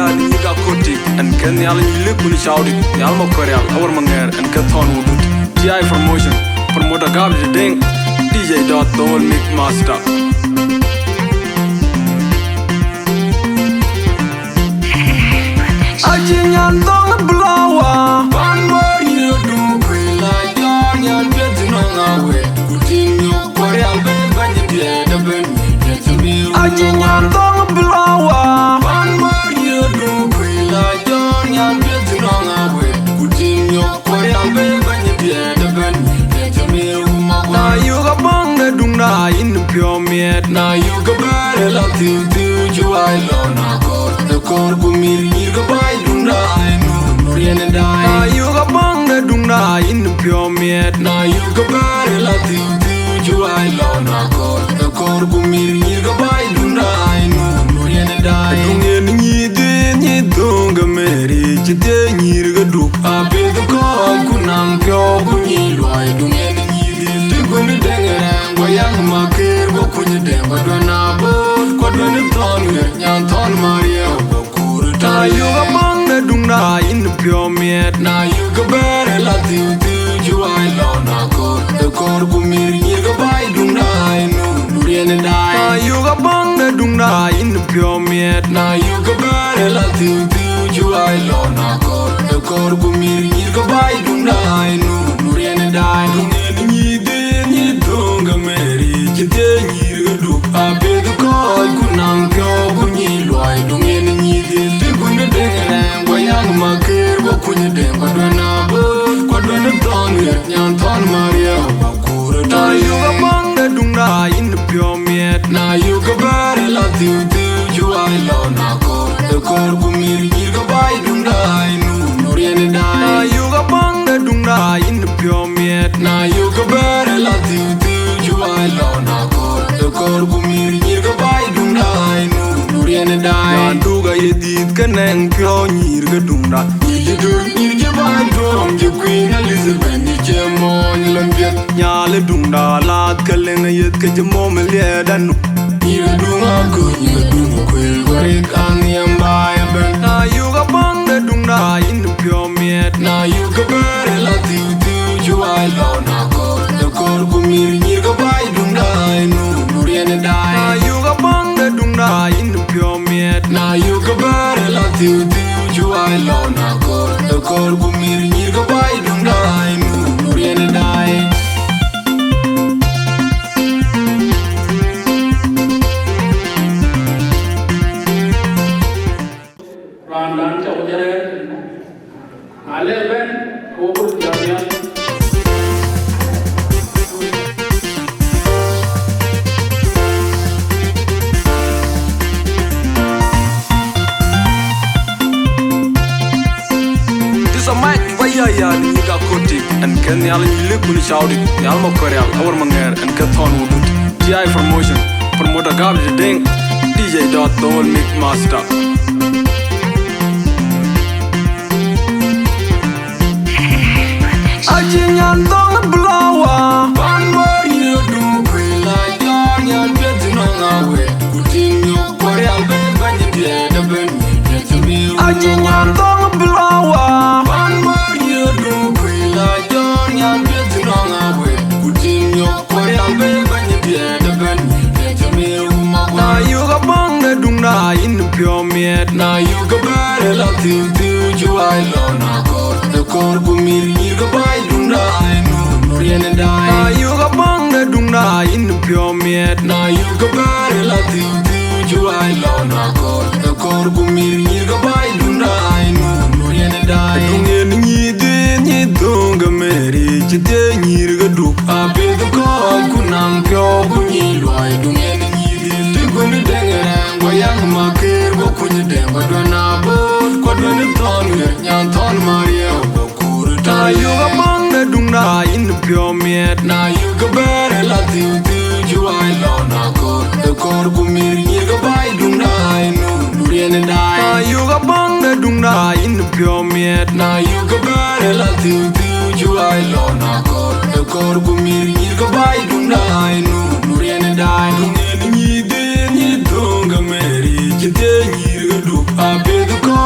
ya ni ga koti and ken yal ni le kun shawdi yal mo koreal awar manger and ka Thon wudut TI promotion promoter gab de ding DJ dot the whole mix master Ajinyan dong blower one more you do kwila yon yan betina ngawe kutinyo koreal be banyi de ben Ajinyan dong blower one more you do kwila yon yan betina ngawe kutinyo koreal be banyi de ben na you ga banga dung na in pure miet na you ga bare la tu ju ai lo na kor gumir ni ga bai dung na no rien dai na you ga banga dung na in pure miet na you ga bare la tu ju ai lo na kor gumir ni ga bai dung na no rien dai dung ni de ni dung ga meri ji de ni ga du a be ko kunang pyo ku ni lo ai dung Kuni dengere ngoyang makir bo kuni dengo dona bod ko doni Thon nyan Thon Maria Akur ta you ga banga dung na in pure miet na you ga bare la tu ju ai lo na kor gumir ni ga bai dung na no rien dai na you ga banga dung na in pure miet na you ga bare la tu ju ai lo na kor gumir ni ga bai dung na no rien dai ni Dunga meri jide nyirga du abed ko kunang kyo kunyi loy dungen nyidi gunde dengere ngoyang makir bo kunyi dengo dona bod ko dona Thon nyan Thon Maria Akur ta you ga banga dunga in pure miet na you ga bare la tu ju ai lo na kor gumir nyirga bai dunga no rien dai na you ga banga dunga in pure miet na you ga bare la tu I love na kor gumir ni ga bai dung dai no rien dai na duga yedit kaneng pyo nyir ga dung da ni dur ni je bai dom je Queen Elizabeth ni je mon lambet nyale dung da lat kaleng yet ka je mom le dan ni dunga ko ni dunga ko gore kan yam bai ben na you ga bang da dung da in pyo miet na you ga bare la tu ju I love na kor gumir ni ga bai dung dai no rien dai na you ga banga dung dai in pure miet na you ga bare la tu ju ai lo na kor gumir ni ga bai dung dai no rien dai ran dan chau jare ale ben over jamia ya ni ga koti and ken yal ni le kun shawdi yal mo koreal awar manger and ka Thon wudut TI promotion promoter gab de ding DJ dot the whole mix master Ajinyan dong blower one more you do kwila yan betina ngawe kutinyo koreal be banyi de ben Ajinyan dong blower one more you do kwila yan betina ngawe kutinyo koreal be banyi de ben na you ga banga dung na in pure miet na you ga bare la tu ju ai lo na kor gumir ni ga bai dung na no rien dai na you ga banga dung na in pure miet na you ga bare la tu ju ai lo na kor gumir ni ga bai dung na no rien dai dungen ni de ni dunga meri jide nyir ga du abed ko kunang pyo kunyi loy dungen Kuni dengere ngoyang makir bo kunyi dengo dona bod ko doni Thon nyan Thon Maria Akur ta you ga banga dung na in pure miet na you ga bare la tu ju ai lo na kor gumir ni ga bai dung na no rien dai na you ga banga dung na in pure miet na you ga bare la tu ju ai lo na kor gumir ni ga bai dung na no rien dai ni de ni dunga meri jide nyir ga du abed ko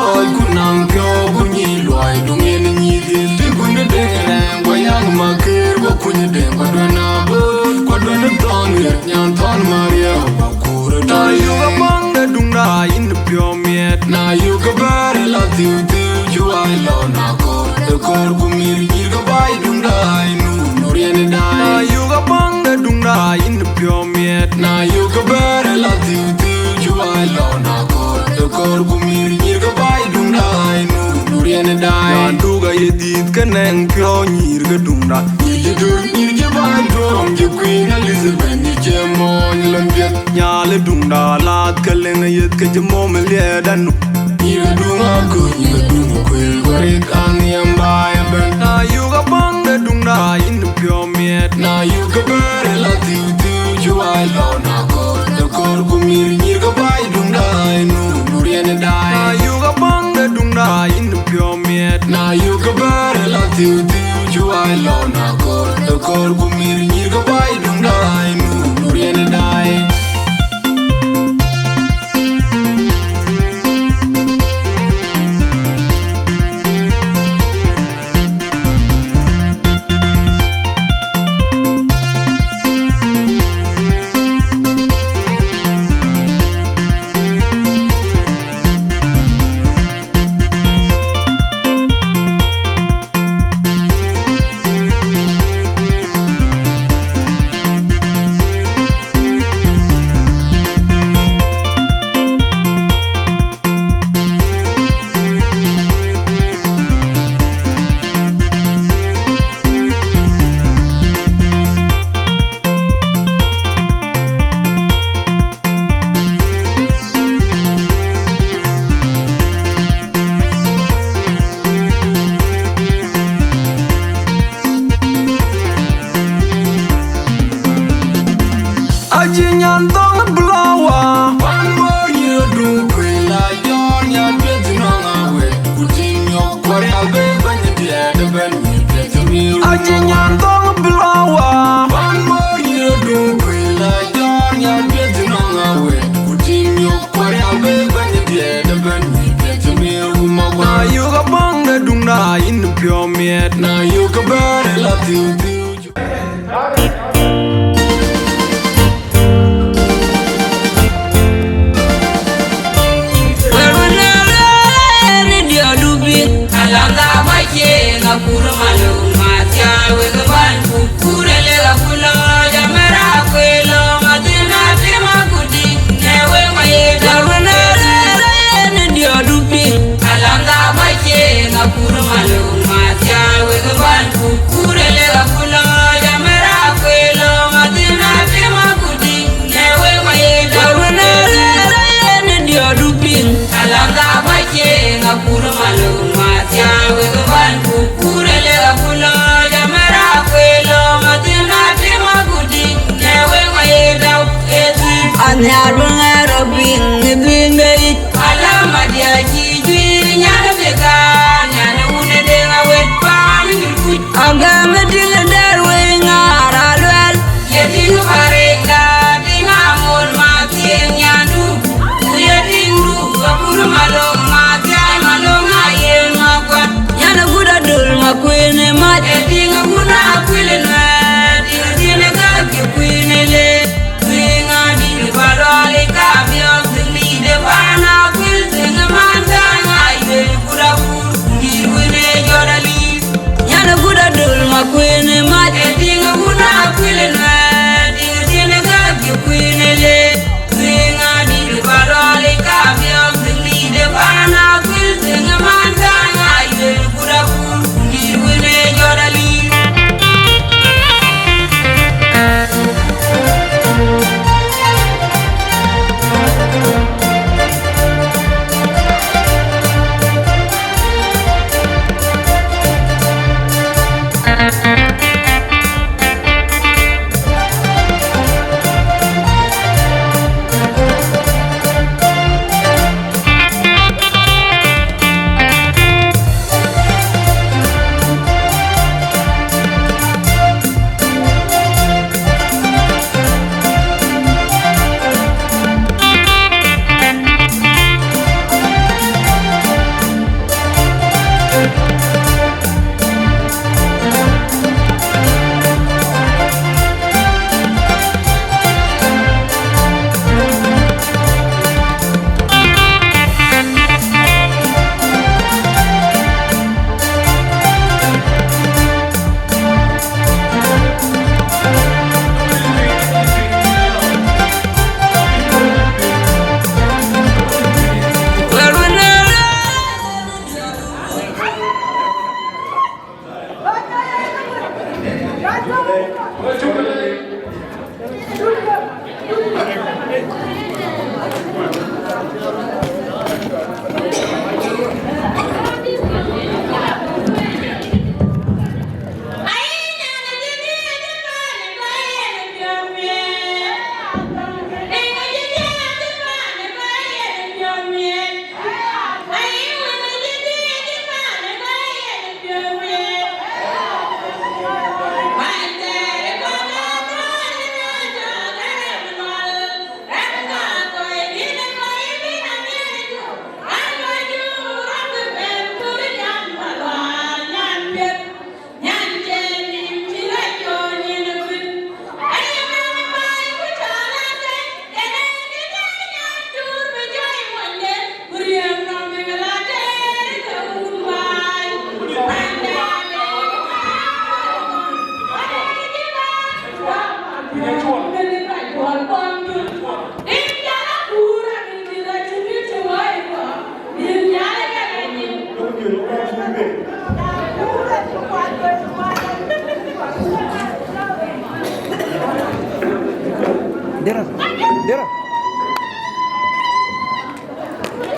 you go better la tiu tiu you I love Akur Akur kumir you go buy dunda nu rien dai na you go bang the dunda in the pure meat na you go better la tiu tiu you I love Akur Akur kumir you go buy dunda nu rien dai na duga yedit kaneng pure nyir ga dunda you dur you buy drum you queen Elizabeth ni chemon lambiet nyale dunda lat kaleng yet ka jemo melia dan you dunga ku you dunga kwel gorik ang yamba ben na you ga bang the dunda in the pure meat na you ga ber la tiu tiu you I love Akur Akur kumir nyir ga bai dunda nu rien dai na you ga bang the dunda in the pure meat na you ga ber la tiu tiu you I love Akur Akur kumir nyir ga bai dunda nu rien dai Ajinyan tong blower one more you do kwela yor nyan bet no ngawe kutinyo kwari albe banye dia de ben mi bet mi Ajinyan tong blower one more you do kwela yor nyan bet no ngawe kutinyo kwari albe banye dia de ben mi bet mi uma na you ga bang de dunda in the pure meat na you ga ber la tiu tiu Akur malo matia we gaban kure le gakulo jamera kwelo madina tema gudi newe maye daruna ne dio dupi alanga maye akur malo matia we gaban kure le gakulo jamera kwelo madina tema gudi newe maye daruna ne dio dupi alanga maye akur malo matia we gaban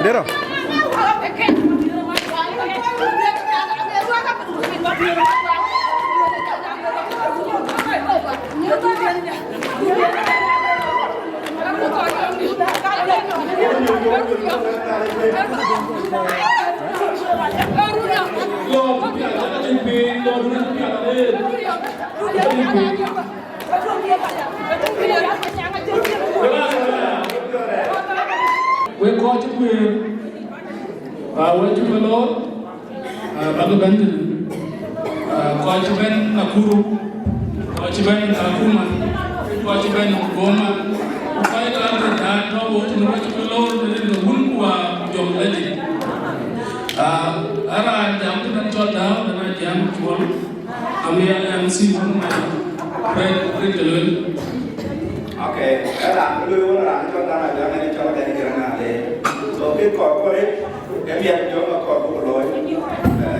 Dera. We call to we to the Lord, Bagaband, call to Ben Akuru, call to Ben Akuma, call to Ben Goma, fight out that no vote in the way to the Lord, and the Wunwa, John Legend. I jumped and told down, and I jumped to one. I'm seeing one friend, Okay, làm cái lưu là cho ta là cho nên cho cái này để rồi cái cỏ coi cái việc cho nó cỏ của lối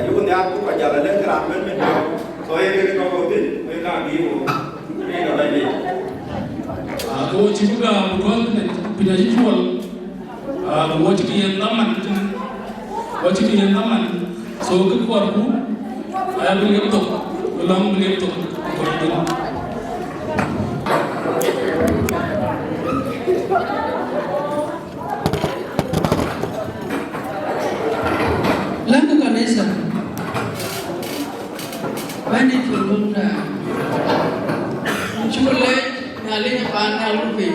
dù con nhà cũng phải giờ là lên cái làm bên bên đó rồi cái con đầu tiên bên làm gì của cái đó là gì cô chỉ có một con bây giờ chỉ chuột cô chỉ hiện lắm mạnh cô chỉ hiện lắm mạnh số cái quả cũ ai bị liên tục làm liên tục Lagu kanisa bani tulunda chule nyali pan nyalupi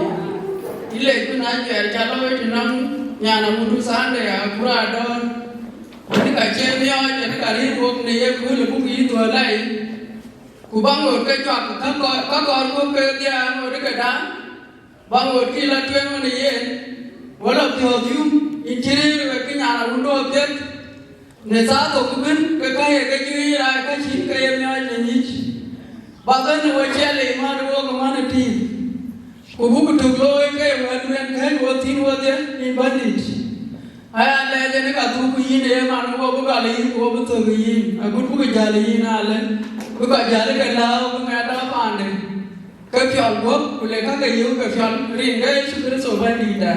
ile kuna jar chalo tunam nyana mudu sande Akur Ador ni ka chemio ni ka ri bok ni ye ku lu ku yi to lai ku bang lo ke chak ka ko ku ke dia mo de ka da bang lo ki la tuen mo ni ye wala tyo tyu inchiri we ki nyana mudu pet ne sa to kubin ka kai ka ji ra ka shi ka ye nya ni bagan wo chele ma ro ko ma na ti ko bu ku to lo ke wa duen ka wo tin wo de in bandit aya le de ne ka tu ku yi ne ma no ko bu ka le ko bu to yi a ku ku ja le yi na le ku ka ja le ka la ko nga da pa ne ka pyol go ku le ka yu ka pyol rin ga su ku so bandit da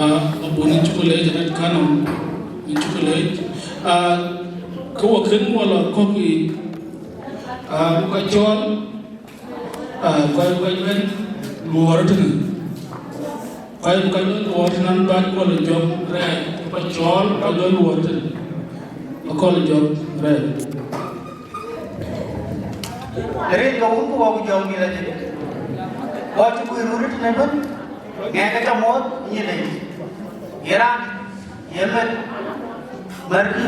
aboni chocolate at kanam in chocolate ko ken wala koki ko chol ko ben luorten ko luorten ban ko le job re ko chol ko luorten ko le job re Dari kau tu aku jauh ni lagi. Waktu aku urut ni pun, ngah kata mod ni lagi. Iran, Yemen, Merki,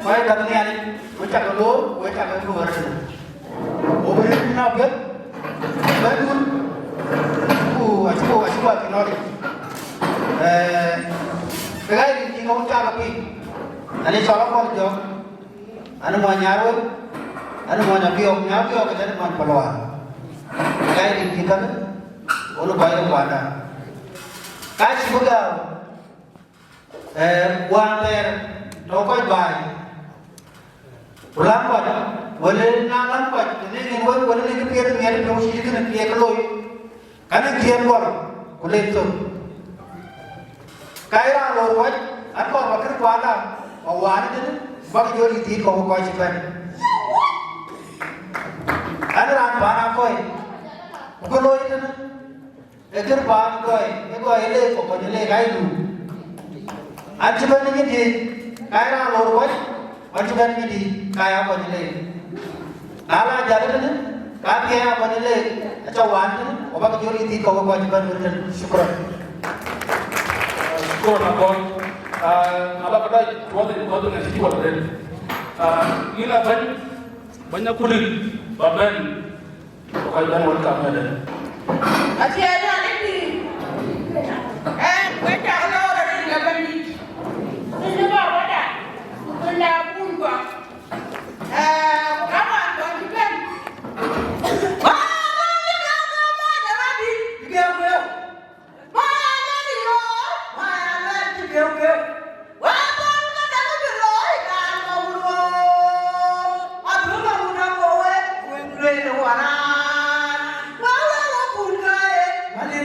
kau kata ni ada, kau cakap lo, kau cakap lo urut. Urut ni apa? Baru, aku aku nori. Pegai ni kau cakap ni, ani solat kau jauh, anu mau nyarut. Anu mau nyabiok kita mau peluang. Kaya kita ni, ulu bayar pada. Kaya sebagai water tokai bay. Lambat, boleh nak lambat. Ini boleh ni kita ni proses kita ni dia keloi. Karena dia bor, boleh tu. Kaya orang luar, aku orang kerja pada, awak ni tu, bagi jual di kau kau cikan. Ada orang bana koi, kalau itu na, ekor ban koi, ele kau ni le kaya tu. Acuban ni di, kaya orang luar, acuban ni di, kaya kau ni le. Nala jadi tu, kaya kau ni le, acuan tu, obat juri di kau acuban berikan syukur. Syukur nak apa kata buat nasi buat beri. Ila banyak kulit. Baban, kau jangan buat kamera. Asyik ada ni. Kita kalau ada di dalam ni, ini bawa dah. Kita pun buat. Kapan tuan kita? Mana ni? Mana ni?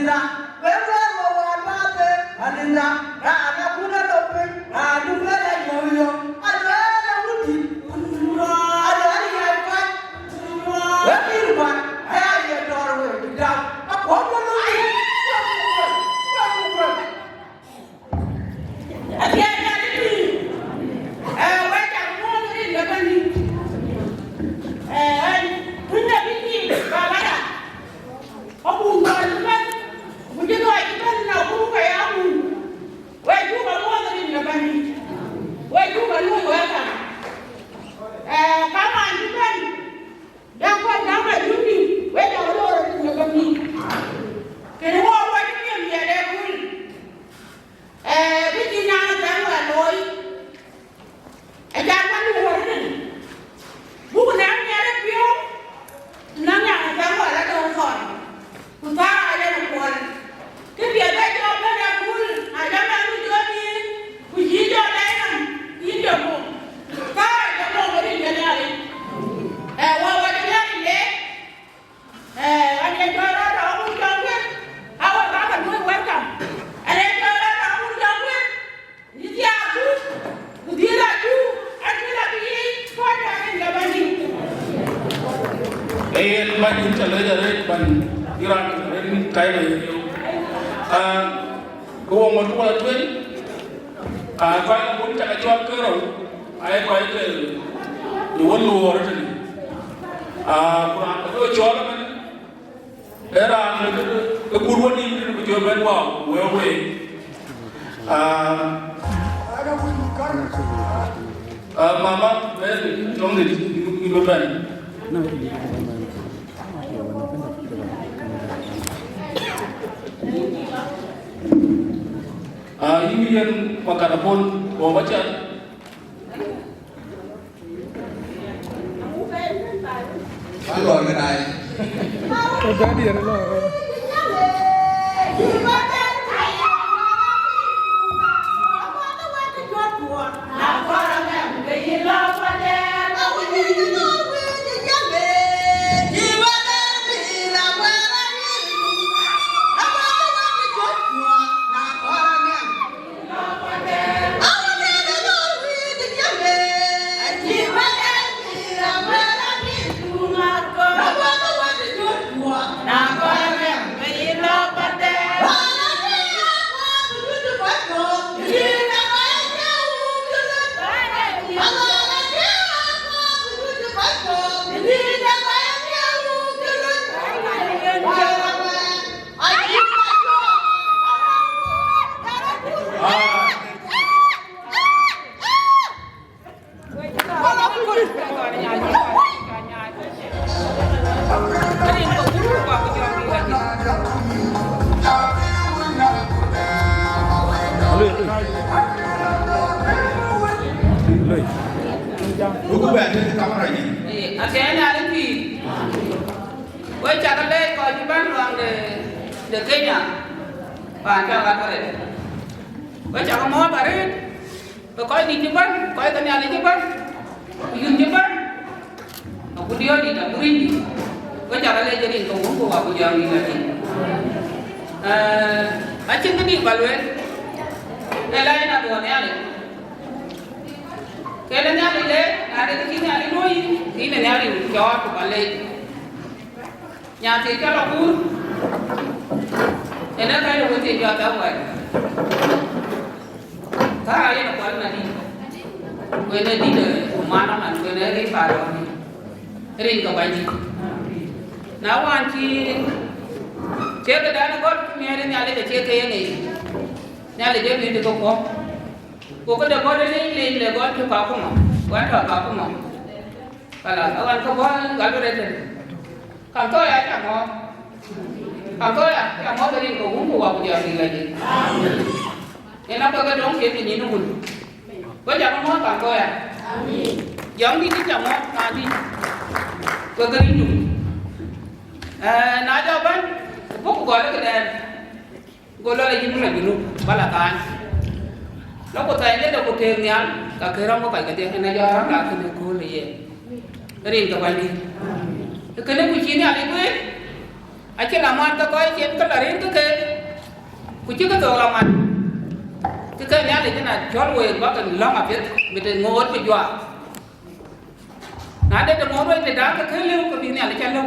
Adinda, wherever one mother, Adinda, Rana Kuna Lopin, Aduna Yoyo, Adana Woody, Adana Fight, everyone, I adore it down. Upon the Cái này của chị này đi quên, anh cái làm ăn ta coi chuyện cái là đến cái ku ci ka to la man ke ka nya le na jol we ba kan la ma pet be te ngot be jwa na de ngot we te da ka le ko bi nya le cha lo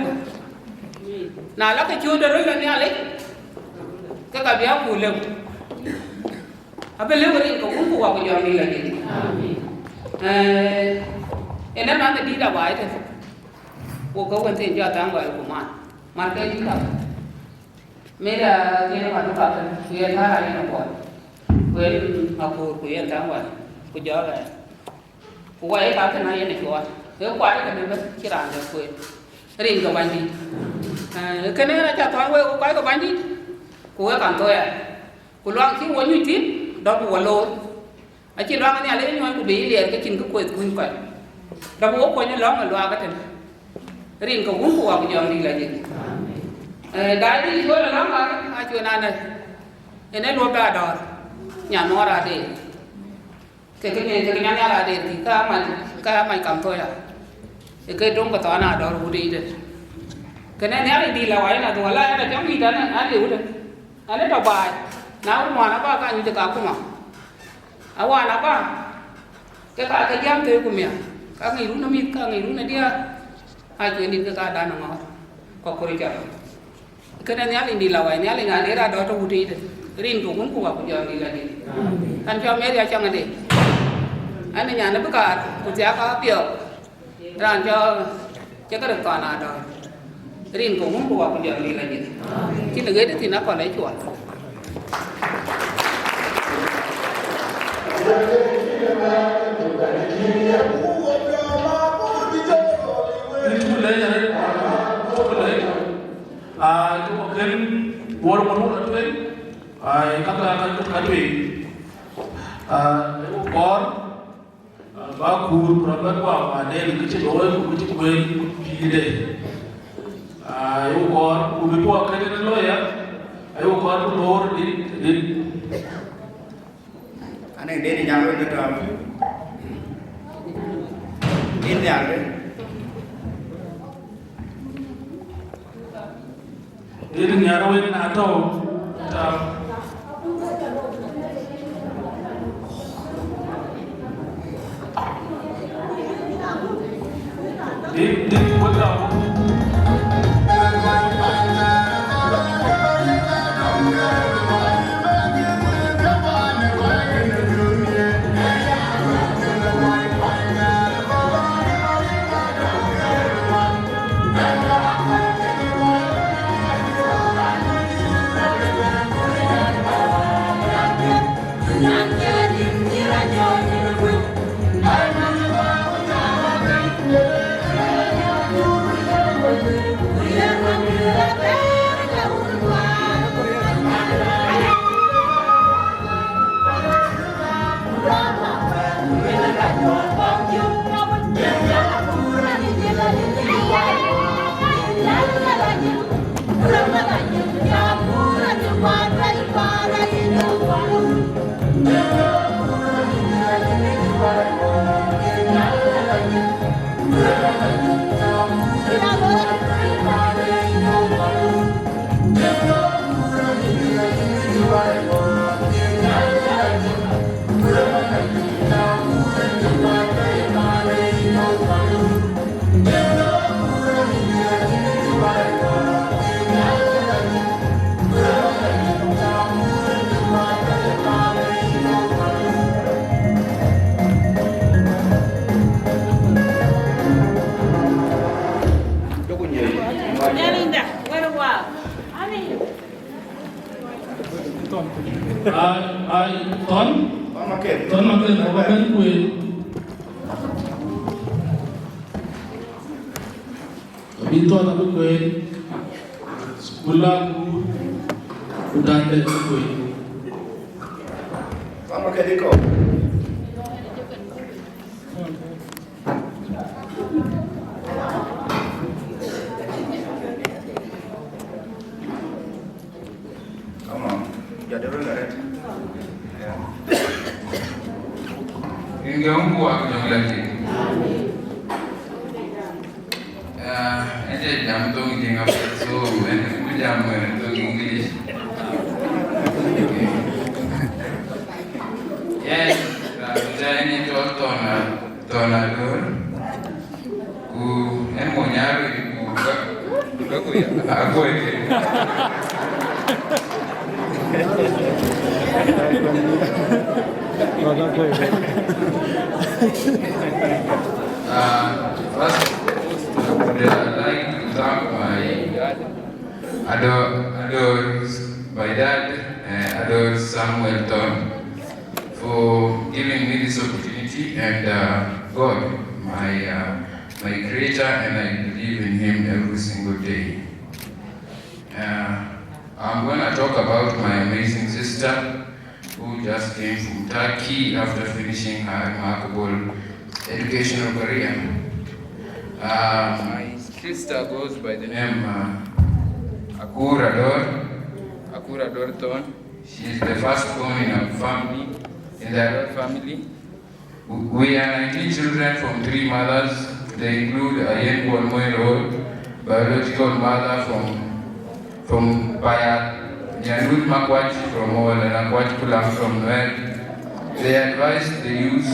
na la ka chu de ro la nya le ka bia ku le abe le ri ko ku wa ko yo ni la ni ena na de di da wa te ko ko wen te ja ta ngwa ko ma ka di da mera ke na ma ka ye tha ra ni ko quên Akur quên tháng vậy, cô gió lại, cô quay cái cái này này cô, nếu quay cái này vẫn chỉ làm được quên, riêng cái bánh đi, cái này là chả thoáng quay cô quay cái bánh đi, cô ấy còn tôi à, cô loang khi muốn như thế, đó cô lôi, ở trên loang cái này lấy nhau cô bị liền cái chân cái quên quên quay, đó cô quay như loang là loang cái này, riêng cái vốn cô vào cái đi là gì, đại đi thôi là loang là hai chuyện này, cái này luôn cả Ador. Nhà nó ra đi cái nhà ra đi thì cả mày cầm thôi à cái trong cái tòa nào đó rồi đi đấy cái này nếu đi là vậy là tôi lại là giống gì đó anh hiểu đấy anh ấy đọc bài nào mà nó ba cái như thế cả không à qua nó ba cái giam thế của mình các người lúc nó biết các người lúc nó đi hai chuyện đi cái đàn nó có coi chả cái này nếu đi là vậy nếu là để ra đó trong đi đấy riêng của cũng của giờ đi là đi anh cho mấy đứa trong này đi anh nhà nó bất cả cũng sẽ có biểu ra cho cái được toàn là đó riêng của cũng của giờ đi là gì chứ là cái thì nó còn lấy chuột ai các vị con ba Akur berapa gua ada di kecil doang kecil gue pilih ayo con ubi gua kerja lo ya ayo con lor di anh đến thì nhà luôn được rồi đến nhà đấy di nhà rồi na tao di betul Thon makin bukan kue. Tapi Thon aku kue. Sekolah udah ada kue. Thon makin diko. Jadi orang ada. Hingga aku yang lagi. Aja jam tu kita ngapa so, aku jam tu English. Thon Ador, who and Monyari, first, I'd like to thank my dad, Ador Samuel Thon, for giving me this opportunity, and God, my creator, and I believe in him every single day. I'm going to talk about my amazing sister who just came from Turkey after finishing her remarkable educational career. My sister goes by the name Akur Ador Thon. She is the firstborn in our family, in the Ador family. We are 19 children from 3 mothers. They include a young biological mother from Payat, Nyandut Makwach from Owal, and Akwach Kulam from Nile. They advise the youth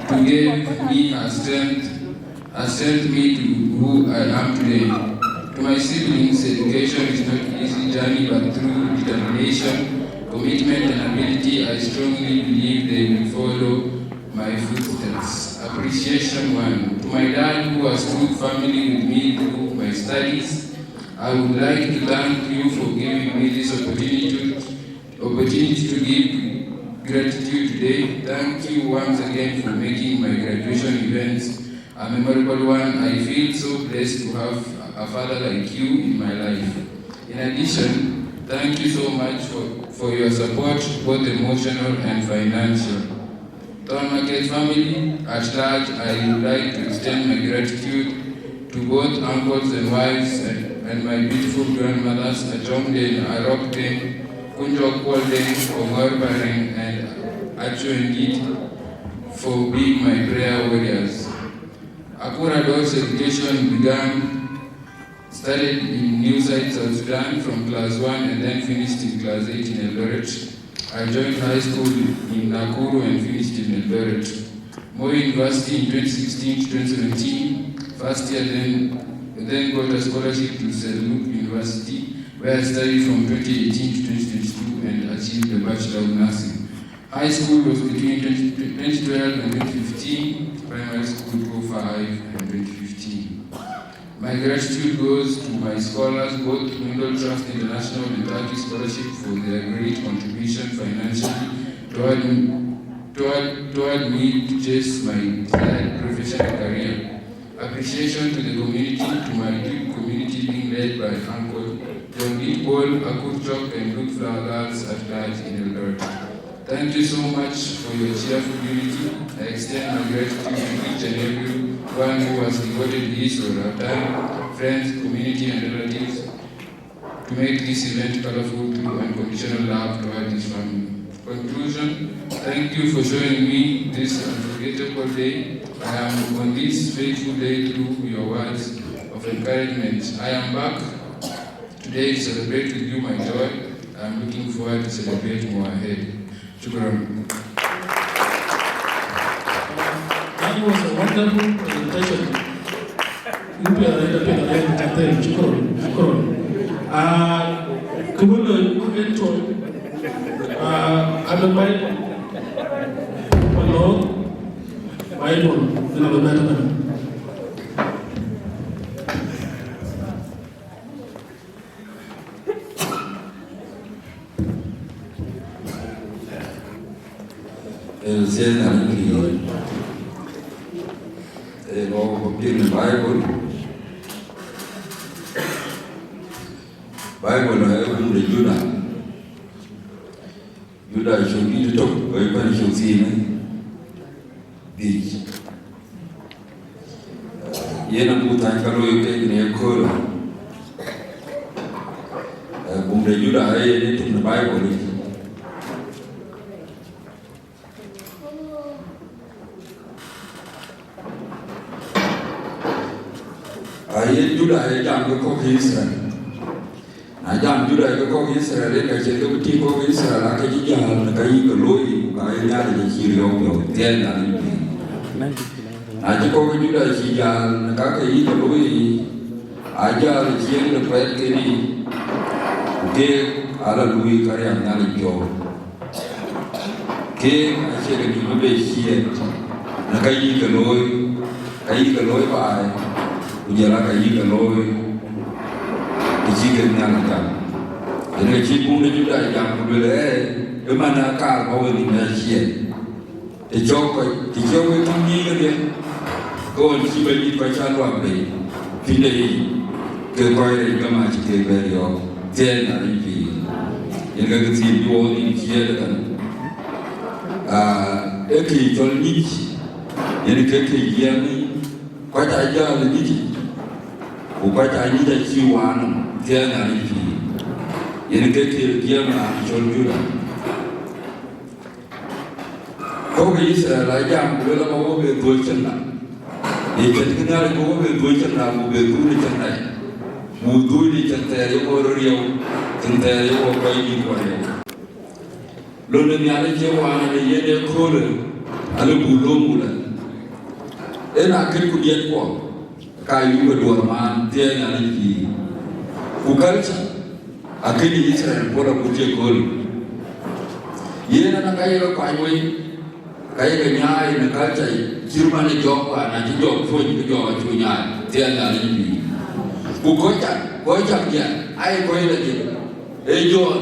to give me a strength me to who I am today. To my siblings, education is not an easy journey, but through determination, commitment, and ability, I strongly believe they will follow my footsteps. Appreciation 1. To my dad, who has stood firmly with me through my studies, I would like to thank you for giving me this opportunity to give gratitude today. Thank you once again for making my graduation events a memorable one. I feel so blessed to have a father like you in my life. In addition, thank you so much for your support, both emotional and financial. Thon Market family at large, I would like to extend my gratitude to both uncles and wives and my beautiful grandmothers at Jomden, Arokden, Kunjok Walden, Omorbareng, and Achuengit for being my prayer warriors. Akur Ador's education started in New Site, South Sudan from class 1 and then finished in class 8 in Eldoret. I joined high school in Akur and finished in Eldoret. Moi University in 2016 to 2017, first year then got a scholarship to Seluk University, where I studied from 2018 to 2022 and achieved a Bachelor of Nursing. High school was between 2012 and 2015, primary school 2005 and 2015. My gratitude goes to my scholars, both Middle Trust International and Turkey Scholarship, for their great contribution financially toward me to chase my desired professional career. Appreciation to the community, to my deep community being led by Uncle John Ball, Akur Chok, and Good Flower Girls at large in Eldoret. Thank you so much for your cheerful unity. I extend my gratitude to each and every one who has devoted his or her time, friends, community, and relatives to make this event colorful through unconditional love toward this family. Conclusion, thank you for showing me this unforgettable day. I am on this faithful day through your words of encouragement. I am back today to celebrate with you my joy. I am looking forward to celebrate more ahead. Shukran. That was a wonderful presentation. El Sen Anki, in the Bible, I opened the Judah should be to talk, or you can show beach. Yena Mutankalo, you take near Kora. The Judah, I ate in the Bible. ai Judah ai jam ko Israel na jam Judah ko Israel ka che ko ti ko Israel ka ji jam ka yi ko loi ka ai ya de chi yo yo te na ni na ji ko Judah ji jam ka yi ko loi a ja de chi ne pa ke ni ke ala lui ka ya na ni yo ke a che de ni be chi na ka yi ko loi ba ujala ka yi ka loi ji ke na ka ene ji bu ne Judah ya ku le e mana ka ba we ni na chi e jo ko ti jo we ku ni ke ko ji be ni ka cha lo be fi ne ke ko re ga ma ji ke be yo te na ni fi ene ga ti yo ni ji e da e ki jo ni ene ke ye ni ko ta ja le ni upata ajida chiwano tena hivi yenekeke kiama chonjura ko Israel ajam bela ko be dochana e ketkana ko be dochana ko be duri chana mu duri chantare ko riyo chantare ko kai ko riyo lolo ni ale chiwano ne yene ko le ale bulomula ena kel ku dien ko kayu berdua man dia nari fi kukalcha akini Israel pora kuje gol yena na kayo ko ayoi kayo nyai na kalcha jirmani jokwa na jok fo jok chunya dia nari fi kukocha dia ai ko ile je e John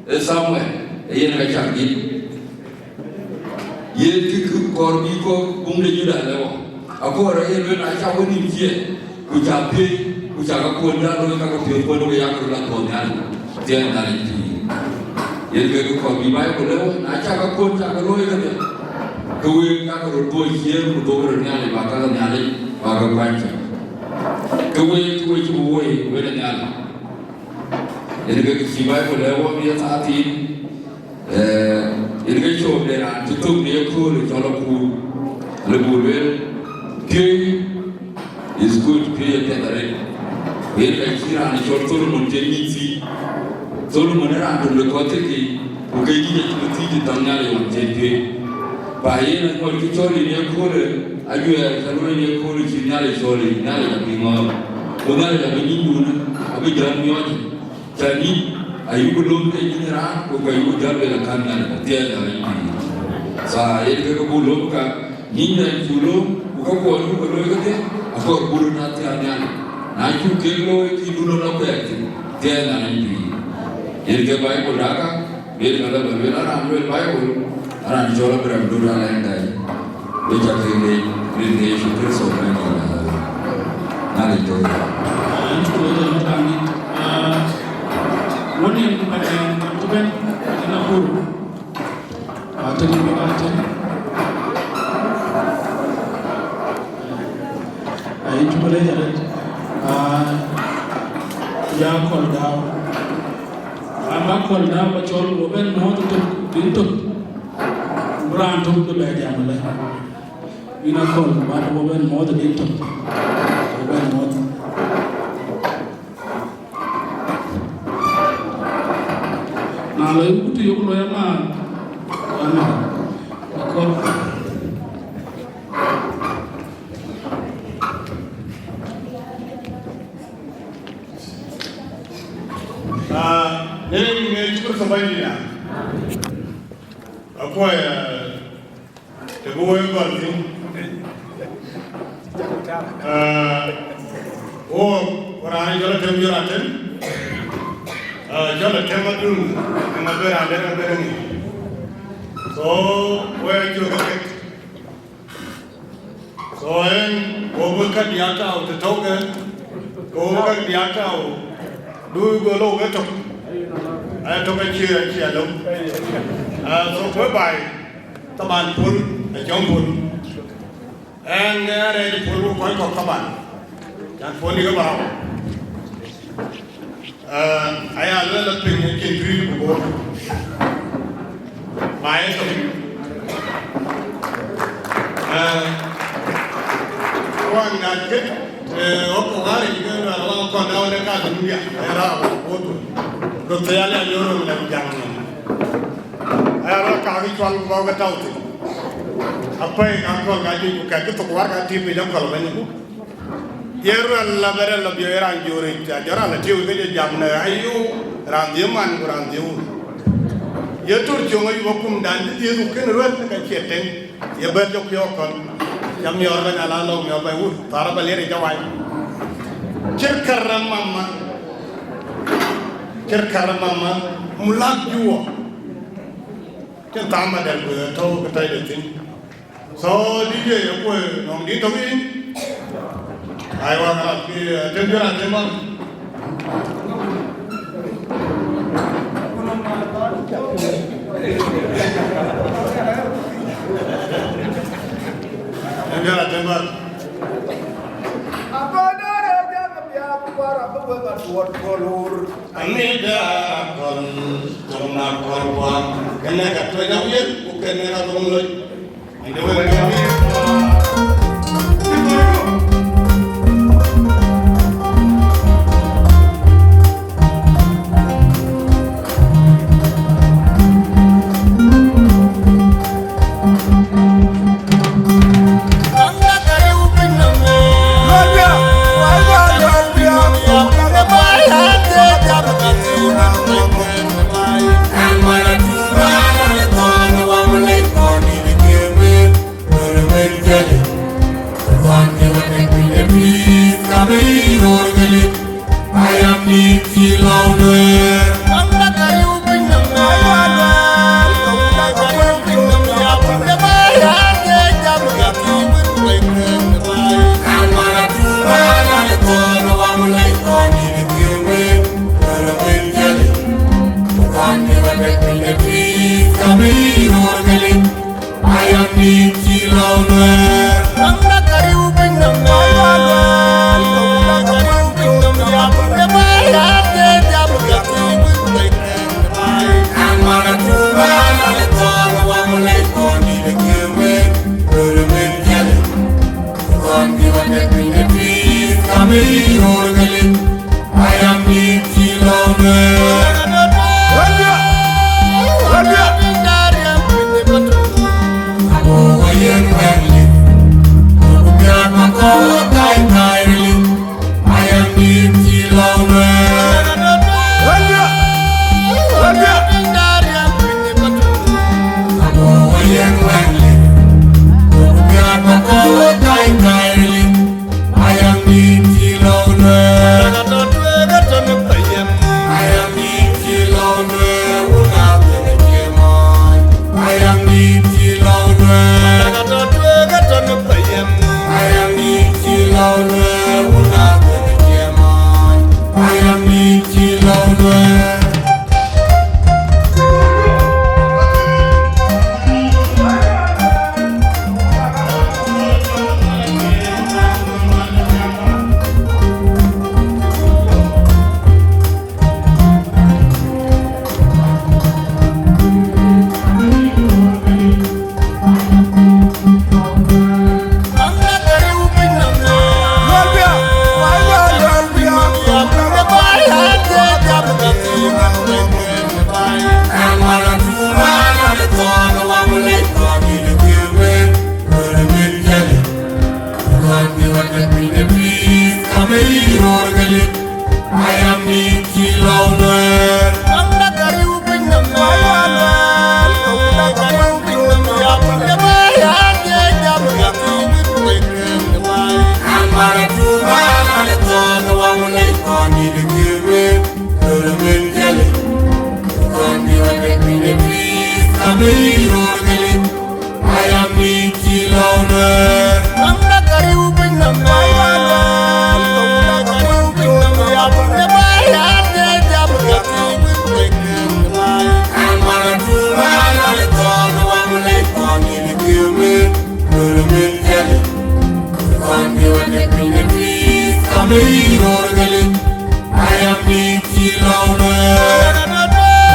e Samuel yena ka chagi yen ki korbi ko bumle Judah lewo Akur ai lu na cha woni je ku cha pe ku cha ka ko nda ro ka ko pe ko no ya ko la ko ndan je na ri ti ye ke ko bi mai ko le na cha ka ko cha ka ro ka de ku we ka ko do je ku do ro nya le ba ka nya le ba ka kwa cha ku we ji we le nya le ye ke ki mai ko le wo mi ta ti ye ke cho le na tu tu ne ko le cho lo ku le bu le Pay is good pay at the rate. We are here and short Solomon Jenny. Solomon and the Kotiki, who gave you to the Tanari on Jenny. By and what you told in your quarter, I do a Salomon College in Nile, sorry, Nile, Pimon. Only a minimum, a big young Tani, a you could look in Iran, who you would have a cannon, the Sa, Edgar Nina and Fulo. Ko ko lu ko lo ke akor buru na ti anya na ju ke lo ki lu no ko ti te na ni yer ke bai ko daga ber na la be na ram be bai ko ara ni jora bra du na la ndai be ja ke ni su preso na na ni to ini ko do ta ni woni ko ba to ben na ko ta ni ba ta itu boleh jadi ya call down amba call down bacol bo ben mo to dinto brand to be jamale ina call ba bo ben mo to dinto bo ben mo na lo yutu yuko ya ma ana call Sabanya, aku teguh yang berarti, orang jalan temujuratan, jalan temujur, yang berada ni, so, orang juga ket, so, orang kat dia tahu, tahu kan, orang kat dia tahu, dulu golo ketok. Tôi cái chia đúng, số cuối bài các bạn phun ở trong phun, anh nghe đây phun cũng có các bạn, anh phun đi các bạn, ai ăn là pin cái kinh phí của bố, bài xong, quan ngàn kết okongari kena ala konda ole ka dunia era oto do tayale yoro na jangan era ka gi twal ba ga tawte apai angkol gaji buka ke to warga tipe jam kalau banyak bu yeru alla bare la biyo era jore ta jara la tiwe ke jam na ayu randiman kurandiu yetur jongo yu bokum dan di ru ken ro ka cheteng ye ber jok yo kon jam yor ba ala lo yo ba wu tara ba lere jawai cerkaram mama mulak juo ken tama dal ko to ko tay de tin so DJ yo ko nong di to in ai wa ka ki tenjora temam tenjora temam Amida kon toma korwan kena katwa jawir bukan era tongloy inde wala kami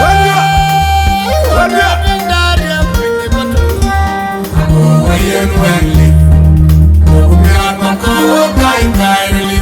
When we are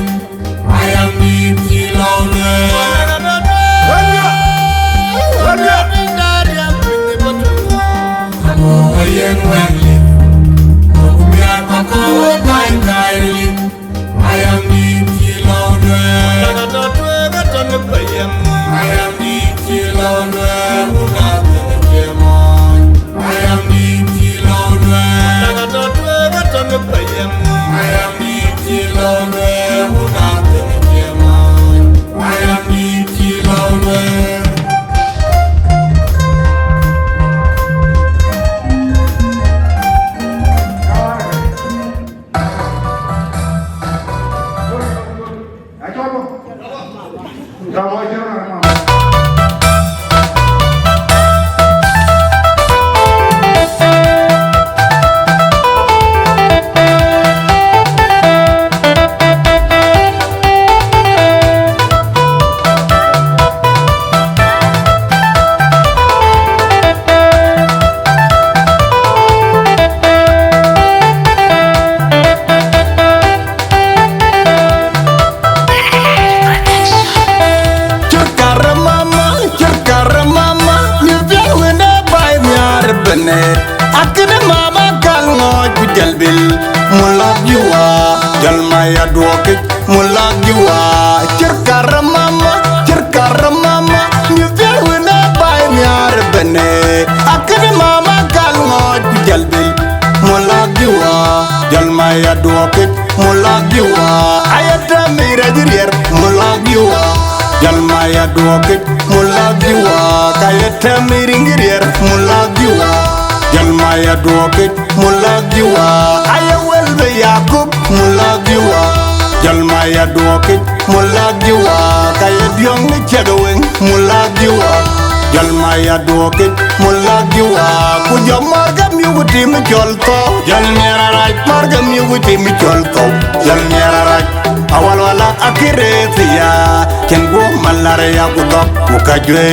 Kajwe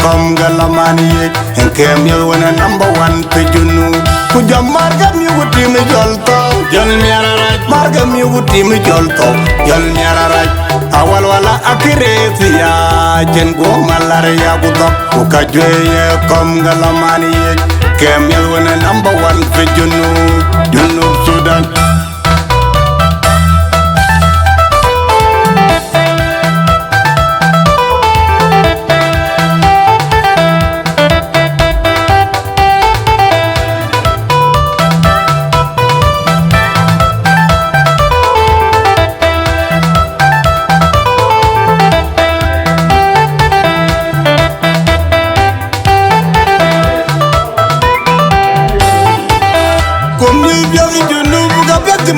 kom galamani en kem yo wana number 1 pe junu ku jam marga mi wuti mi jolto jol miara raj marga mi wuti mi jolto jol miara raj awal wala akire tiya jen go malare ya ku dok ku kajwe kom galamani kem yo wana number 1 pe junu Sudan.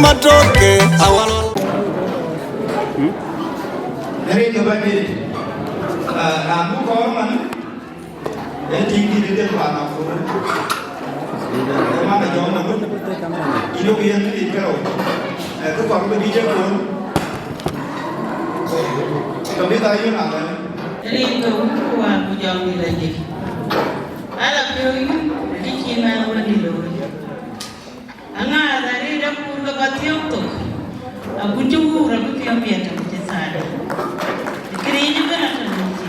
Matoke awal dari coba ni kamu korban tinggi di depan aku mana jauh namun hidup yang ini kalau aku korban di jauh tapi tahu nak jadi kau aku jauh di lagi ada kau di Cina orang di luar Anga dari dapur ke batiang tu, aku jauh rabu tiang biar tak tersadah. Kerja juga nak terjadi.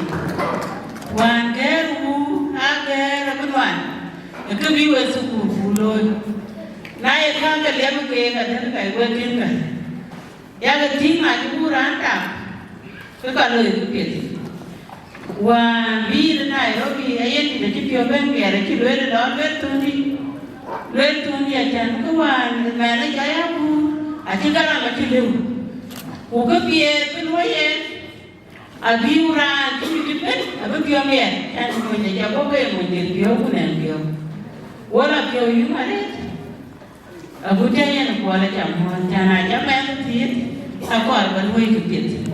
Wan keru, agar rabu wan, kebiwa suku buloi. Nile kan kalian mungkin ada kai working kan. Yang tinggal di Buranda, kalau itu biasa. Wan bir Nairobi, ayat tidak cipiau biar cipiau ada dalam bertundi. Luen tundi ajan kawan, mana jaya bu, aja kalau macam tu, uga biar penuayan, abi orang tu juga, abi biar biar, kan punya jago biar punya biar punya biar, orang biar you mana, abu jaya nak kuala jamuan, jangan aja main tiat, aku arban huai kepit,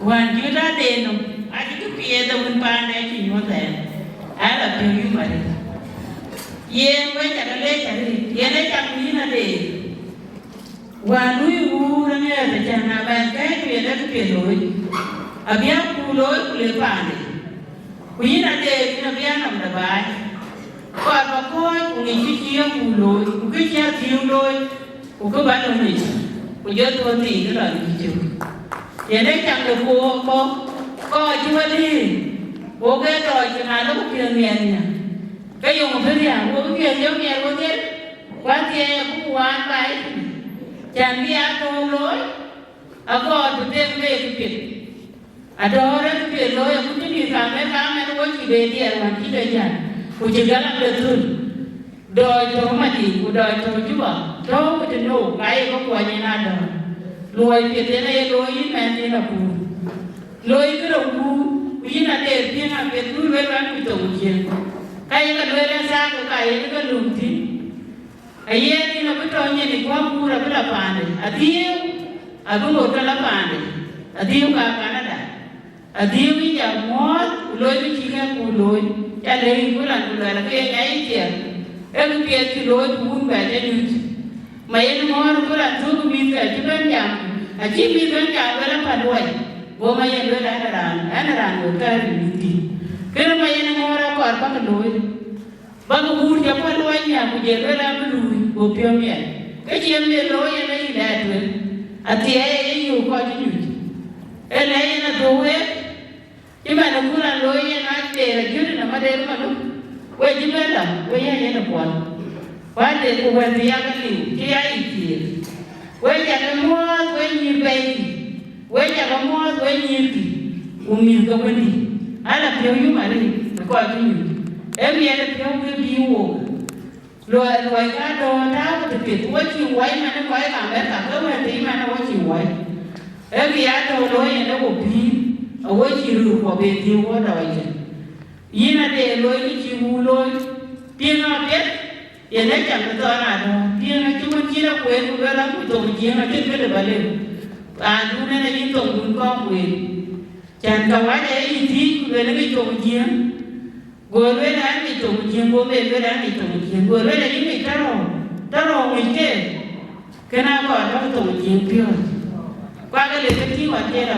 wan juda denu, aja tu biar tu pun pandai cuma dah, ada biar you mana. Ye wei tak leh cari, ye leh cari ni nade. Wanui ura ni ada jangan bangkai tu ye leh tu peloi. Abiang puloi pulai pani. Kui nade ni abiang nam dabai. Kau apa kau ungi cici yang puloi, ungi cici yang puloi, ungi batu ni. Ungi tu ni tu lah ni cici. Ye leh cari kau jual ni. Ungi tu jangan lu kira ni. Cái dùng một thứ gì à, uống kia giống như uống kia, chan bi ato loy Akur betem be kipit Ador kipit loy aku ni kame wo ki be dia wan ki be jan ku jigala betul doi to mati ku doi to juba to to no kai ko kwa ni na do loy pe te na loy men ni na ku loy ko ro ku ina de pi na pe tu we ran ku to ji kai ka loy la sa ko kai ka lum ti aye ni na to ni ni kwa ku ra bla pande adiu abu mo ta la pande adiu ka Canada adiu ya mo loy ki ka ku loy ya le ku la la ke ngai ti em kia thì lối buôn về cho như mấy anh ngồi có là thứ của mình về chứ bên nhà chỉ mình bên nhà với là phải đuổi bố mấy anh với anh là người ta thì mình đi cái mấy anh ngồi ra còn bắt cái lối bắt cái buôn cho phải đuổi nhà của chị với là cái lối bố piêu miệng cái chuyện này lối anh ấy là được thì ấy nhiều coi chứ như anh ấy là đồ hết chứ mà nó cũng là lối anh ấy để là chứ là mà để mà đúng we jibela we ya na kwa wale ko we ya kali ki ya iti we ya na mo we ni bayi we ya na mo we ni ti umi ga wani ala pyo yu mari ko akinyu em ya na pyo we bi wo lo ga do ta ko te wo chi wai ma na ko ga me ka ko we ti ma na wo chi wai em ya do lo ya na wo bi wo chi ru ko be ti wo da wa yina de loy ni chi wu loy pinga pet ye na cham to na do pinga chi mo chi na kwe ku la ku to ji na chi ke le bale a du na ni to gun ko kwe chan ka wa de yi ti ku le ni to ji go le na ni to ji go me le na ni to ji go le na ni ta ro mi ke na ko ta to ji pyo kwa ga le ke ti wa te ra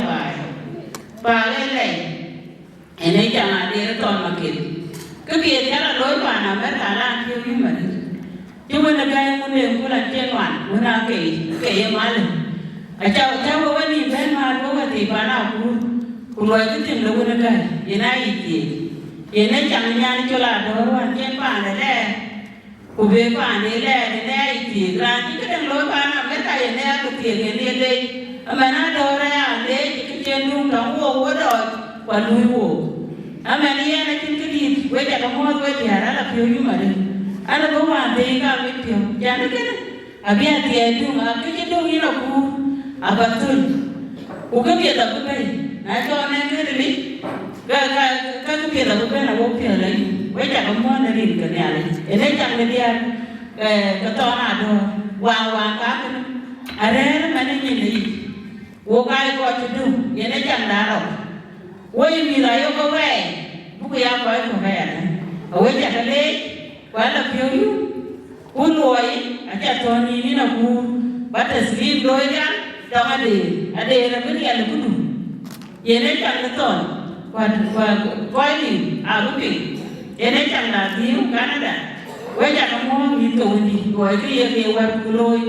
ba le ene changa de ton makin ke bi ya la loy pa na mer ta la ki wi ma ti mo na ga mo ne ko la chen wan mo na ke ye ma le a cha wo ni ben ma ko ga ti pa na ku loy ki tin lo na ga ye na yi ti ye ne chang nya ni cho la do wan chen pa na le ku be pa ne le ne yi ti ra ti ke den loy pa na mer ta ye ne ko ti ye ne le a ma na do ra ya le ki chen lu na wo do kwa lui wo amani yana kinkidi weja kama we tiara la pyo yu mare ana bo ma de ka we pyo jana kene abia ti edu ma ke do ina ku abatul u ke bi da ku bai na to na ne ri ka ku bi da ku bai na wo pyo la weja kama na ri ka ne ale ene jang ne dia ka to na do wa ka ke are ma ne ni ni wo ka ko tu du ene jang da ro woi mi la yo ko we bu ya ko ko ga ya we ja ka le wa la pyo yu ku loi a ja to ni na ku ba ta slim loi ga da ma de ade na bi ya lu du ye ne ja ka to ko ni a lu pi ye ne ja na di Canada we ja ka mo mi to ni ko ki ye ke wa ku loi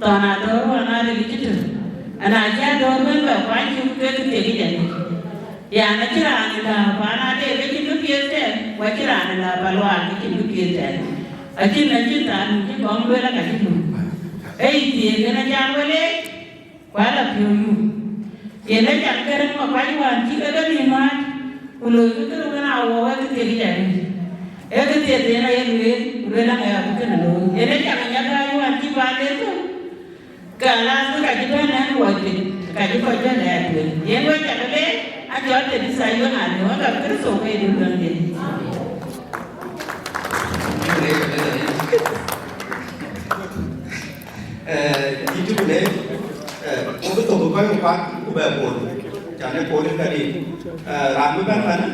to na do na ri ki tu ana ja do ben ba kwa ki ke te ki ja ni ya na kira ni la bana de be ki dukie te wa kira ni la balwa ki dukie te akin na kita ni ko ngwe la ka ki ei ti ge na ja wele wa la pyo yu ye na ja kere ma kwa ni wa ki ga ni ma ulo ki ru na wo wa ki te ja ni e ki te na ye lu la ga ku na lo ye na ja ga ga yu wa ki ba de to ka la su ka ki ba na wa ki ka ki ko ja la ye ye wa ja ga le a jo te di sai yo na ni wa ka kre so ke du lan de itu boleh untuk tubuh kau yang kuat ubah pun jangan polis tadi ramu kan mana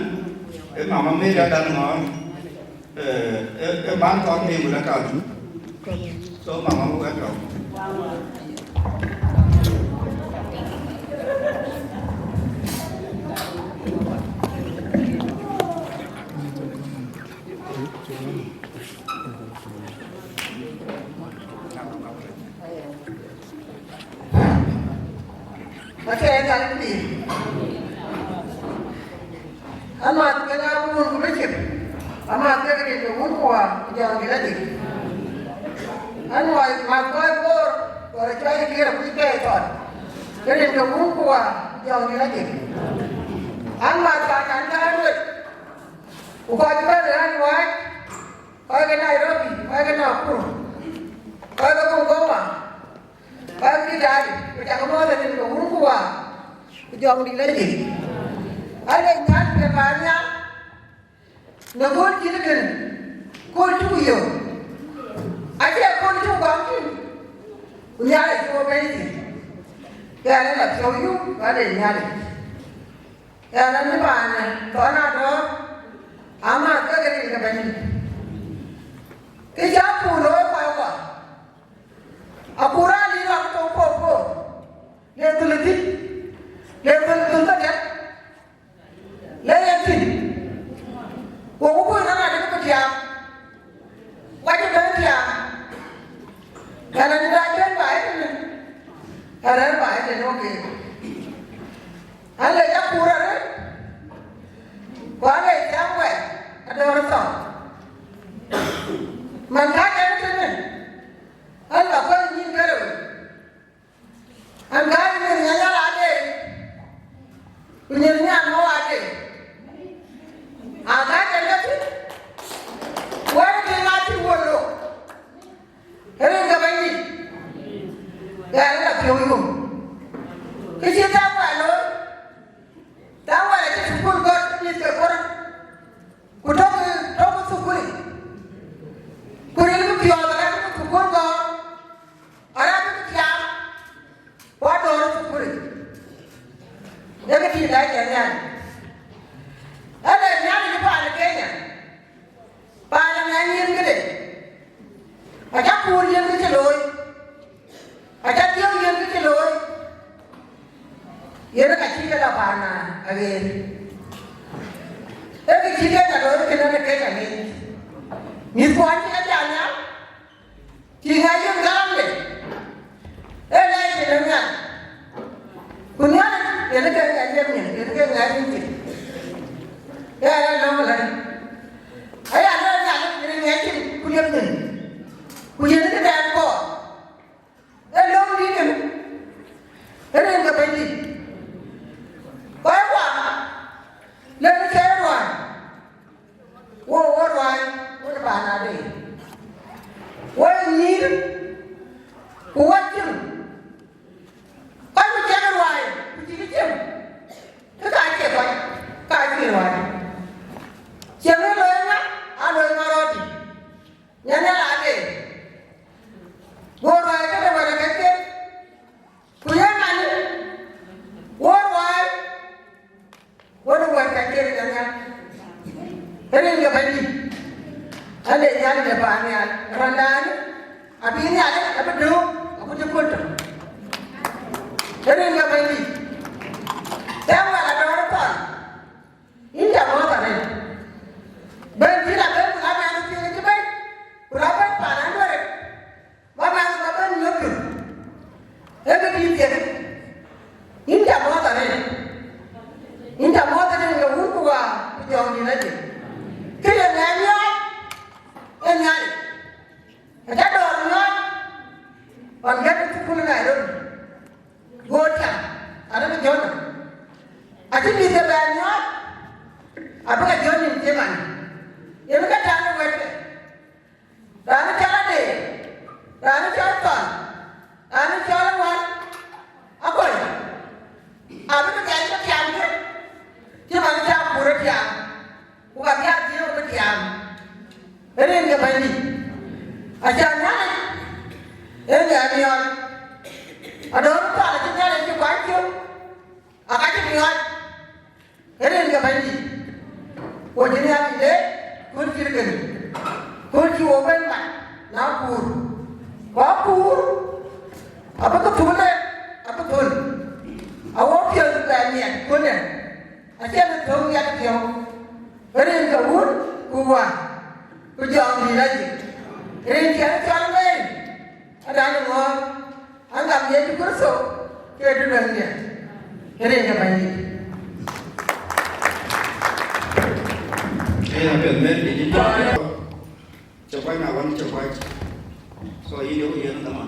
mama me datang ngom ban con thì vừa đã cầu số mama mau kan cầu Macam apa ni? Amat kena pun macam, amat kena ni pun kuah jangan kena ni. Anwar, mak kau rồi chơi kia là quý kê rồi cho nên cái muốn của dòng như thế gì anh mà cả cả nhà rồi của coi cái này anh nói coi cái này đó coi cái nào cũng coi cái không có mà coi cái này cái chẳng có mơ thì cái muốn của dòng đi lấy gì anh ấy nhát cái bà nhát nó muốn chỉ là cái cô chú yêu anh ấy cô chú quảng chứ nhà này chú cái gì cái này là cháu yêu cái này nhà này cái này như bà này có nào đó ama cái gì cái bên cái giá phụ lối phải không Akur đi làm trong phố lên từ lịch lên từ tất cả lên gì của cô nó là cái gì quay cho đến gì cái này ra trên bãi này cái này bãi này nó kì anh lấy Akur đấy quá này sáng vậy Ador Thon mình khác cái này anh bảo con nhìn cái rồi anh gái nhìn nhà là gì nhìn nhà nó là gì à cái gì quay đi lại thì buồn luôn thế nên cái này cái này là thiếu dùng cái gì ta phải nói ta phải là cái sụp con như cái con của trong sụp con của những cái kiểu là cái sụp con ở đây cái kia quá đồ sụp con đấy cái gì đấy nhỉ ở đây nhá thì phải là cái nhỉ phải là ngay nhiên cái đấy ở chắc buồn nhiên cái lối ở chắc tiêu nhiên cái lối ये ना कच्ची का लाभाना अगर एक चीज़ है ना लोग किन्होंने क्या करें निस्वान क्या जाना चीज़ है ये गलत है नहीं किन्होंने कुन्या ये ना क्या क्या नहीं ये ना लोग लड़े अरे अगर जाने किन्होंने क्या कुन्या नहीं कुन्या नहीं क्या को ये लोग नहीं क्या ये इनका पहली Quay quả lên cái xe rồi ô rồi ô bà nào đi quay nhìn của chừng quay cái xe rồi chỉ cái chừng cái gì vậy cái gì rồi chừng nó lên á anh rồi mà rồi nhà là gì ô rồi cái này là cái kia của nhà này ô rồi What do I get here again? Here is the baby. And the young Japan, Randan, a being at a blue, a put a put. Here is the baby. There was a door upon. In the mother. But did I bet I have to take the bed? Robert Pan, what has happened? Look. Everything in the mother. Inta mother ni nga wuku wa jong ni naji kile nganya enyai eta do no on get to pull na ro go ta ara ni jona ati ni de ba nya apa ka joni ni man ye ka ta no wete da ni chala de da ni chala ta ani chala wa akoi apa ka ja ka kya chứ mà nó ra của nó chạm của gặp nhau chứ nó chạm thế nên cái bài gì ở chạm nhá thế nhà đi rồi ở đó nó là chúng ta là cái quán chứ ở cái gì rồi thế nên cái bài gì của những nhà gì đấy cuốn chỉ cần cuốn chỉ ở bên mặt nó cùn có cùn ở bên cái thun này ở cái thun ở bên kia là nhẹ cuốn này Acha na thong ya kyo. Eren ka wur kuwa. Ku jong ni lagi. Eren ka chal men. Ada ni mo. Angam ye tu kurso. Ke tu nang ya. Eren ka bai. Đây là biển men để đi chụp quay nào vẫn chụp quay. Rồi ý đâu yên tao mà.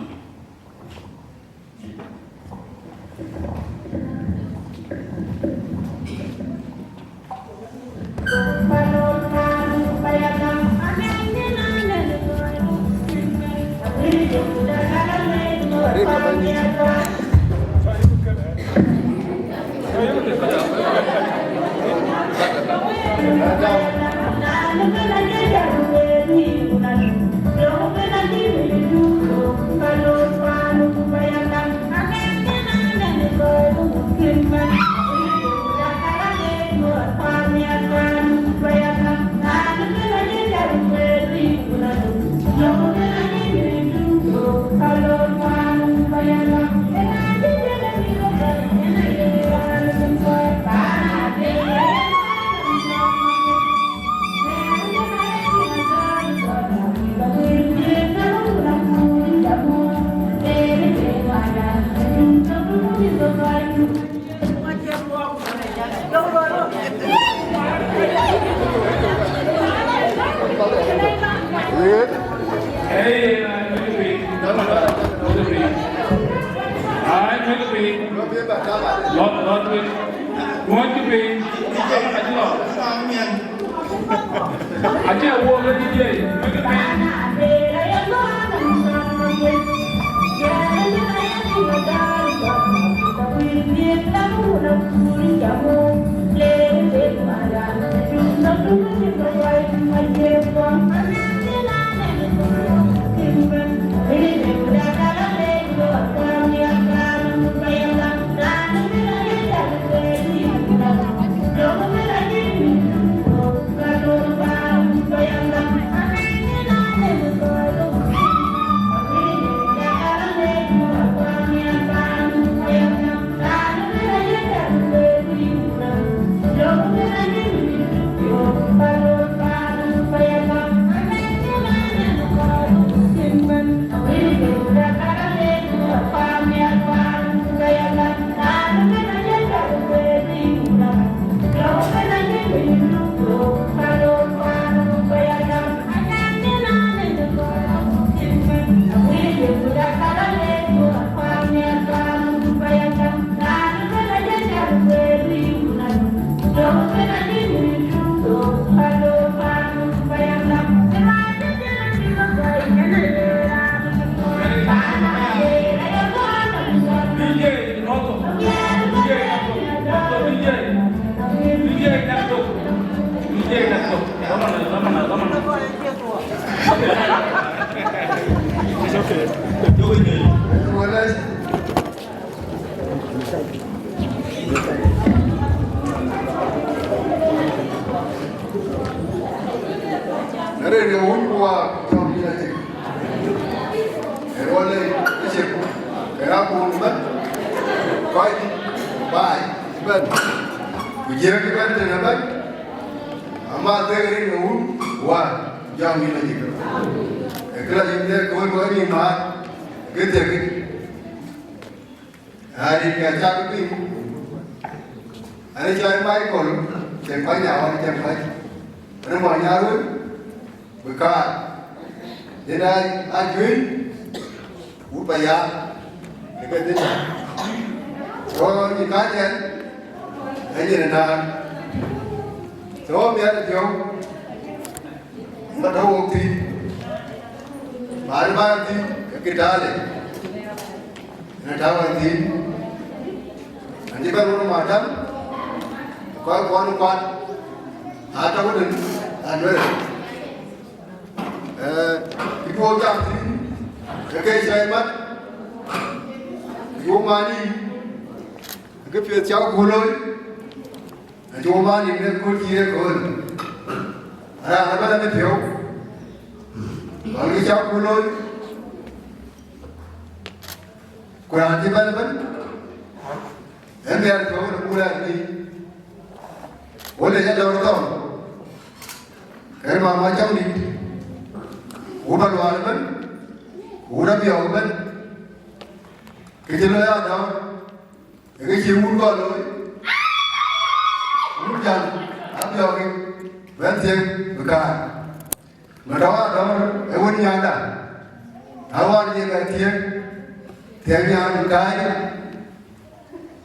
Theo nhà một cái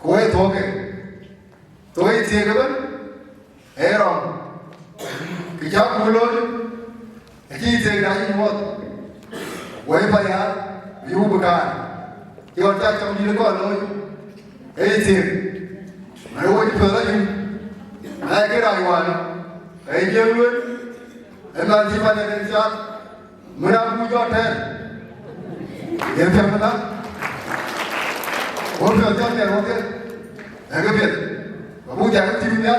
cô ấy thuộc cái tôi thiệt cái vấn ấy rồi cái cháu cô lôi chỉ thiệt là như một quay phải à ví dụ bậc à thì còn chắc trong đi nó còn lôi ấy thiệt mà đâu có gì thừa đấy ai cái đòi hoàn ấy nhiều luôn em làm gì mà để cho mới làm vui cho thế em xem nó ôi giờ cho tiền không thế cái việc và vui chạy cái chim nhá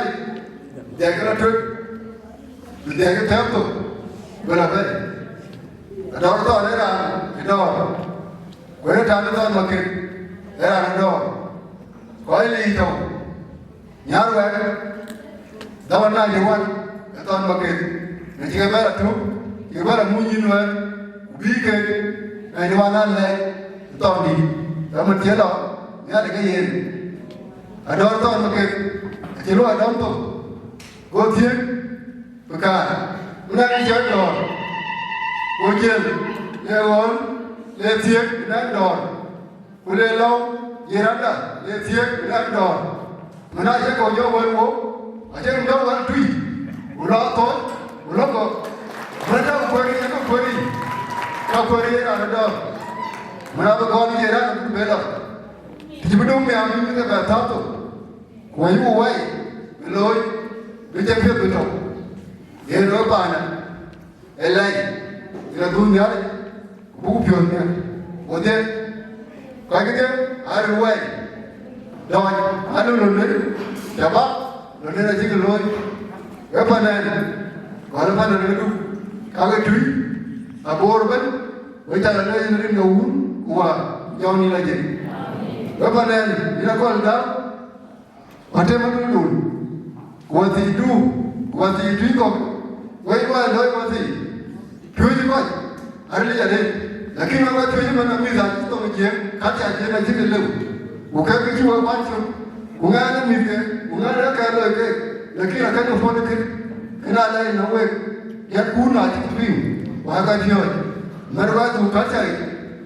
chạy cái nó trơn chạy cái thép thôi vừa là vậy đó to đấy là cái đò với nó tràn nó mà kịp đấy là cái đò có ly thôi nhá rồi đâu anh làm gì quan cái toàn mà kịp để chỉ cái bé là chú cái bé là mua nhìn rồi bí cái này đi vào ăn này toàn đi đó mình chế đó nhá để cái gì ở đó toàn mà kịp chỉ lúc ở đó thôi cô thiên và cả nó đang chơi đòn cô thiên lê ôn lê thiên đang đòn cô lê lâu gì đó đó lê thiên đang đòn mà nay sẽ còn vô với bố ở trên đâu vẫn truy cô lo tốt cô lo có mà đâu quên đi nó quên đi đâu quên đi là nó đâu mà đâu con gì đó cũng biết rồi thì mới đúng mèo như cái bài tháp thôi quấy quay lôi bây giờ biết được ये रो पाना ally ये दुनिया रे book फिर वो दे काय के are हुए डॉन आलू लोने जबा लोने ना जिक लोई वे पाना घर पाना रे दु कागे ट्री अबोर बन वे ताला ले रे ngऊ कुआ जोनी लजे वे पाना ina ko da ate manu dul ko ti du ko ti tri ko quay qua lối qua gì thuê gì coi ở đây là đây là khi mà thuê nhưng mà nó bây giờ chúng tôi chiến khá chả chiến là chiến được lâu một cái chúa quan trọng của ngài nó mịt cái của ngài nó cái lời cái là khi là cái nó phun cái nào đây nó quên cái cuốn là chụp phim và cái phiền mà nó có khá chả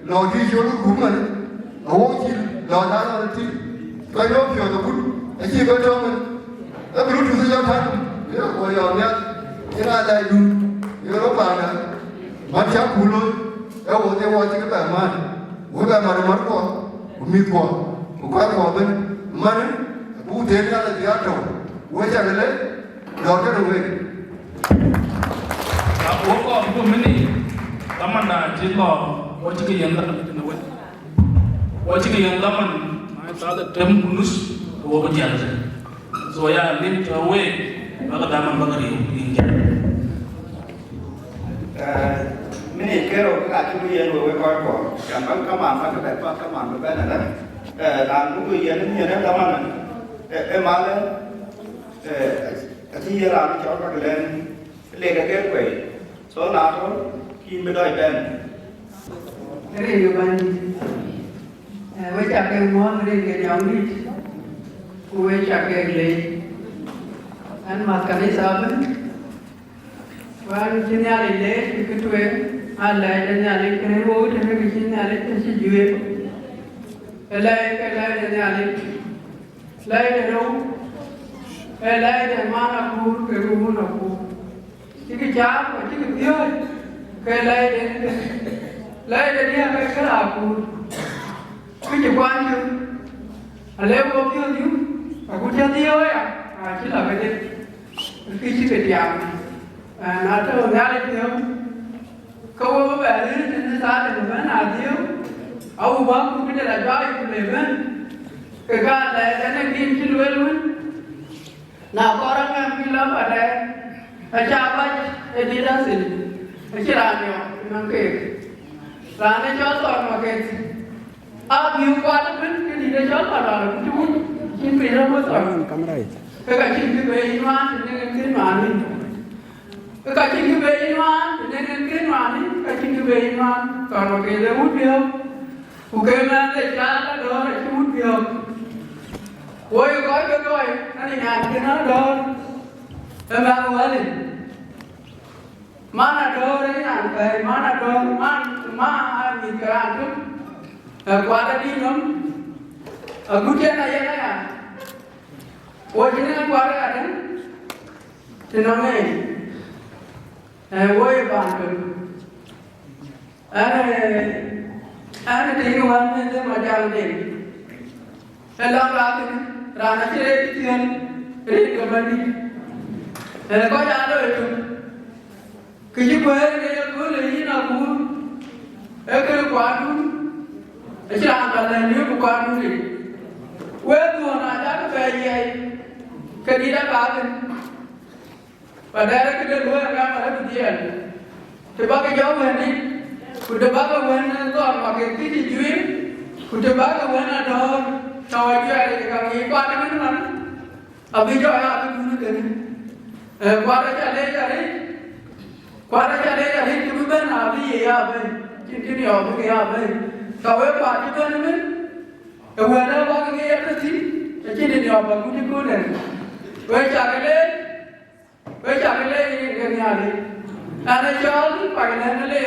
lò đi chỗ nó cũng mà ấu chi lò đá nó chi cái nó phiền nó cũng cái gì cái trong nó bị rút ra thân cái nó coi vào nhá cái này là dùng cái đó vào nè bắt cháu cú lôi cái bộ tiêu hoa chỉ cái bài mà nó mất quá mít quá quá quá bên mà nó bù thế ra là gì hết rồi với chắc cái đấy đó cái đồ về bố có bố mình đi tắm ăn là chỉ có bố chỉ cái gì đó nó quên bố chỉ cái gì đó mình sao được thêm bonus bố có tiền rồi ya lim cho we baka daman baka rin mình kêu cái cả chúng tôi vừa coi của cảm ơn các bạn và các bạn và các bạn bên này đấy làm chúng tôi yên như thế đó mà em nói đấy thì làm cho các lên lên cái quỷ số nào thôi khi mới đợi bên cái gì bạn với chặt cái món cái giống đi với chặt cái lấy anh mặc cái gì sao vậy Wan chinyali le ikutwe ala chinyali kene wo tene chinyali tesi juwe elai chinyali lai de ro elai de mana kur ke ru na ku tiki cha ko tiki bio ke lai de dia ke kala ku ki quan ju ale wo bio ju aku cha dio ya chỉ là cái cái diam nó cho ra đi thiếu câu có vẻ như trên ta thì mình nào thiếu âu bác cũng cái là cho cái này bên cái ca này cái này kim chỉ luôn nào có orang yang bilang pada acara ini dah sini acaranya memang ke Rane contoh makai abiu kuat pun kita tidak contoh lah cuma cuma ramai orang kamera cái chuyện cái vềinoan thì nên cái mà đi cái chuyện cái vềinoan thì nên cái mà đi cái chuyện cái vềinoan còn một cái là hút biêu một cái là để trả là đó là hút biêu ôi gói cái rồi anh đi nhà cái nó đó em bảo quá đi mana đó đấy là về mana đó mà ai nhìn cái ăn chút Kuada di nom. Gudian aja ya. Wajibnya kuada ada. Tenangnya. Woi bantu. Ana tinggal mana tu macam ni. Elang rakyat, rakyat cerita tian, cerita kembali. Kau jangan itu. Kejubuan dia kau lagi nak pun. Kalau kuadu, jangan kalau ni kuadu ni. Wah tu anak ada kerja, kerja kawan. Padahal kita dua orang ada ujian. Sebab kejauhan ni, kuda baga wana tu pakai titi jual, kuda baga wana Ador, cawai jual ada kami kuada mana? Abi jual abi guna kene. Kuada cale tu bukan abi ya abi, cincin ya abi ya abi. Kawai pagi tu ni men, wana baga ya tu cincin ya abi guna guna. Wei cale ini kene ada. Ane chal paglan le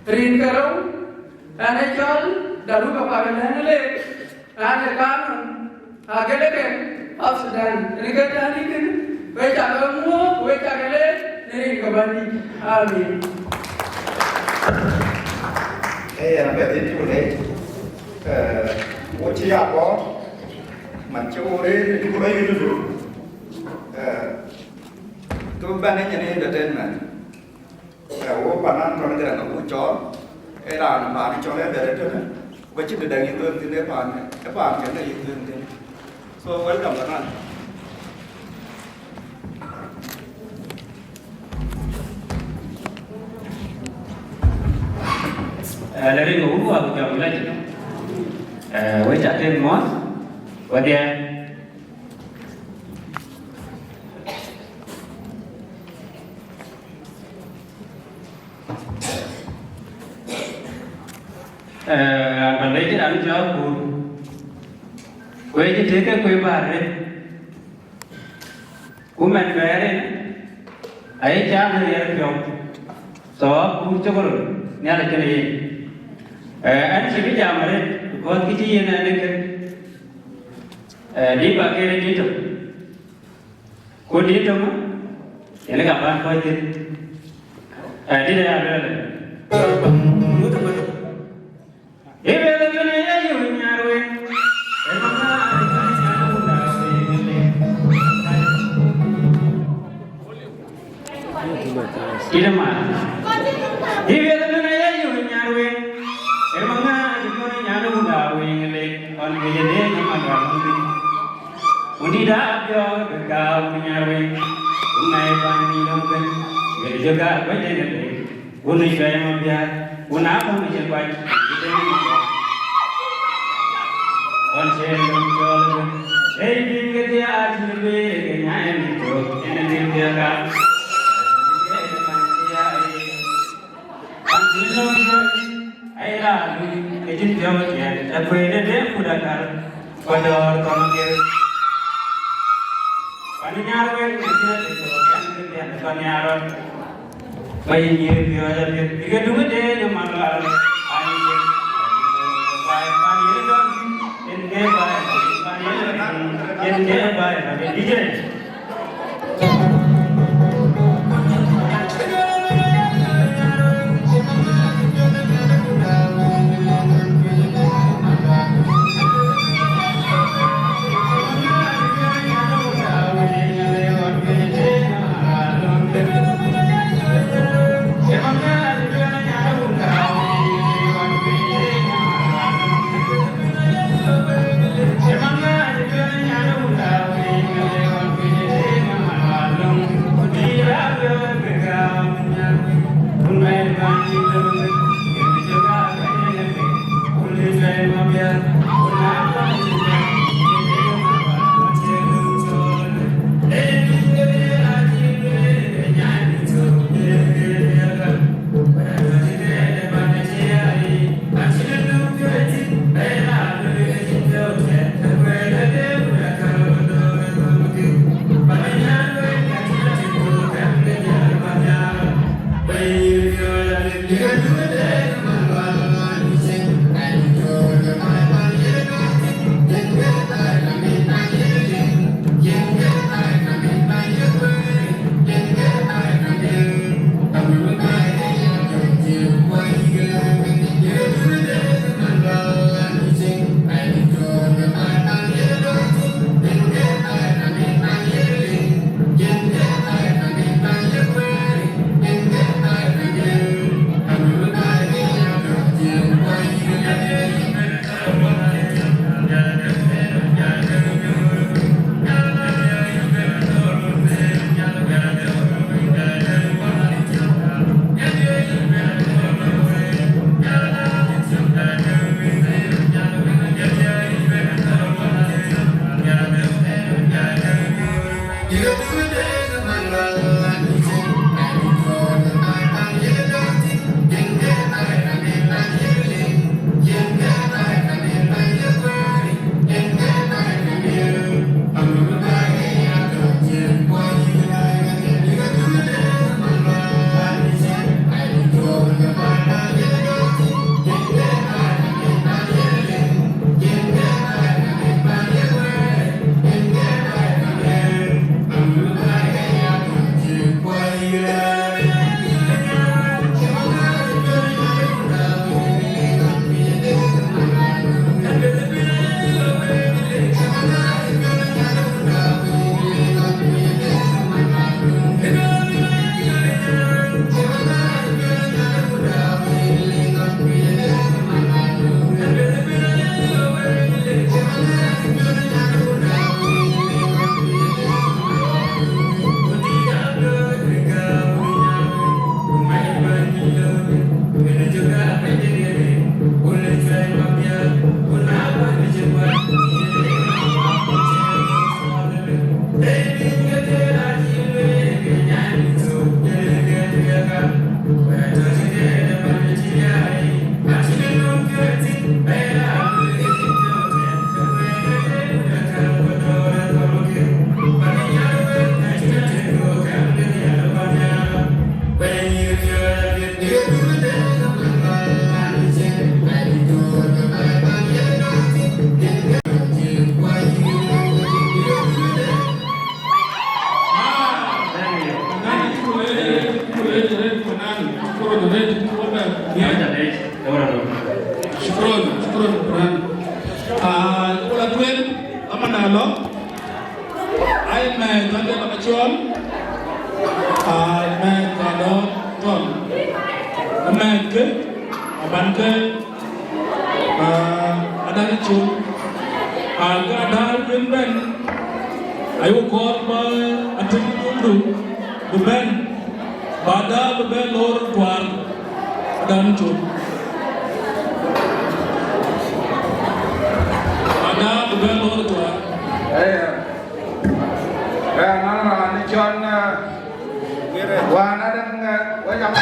rin karo ane chal daru ka paglan le ane kan agale ke afsudan ini ka tani kin we chagale rin ka bani amin Bây giờ đến chỗ đấy ô chi à có mình chỗ đấy chỗ đấy cái gì tôi ban nãy nhìn được tên mà ô bạn còn cái là nó chó cái nào nó bán cho em về đấy thôi với chiếc đèn yên tương thì nếu bạn các bạn cái này yên tương thì so với cảm ơn anh dari ngủ vào chồng lên với trả thêm món và đèn mình lấy cái ăn cho buồn quay cái thế cái quay bà đấy của mình về đấy ấy cha nó đi học so cũng cho con nhà là cái này anh chỉ biết làm đấy còn cái gì này cái đi vào cái đi thôi cô đi đâu mà cái này gặp bạn coi đi đi đây à đây Irama. Dia tu nak ayu nyaruin. Emangnya jika nyaru dawing le, on kejadian yang agak mungkin. Undi dah dia berkau nyaruin. Unai bani dongken. Jadi juga baca le. Undi gaya membiar. Unapa macam baca. Kita ni. On sendiri jualan. Bin kerja asli kenyai itu. Ini dia kan. Ayah, ejin jawab ya. Aku ini dia sudah kar. Ador komakir. Paninyarwen kerja itu kan kerja paninyarwen. Bayi dia ada dia. Tiga dua dia yang malam. Ayah, paninyarwen. Ini paninyarwen. Ini paninyarwen. DJ. Thank you. Nyalo. I met Tande Bakachon. I met Ador, Thon. I met Abanke, Adarichu. I got out in Ben. I will call by a Tindu, the Ben. Bada, the Ben, Lord Tuan, Adarichu. Bada, the Ben, Lord Tuan. Nah, ni John, wana dan wajah.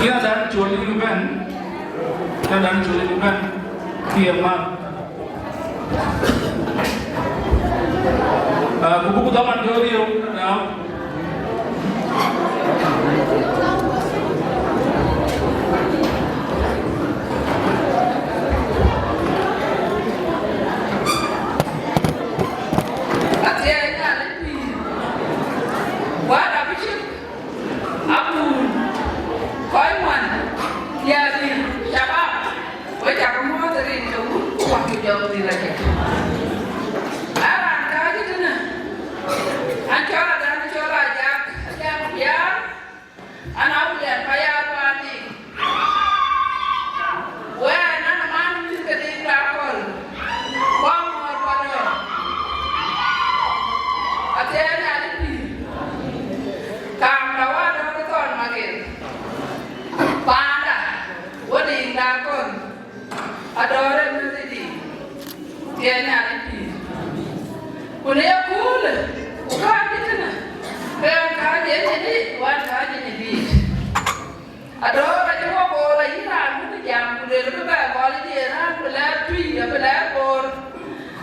Kia dan choli ni ben. Kia dan choli ni ben. Kia ma. Buku taman teori ya.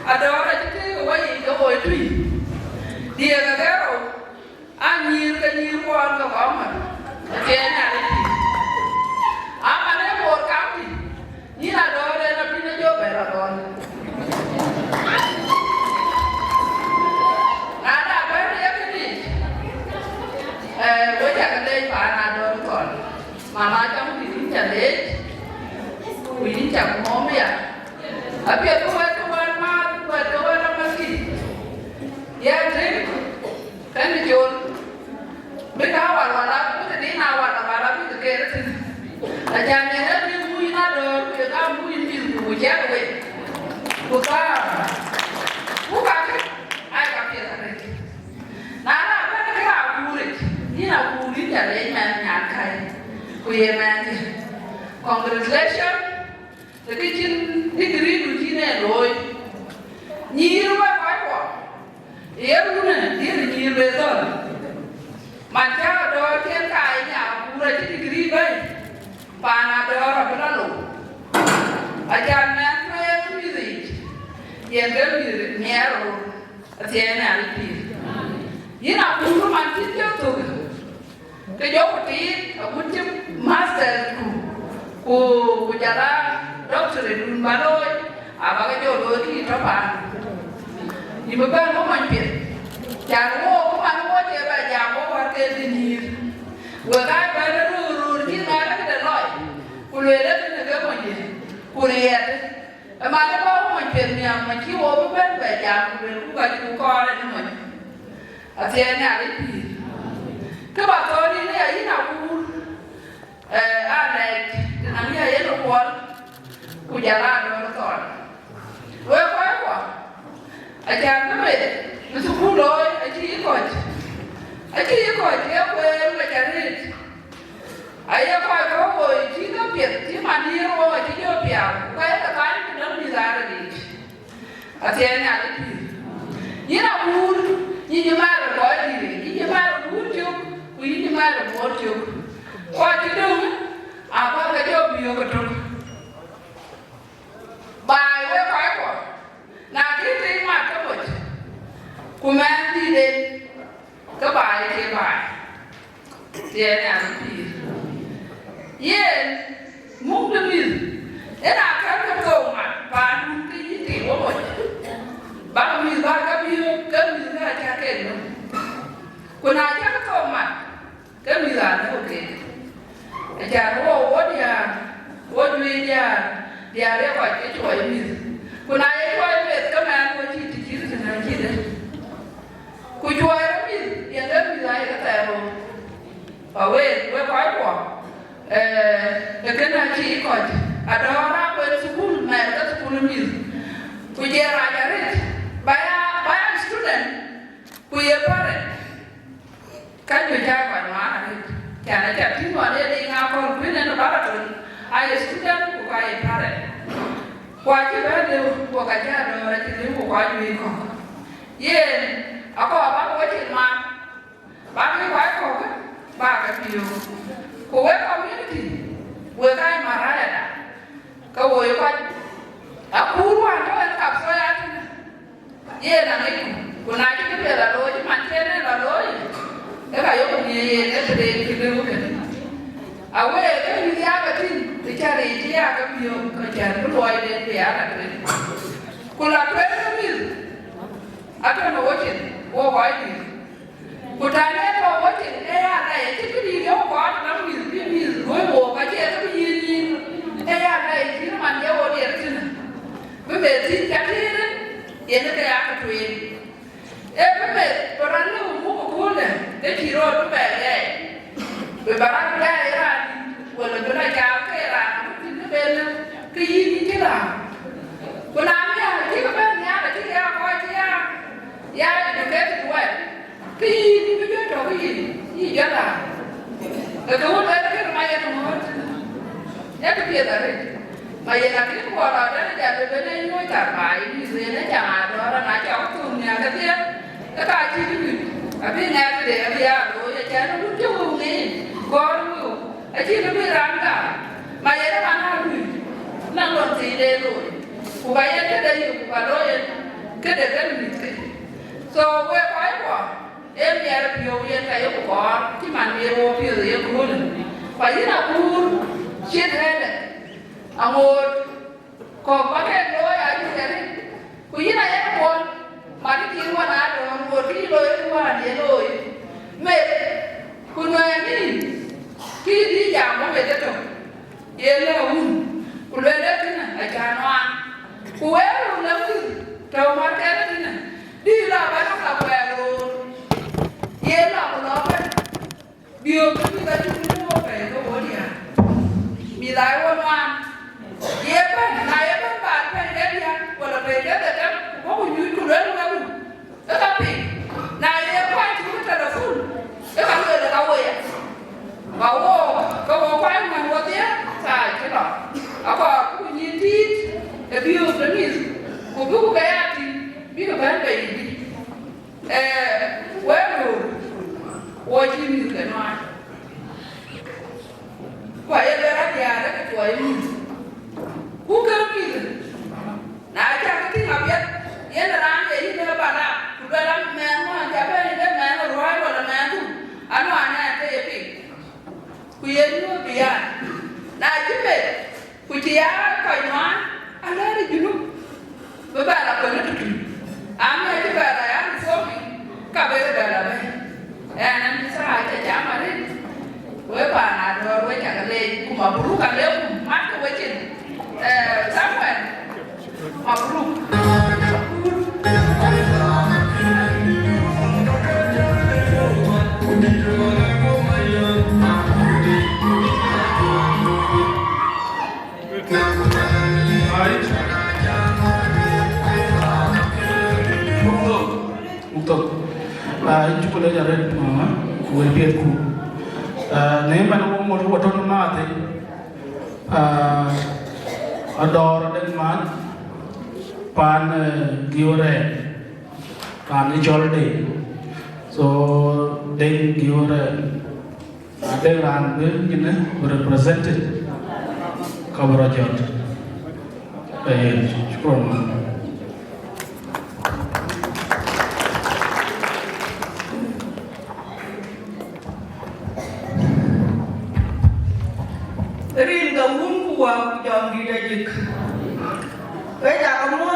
Ador aja tu, wah ini kau itu. Dia kata, anjir kuat kau aman. Dia ni ada ni. Aman ni bor kami. Ni ador ni nak pindah jauh berador. Ada apa dia ni? Wajah kedai pan ador kon. Mama kamu di sini jadi, ini cakap mau ya. Tapi aku buat masih. Ya drink, kan dijual. Berkawal walau itu di nawar walau itu kerja. Ajarnya dia mui ador, dia kamu mui biru, bukan we. Bukan kan? Ayah kapir ada. Nana apa nak kau kulit? Ini nak kulit jadi mana kai? Kuih mana? Congratulations. Jadi cin degree tu cin loy. Nyiru apa kau? Ia mana? Dia nyiru betul. Macam ada tiang kayaknya pura cin degree baik. Panah ada orang berlalu. Ajarnya saya music. Yang lebih nyaru. Ajarnya lebih. Ini nak pura macam tu. Kejauh peti, aku cip master ku jalan. Doktor itu baloi, apa kerja dua kali terpan. Di beberapa rumah pun, jangan mau dia jangan warga sini. Warga baru kita ada kita loi, kuliah itu negara mana? Kuliah, mana bawa macam ni, macam apa pun jangan kuliah kau ada mana? Asyiknya ada ni. Kebetulan ini aku ada, kami ada luar. Kujalan orang Thon. Wah apa? Ajar nama dia. Masuk pulau, ajar ikut. Dia boleh mencari. Ayah kau jika dia mandi orang ajar dia biar. Kaya takkan kita bisa ada ni. Asyiknya ada ni. Ini nak pun, ini mana kau ini mana bujuk, ini mana bujuk. Kau tidak apa kerja biar betul. Bài với khói của là cái tinh mặt các bậc của mẹ đi đến các bài thì bài thì là gì yên muốn được gì thế là các cầu mặt và cái gì thì có một bạn mình ba cái gì là cha kể nữa của nào các cầu mặt cái gì là nó ok cha nó ốm đi dia ada apa? Dia cuai mis. Kuna dia cuai mis, kemana kau ciri senang ciri. Kau cuai mis, dia dah mis aja kata aku. Awe kuai kuah. Kena ciri kau. Ada orang bersukul, mereka sepuluh mis. Kau dia raja rit. Bayar student. Kau dia parent. Kan berjaga kau mana rit. Karena jadi mana dia ngapor kau ni nak barat tu. Ayah student bukan parent. Kewajiban dia bukan jadi orang itu bukan juga. Ye, aku apa wajib mak, bagi kau kan, bagi piu. Kau community. ka wo yo kwa Akur wa to en kap so ya ye na me ku na ki ke la lo ji man tere la lo e ka yo ni e te de ki de ku ke awe ke ni ya ka tin ti cha ri ji ya ka mi yo ka cha ku lo de de ya ka de ku la pe mi ata no wo che wo wa ni ku ta ne to wo che e ya na e ti ni yo ko na mi wo wo ka che ka mi ni e ya na e ti man ye wo de tin bebe tin ka tin ye ne ka ya ka tu e bebe para ne mu ko ne e ti ro bebe ye be bara ya era wala dona ka ka era tin ne be ne ki ni ti la ko na mi ya ti ka be ya ka ti ya ko ti ya ne ke ti wa ki ni be to ki ni ya la e ko ne ke ma ya no mo ya ka pi da re mà vậy là cái quả đó nó đẹp về bên nuôi cả bài như thế nó chả đó là nó cháu thường nhà cái tiếc cái bài chi cái gì ở bên nhà cái để bây giờ rồi cha nó lúc chung đi con nhiều cái chi nó bị làm cả mà vậy nó ăn hàng gì năng lượng gì đây rồi của bài cái đây của bà đó cái để cái gì cái so quay quái quả em nhà là nhiều yên cái của con chứ mà nhiều nhiều gì cũng luôn phải như là luôn chết hết đấy Akur, kau pakai loy aja jadi. Kuyi na ya pun, mari kiruan Ador, mori loy kuan dia loy. Me, kunai ni, kiri jam apa beda tu? Ia lah kulai dah kena, ajar noan. Kuai lu lagi, tahu macam ni na. Di lah banyak lah kuai lu. Ia lah kulai. Biar kita cuma kuai tu boleh. Milai noan. Ye ban na ye ban ba pe de dia wala pe de de ko ko nyu ku le lu e ka pi na ye kwa ti ku ta da fu e ka le ka wo ya ba wo ko wo kwa ma wo dia sa ke lo a ko ku ni ti e bi o de ni ko bu ku ga ya ti bi ko ban pe di we lu wo ji ni ke no a kwa ye de ra dia de ko ni bukan gitu. Nah, jangan tinggal biar dia nerang jadi dia pada dalam mana siapa yang dia mana roy pada mana tu, anu anak itu ya pi, kuyen tu biar. Nah, cuma kuciya kau mana, ada di junub, beberapa kau tu, ame itu beberapa yang suami, kabe beberapa, nanti saya cakap mana, gue pana gue cakap leh, kuma buru kan leh, mat gue cin. Samuel, Akur. Untuk, cukup lagi ada welbiatku. Nih mana mau buat orang mati. Ador dan man pan giore pan jolde so den giore ada ran gini represented kabarajat syukron Rin ka wun kuwa jam di dajik. Kaya kamu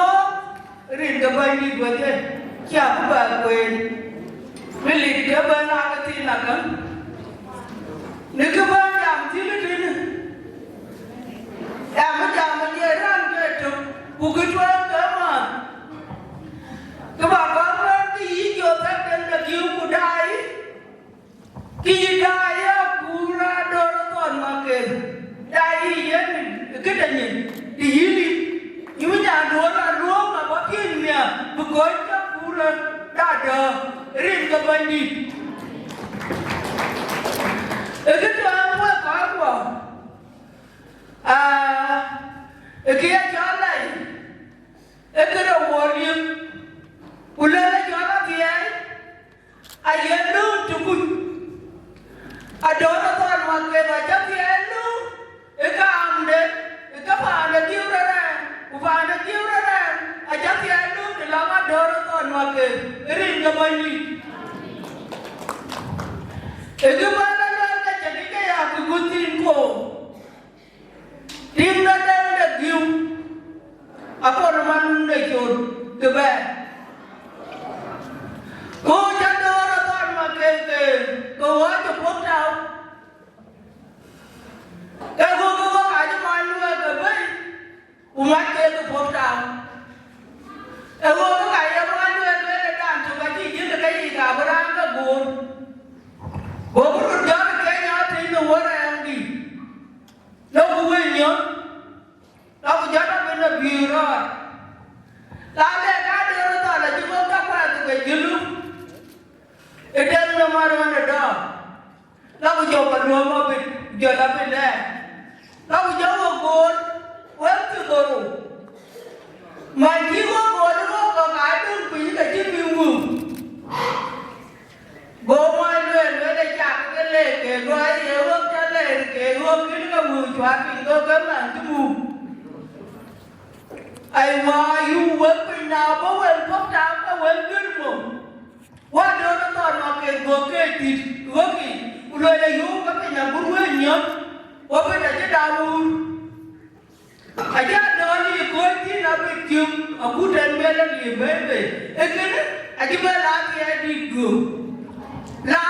rin ka bani buatnya siapa baguin. Beli dia balik ke sini kan. Nika jam sini sini. Ya macam dia ran ke tu bukan jual kaman. Kebakan di hijau tak ada kiu kudai. Kidaya pura dorong makan. Dai yen kedanya di ini nyunya dora ruang apa kinnya begonya pura dada rin ke bandi kita awal ko tim na da giu Akur man de chun ke ba ko cha do ra ton ma ke ko wa cho phok tao cái cô cái cho mọi người cái vậy, umat kia cái phốt nào, cái cô cái cho mọi người cái làm cho cái gì chứ cái gì cả bữa ăn cái buồn, cô có nhớ cái nhớ thì nó quá là ăn đi, đâu có quên nhớ, đâu có nhớ nó bên là bìu rồi, làm cái đưa nó toàn là chỉ có các bạn cái gì luôn, cái đêm nó mà nó đó, đâu có chụp cái đường mà bị giờ là bên đây. Đâu có một con quét cho tôi rồi mà chỉ có một nó có cái đơn vị là chỉ miêu mù bố mai lên với đây chặt cái lề kể gói nhiều lúc cái lề kể hôm cái nó mù choáng thì tôi cấm làm cái mù ai mà yêu quét bên nào bố quên phóc trắng có quên kinh mù qua đó nó toàn mà kể gồm cái thịt gồm gì rồi là yêu các cái nhà bố quên nhớ What will I do? I just only going up with you, a good and melody, baby. Again, I give a lucky idea good. La,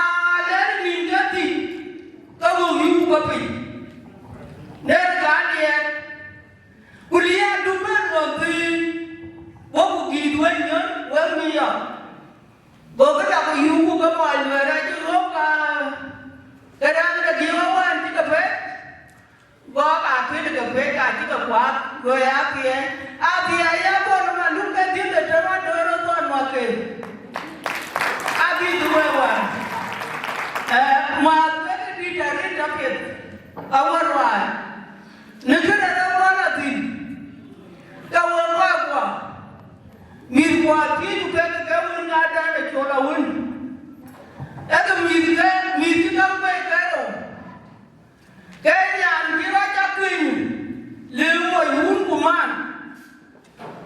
let me nothing. Come on, you puppy. Never got yet. Will you have to man one thing? What would you do when you're well me up? But what you who come on where I do look that I'm going to give a one to the bed? Bố bà khuyên được về cả chứ được quá rồi á kia ya con mà lúc cái tiếng để cho nó đỡ nó toàn mà kì đi đuôi mà cái đi trả đi trả tiền ông rồi nếu cái đó đâu có là gì đâu có quá mình qua thì tụi cái mình ngã ra để cho nó win cái mình không phải cái đâu cái nhà chỉ có chắc kinh liều mọi hún của man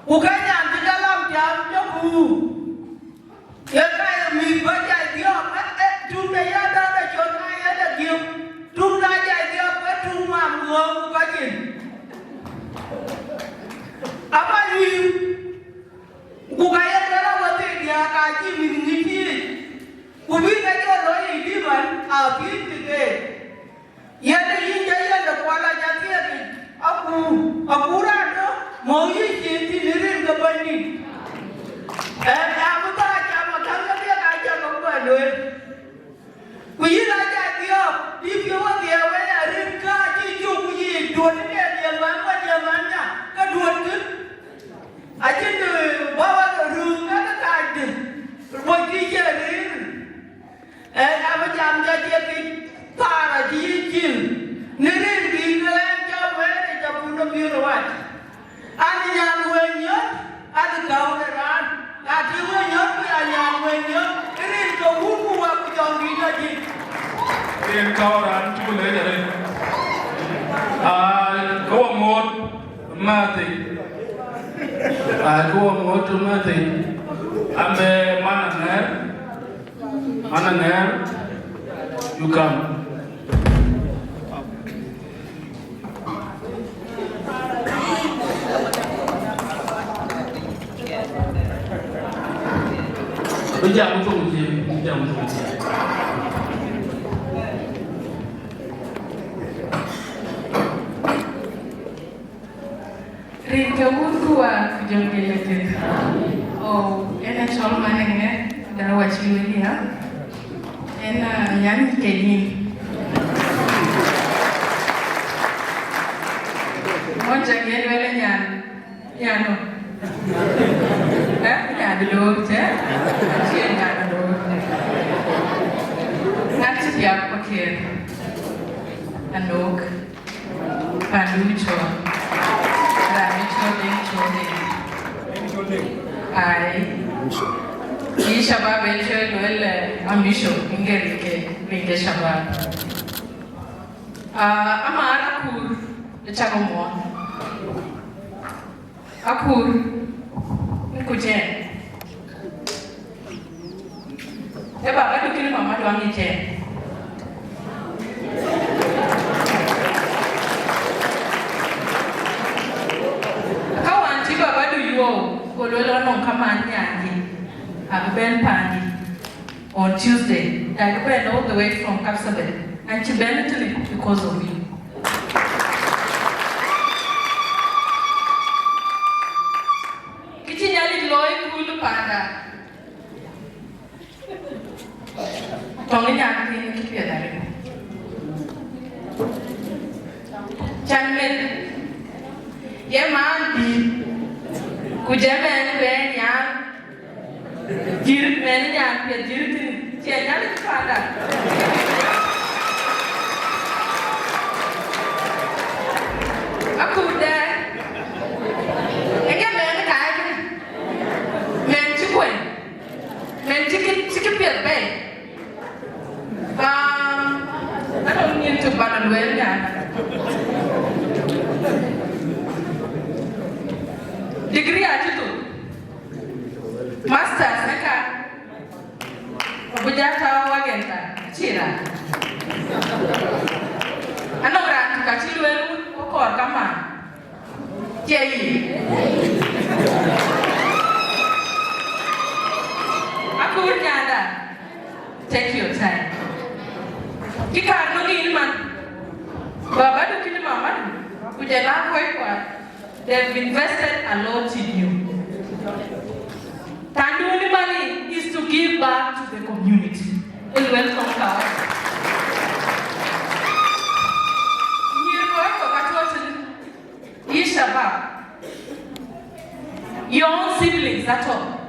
của cái nhà chỉ đã làm chạm cho phù cái này mình phải chạy tiếp chúng này ra đây là chỗ này là kiểu chúng ta chạy tiếp cái chúng mà mưa cái gì bao nhiêu của cái đó là vấn đề cái gì mình nghĩ gì của biết cái chỗ đó gì đi mà biết thì Yada yinja da kwala jatiya ki akura do moyi cheti nirin ga bandi amu ta chama kanga dia ka chama ba loe kuyila jatiya di pyo dia we rin ka chi chu kuyi don ne dia manya ka don ku ajin bawa ru ka de mo ti je rin amu jam jatiya ki Para jijil, nirin bingkalan jauh ni jauh nak biruan. Ada yang wenyot, ada kauneran, ada wenyot, ada yang wenyot. Nirin kau buat kejauh bina ji. Nirin kauneran tu le jadi. Kau mod mati. Kau mod mati. Ambe mana ner, you come. Bây giờ muốn dùng gì? Bây giờ muốn dùng gì? Rika wukua kujongele jetu. Oh, ena chol manenge dara wachiwili ha. Ena yani kenin. Moja gelwele nyano. Nhà được chứ, chị nhà được. Ngắt chiếc giặc qua kia, anh được, bạn lui cho, bạn cho đến. Ai, đi shabab bên chơi nói là ambisho, inge shabab. Ama Akur, để chắc không muốn. Akur. Kujen. Bapa tu kini mama tu angin jen. Kamani I've been Pani on Tuesday. I've been all the way from Kapsabet. And she benefited because of you. Kichinyali loy kulu pada. Tongi nyaki ni kipia dari. Chanmen. Ye mandi. Kujemen ben yang. Jirit men yang pia jirit ni. Cianyali pada. Aku udah. Enggak men kaya ni. Men cikuen. Men cikit pia ben. I don't need to ban well degree aja tu. Masters neka. Bujata wagenta. Cira. Anak orang kacil welu okor kama. Kiai. Aku nyada. Take your time. Kita nunggu man. Baba tu kini mama. Kujela koi kuat. They've invested a lot in you. Tandu money is to give back to the community. And welcome God. Your own siblings, that's all.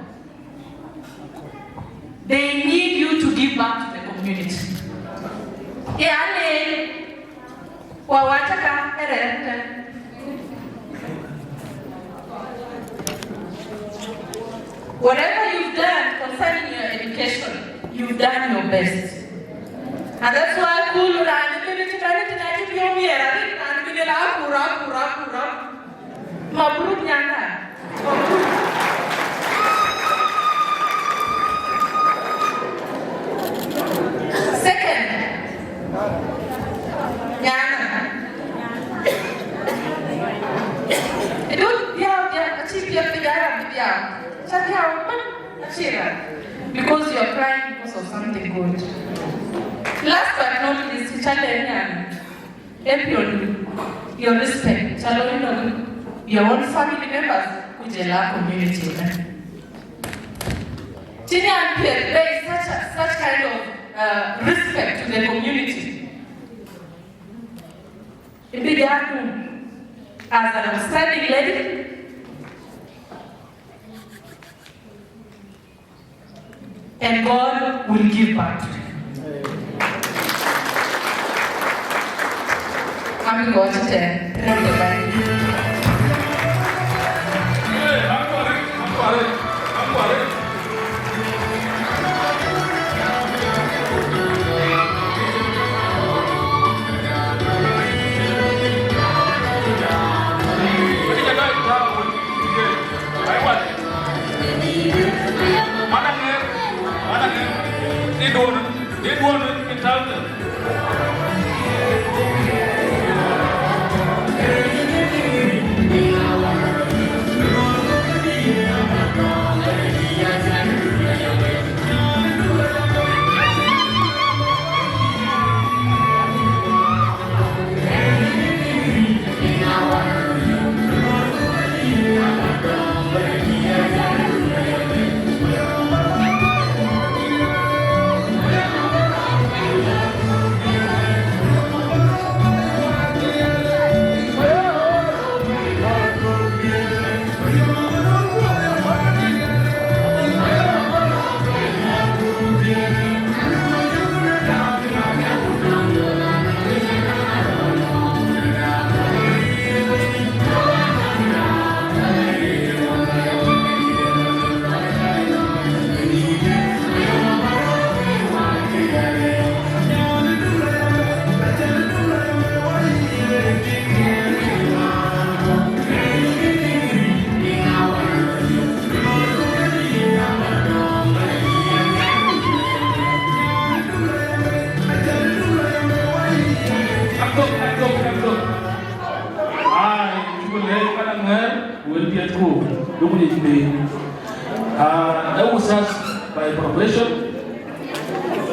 They need you to give back to the community. Whatever you've done concerning your education, you've done your best. And that's why Kulu ran the community Mabruk Nyanda. Second, Nyana. Because you're crying because of something good. Last but not least, your respect, your own family members, Kujela community. There is such kind of respect to the community. It began as an outstanding lady. And God will give back to you. I'm going to tell you. That was us by probation.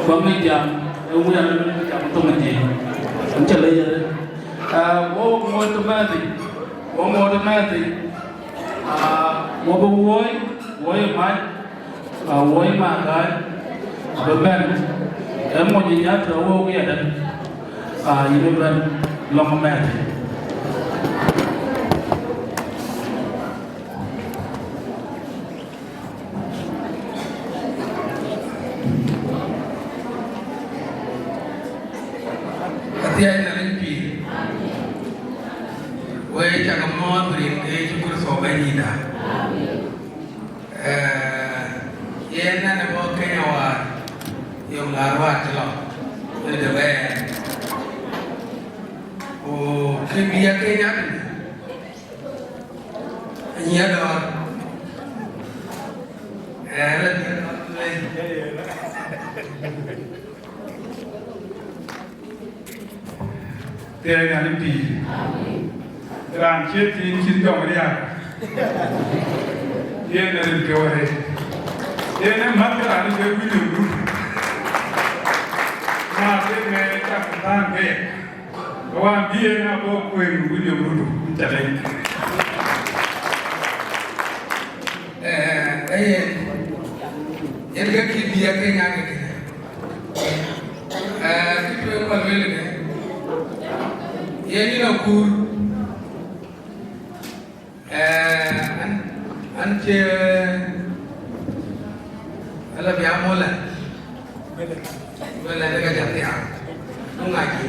Bang jam, we are jam to me. Until later, more automatic, more automatic. Mobile boy, my God, the man, and when you have to walk in, you will run long man. There are going to be around 15 dollars. Here, there is your head. Then a mother and a good group. Now, they may have time there. Go on, be an apple with your group. Yang kaki dia kenyang kita. Kita yang paling Yang ini Akur, anje, ala biamola, bela dekat jatiah, mengaji.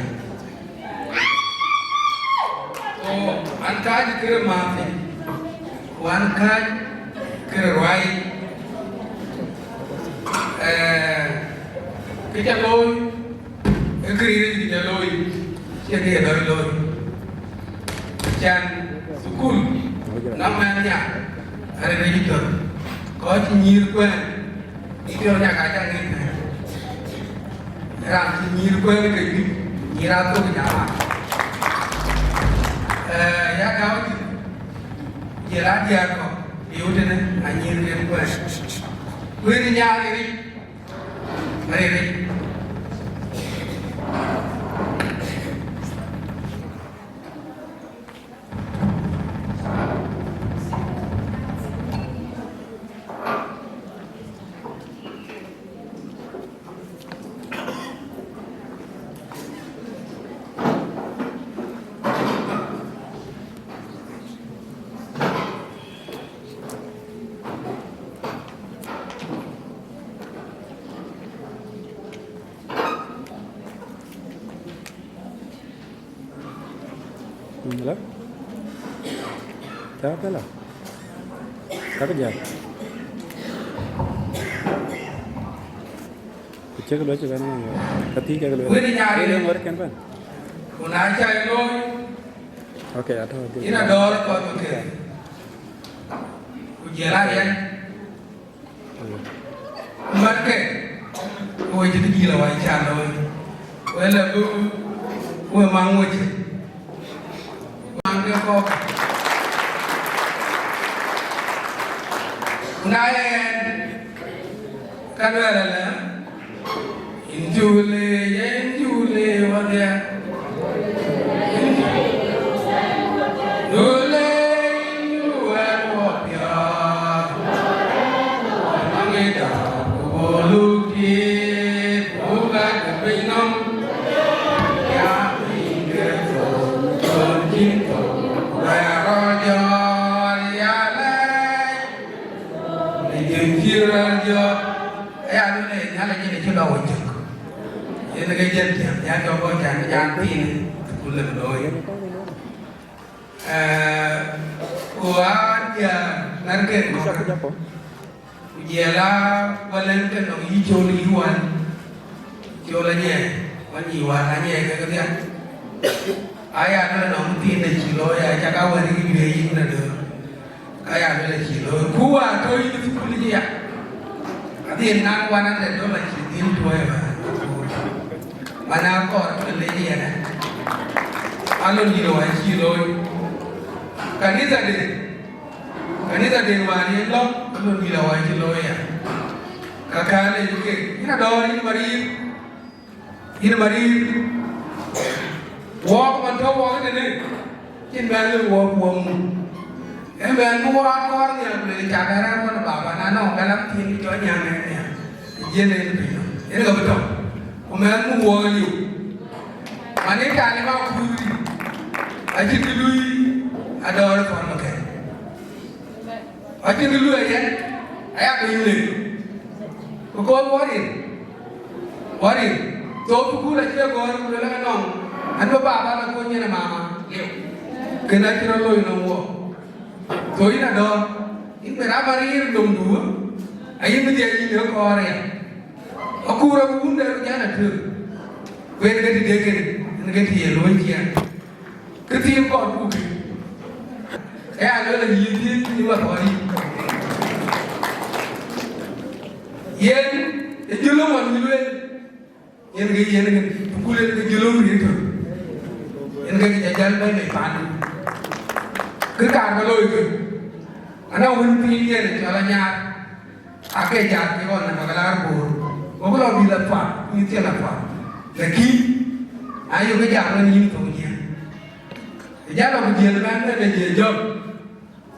Oh, angkat kira mati, angkat kira rai. Kita loy, kiri kita loy. Jadi ada loy, jangan sukul, namanya ada register. Kau nyir kau, itu orang kacang ni. Ram nyir kau ni kiri, nyirat tu kejaman. Ya kau nyirat dia kau, dia udah ni nyir kau. Kau ni nyari ni, mari ni. Hello? Siapa lah? Siapa dia? Cek dulu aja kan? Ketiga dulu. Ini yang work kan pan? Unaja itu. Oke, ada. Ini Ador kau tu ke? Ujian ya? Mereka, kau jadi gila wajar loh. Kau lalu, kau mangu je. Mangu kau. Nile, kan ada lah. Injule, wadah. Ini kerja yang kau jangan tin, kulit doi. Kuat ya, nanti kau. Ialah walaupun kau hijau liuan, hijaunya, waniwananya kerja. Ayah tu nak tin dah kilo ya, cakap wari biaya mana tu. Ayah tu dah kilo. Kuat tu itu kuliah. Adi nak wana tu lah kilo tu ya. Mana kau tu lagi ada. Alun kilo. Kanisa de wani lo lo di la wai lo ya kakale ke ina Ador ina mari walk man to walk ne kin ba le walk mu em ben mu wa ko ni le cha ga ra mo baba na no ga lam tin cho nya ne ya ye ne ni ina ga beto o men mu wo ni mane ka ne ba ku a ti lui Ador ko ma ke a ti lui ya aya ko yule ko wari to ku la ti go ru la no an ba baba la ko ni na mama ke na ti ro lo no wo to ina Ador in be ra mari dum du ai mi de ni ko re Akur bu unde ja na tu we ga ti de ke ni ga ti ye lo ji ya ke ti ko ku ke ya lo la yi ti ni wa ko ni yen e julo man ni we yen ga ku le ga julo ri to yen ga ja jal ba me pan ke ka ba lo ke ana won pi ye ne ala nya ake ja ke ko na ba la bo o ko bi la pa ni ti la pa laki ayo ga ja na ni to ni ja la ku je la ba na je job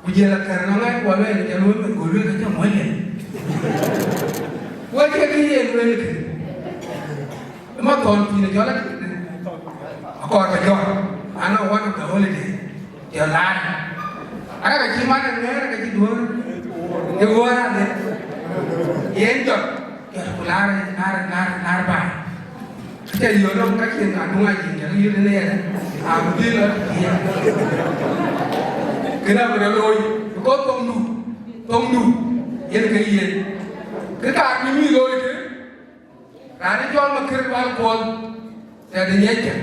ku je la kar na ngai ko le ja lo me ko le ka ja mo le wa ke ki ye le ke ma Thon pi ne jo la ko ka jo ana wa ka holiday ya la ana ka chi ma na ne ka chi do ye go na ne yen jo ya ku la na ba te yo no ka chi na nu ai ji ya yu ne ya a bu di la ya ke na ba lo ko tong du yen ka yen ke ka mi lo ke ra ni jo ma kir ba ko te de ye ke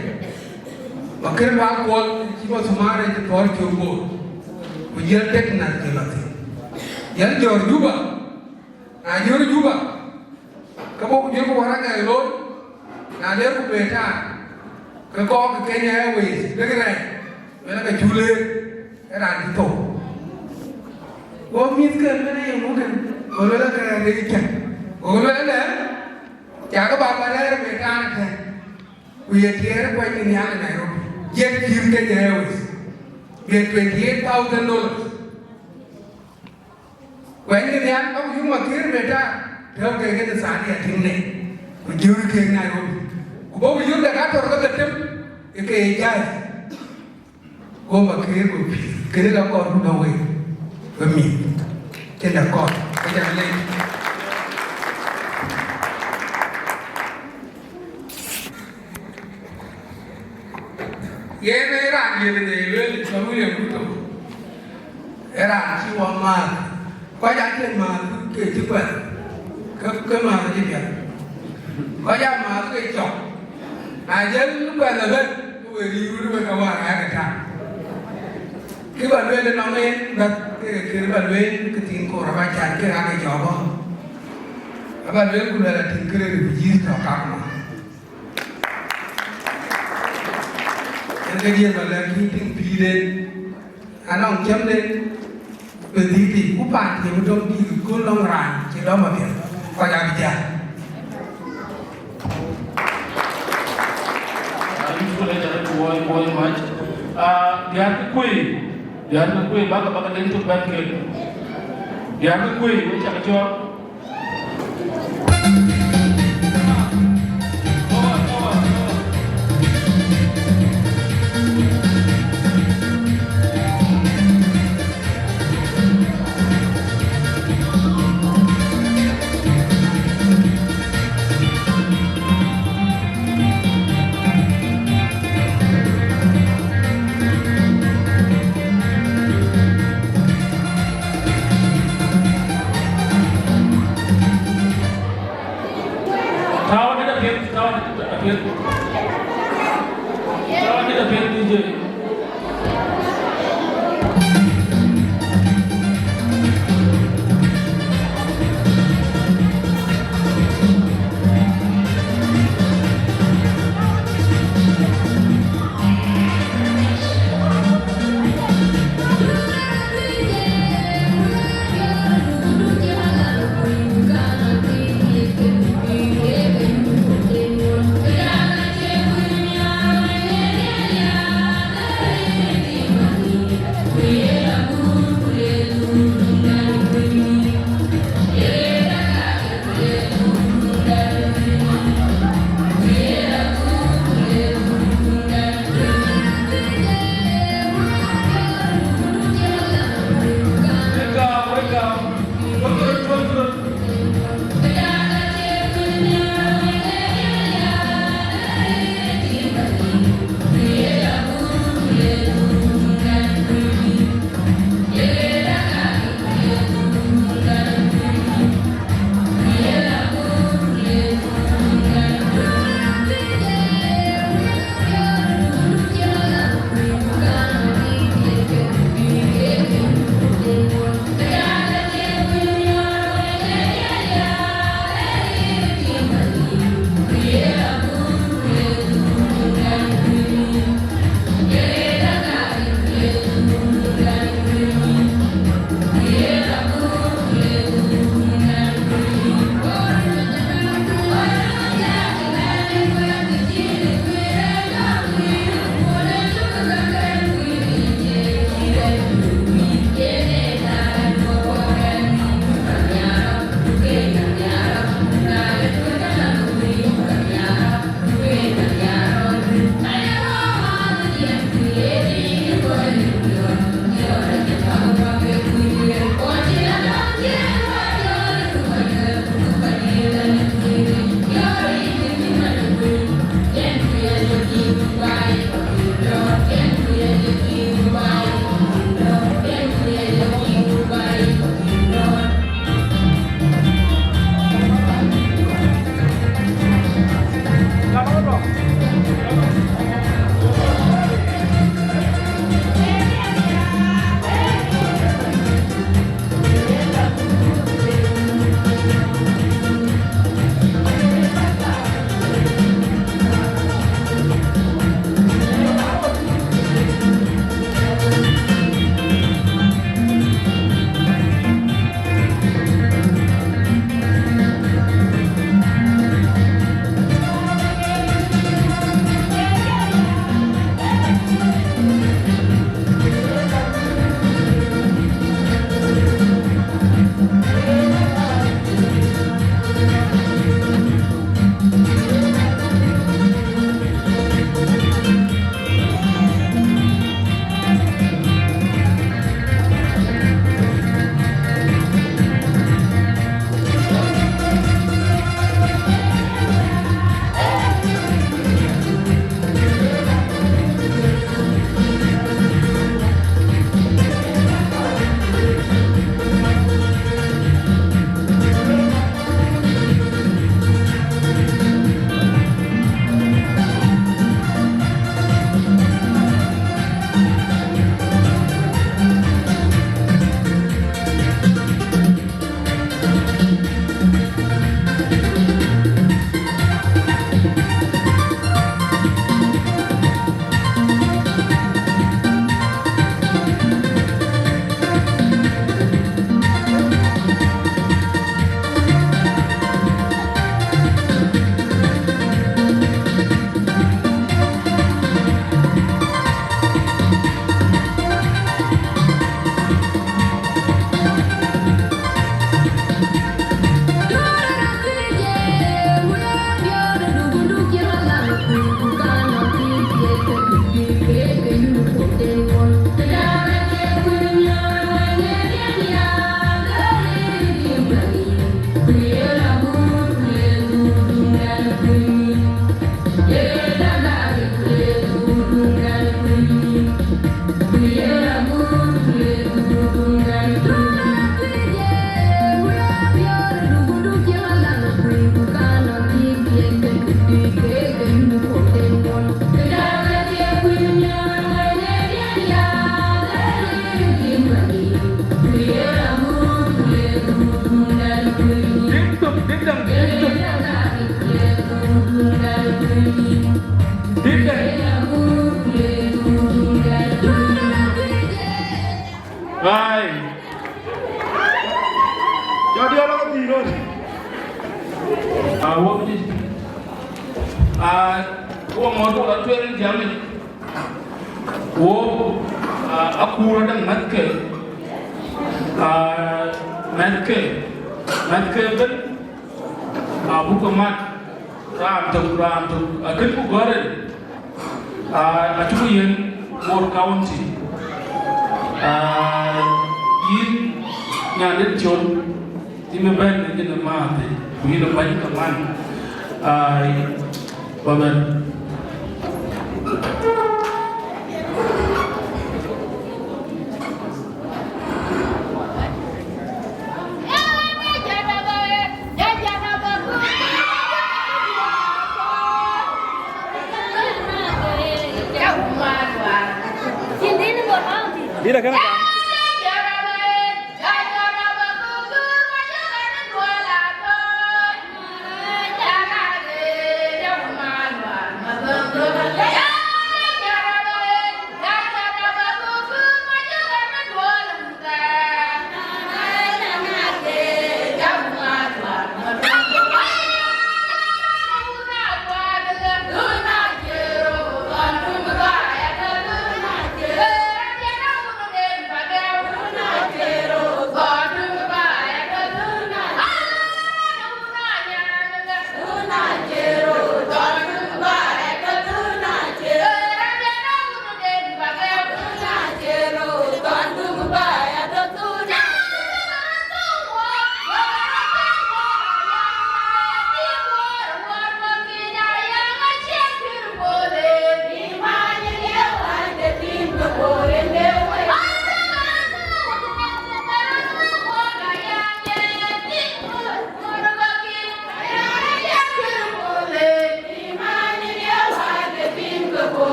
ma kir ba ko chi ba sumare te tor ke ko ku ye tek na ke la te yan jor juba na jor juba ka bo ku je ko wara ga lo na le ku beta ka ko ka Kenya Airways de ga ne wala ka jule era ni to wo mi ka ne ye mo kan ko la ka ne ka ko la ne ya ka ba ba ne beta na ka ku ye tiere ko ni ya na ro ye kim Kenya Airways get $28,000 when the young of you material beta tell ke ke sani atin ne ko jur ke na ro ko bo yu da ka to ko tem ke ja ko ma ke ko ke da ko ru da we ko mi ke da ko ke da le ye ne ra ye ne le so mu ye ku to era chi wa ma có giá trị mà cái chữ quần cái mà gì vậy có giá mà cái chọn dân lúc quen là bên người đi lúc bên các bạn ai cả thằng cái bạn bên nó lên đặt cái bạn bên cái tiền cổ là ba chán cái cái chó không các bạn bên cũng là tiền cái này bị giết nó cắt mà cái gì mà là cái tiền phí lên anh ông chấm lên di upan di udom di gulung ran ci do ma bien ko ja bi ja ali ko le ja ko boy match diar ko kuy baka den to ban ke diar ko kuy we cha ko Ai. Cho dia lo gì rồi. Wo đi. Wo mo do la tuel jam. Wo Akur dan matke. Matke ben buku mat ram tu akan ku gore. Acu yang more county. Yin nyadet jon timme ben ni na mate ni na bayi kaman baban Mira kan.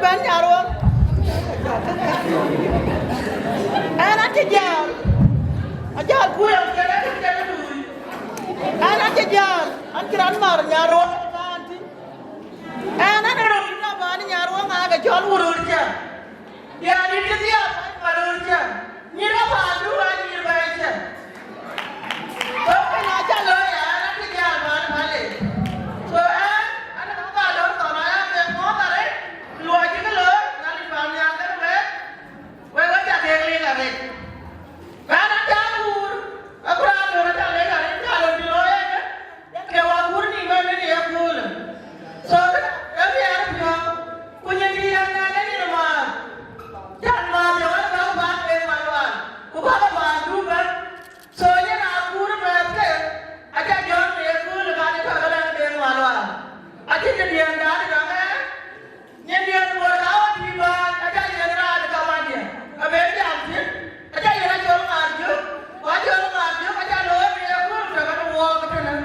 ban nyarong. Ana tejal. Ajal kuya kena kena dulu. Ana tejal. An kiran mar nyarong. Ana dorong ina ban nyarong aga jol ururja. Ya ni dia ururja. Nyira bandu an nyirbaja. So kan aja lo ya ana tejal ban bale. So ana ka do to na ya ke mo tare. Lu aja ke lo ngali ban yang kan we ja ke li ka re. Kana jalur, aku rasa orang dah lega, jalur di loya kan, kewa kurni mana ni aku le. So, kami ada punya dia ada ni rumah, jangan macam orang kau bahas maluan, kau bahas bandu kan. So, ni nak aku ni berapa? Aja jangan ni aku le kali pagalan dia maluan. Aja dia anda ni kan? Ni dia buat kau di bawah, aja dia ada kawan dia. Abang dia apa? Aja dia jual maju, wajah maju, aja loh dia pun jangan uang ketenan.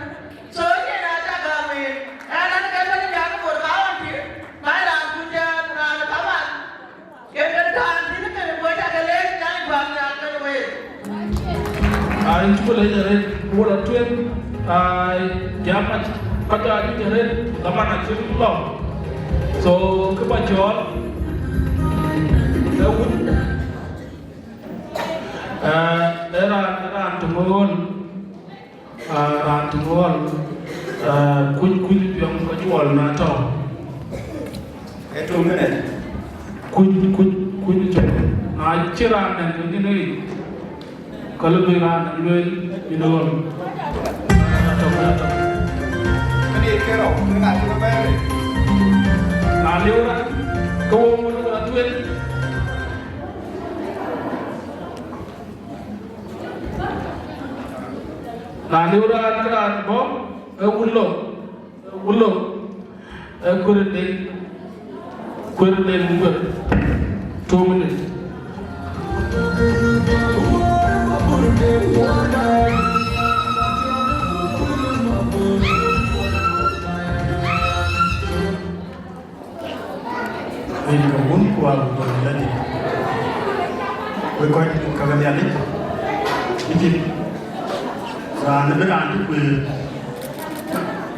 Soalnya aja kami, anak kami ni jangan berkawan dia, malah punya anak kawan. Kita dah ini kan buat aja leh, jangan bangga kan weh. Ini cuma leh buat tuan, jamat pada ini jadi zaman aja belum. So kebajuan, Daud. Ran tumon kuy yang kejual nato itu mana kuy ciran dan ini kalau beran ini kan dia kerok enggak juga bayar nali orang kau mau tuan nali orang keran bom ulo kurang buat 2 minutes. Ini kampung kuat berlari. Kau kagak lihat itu? Ini. Nah, nanti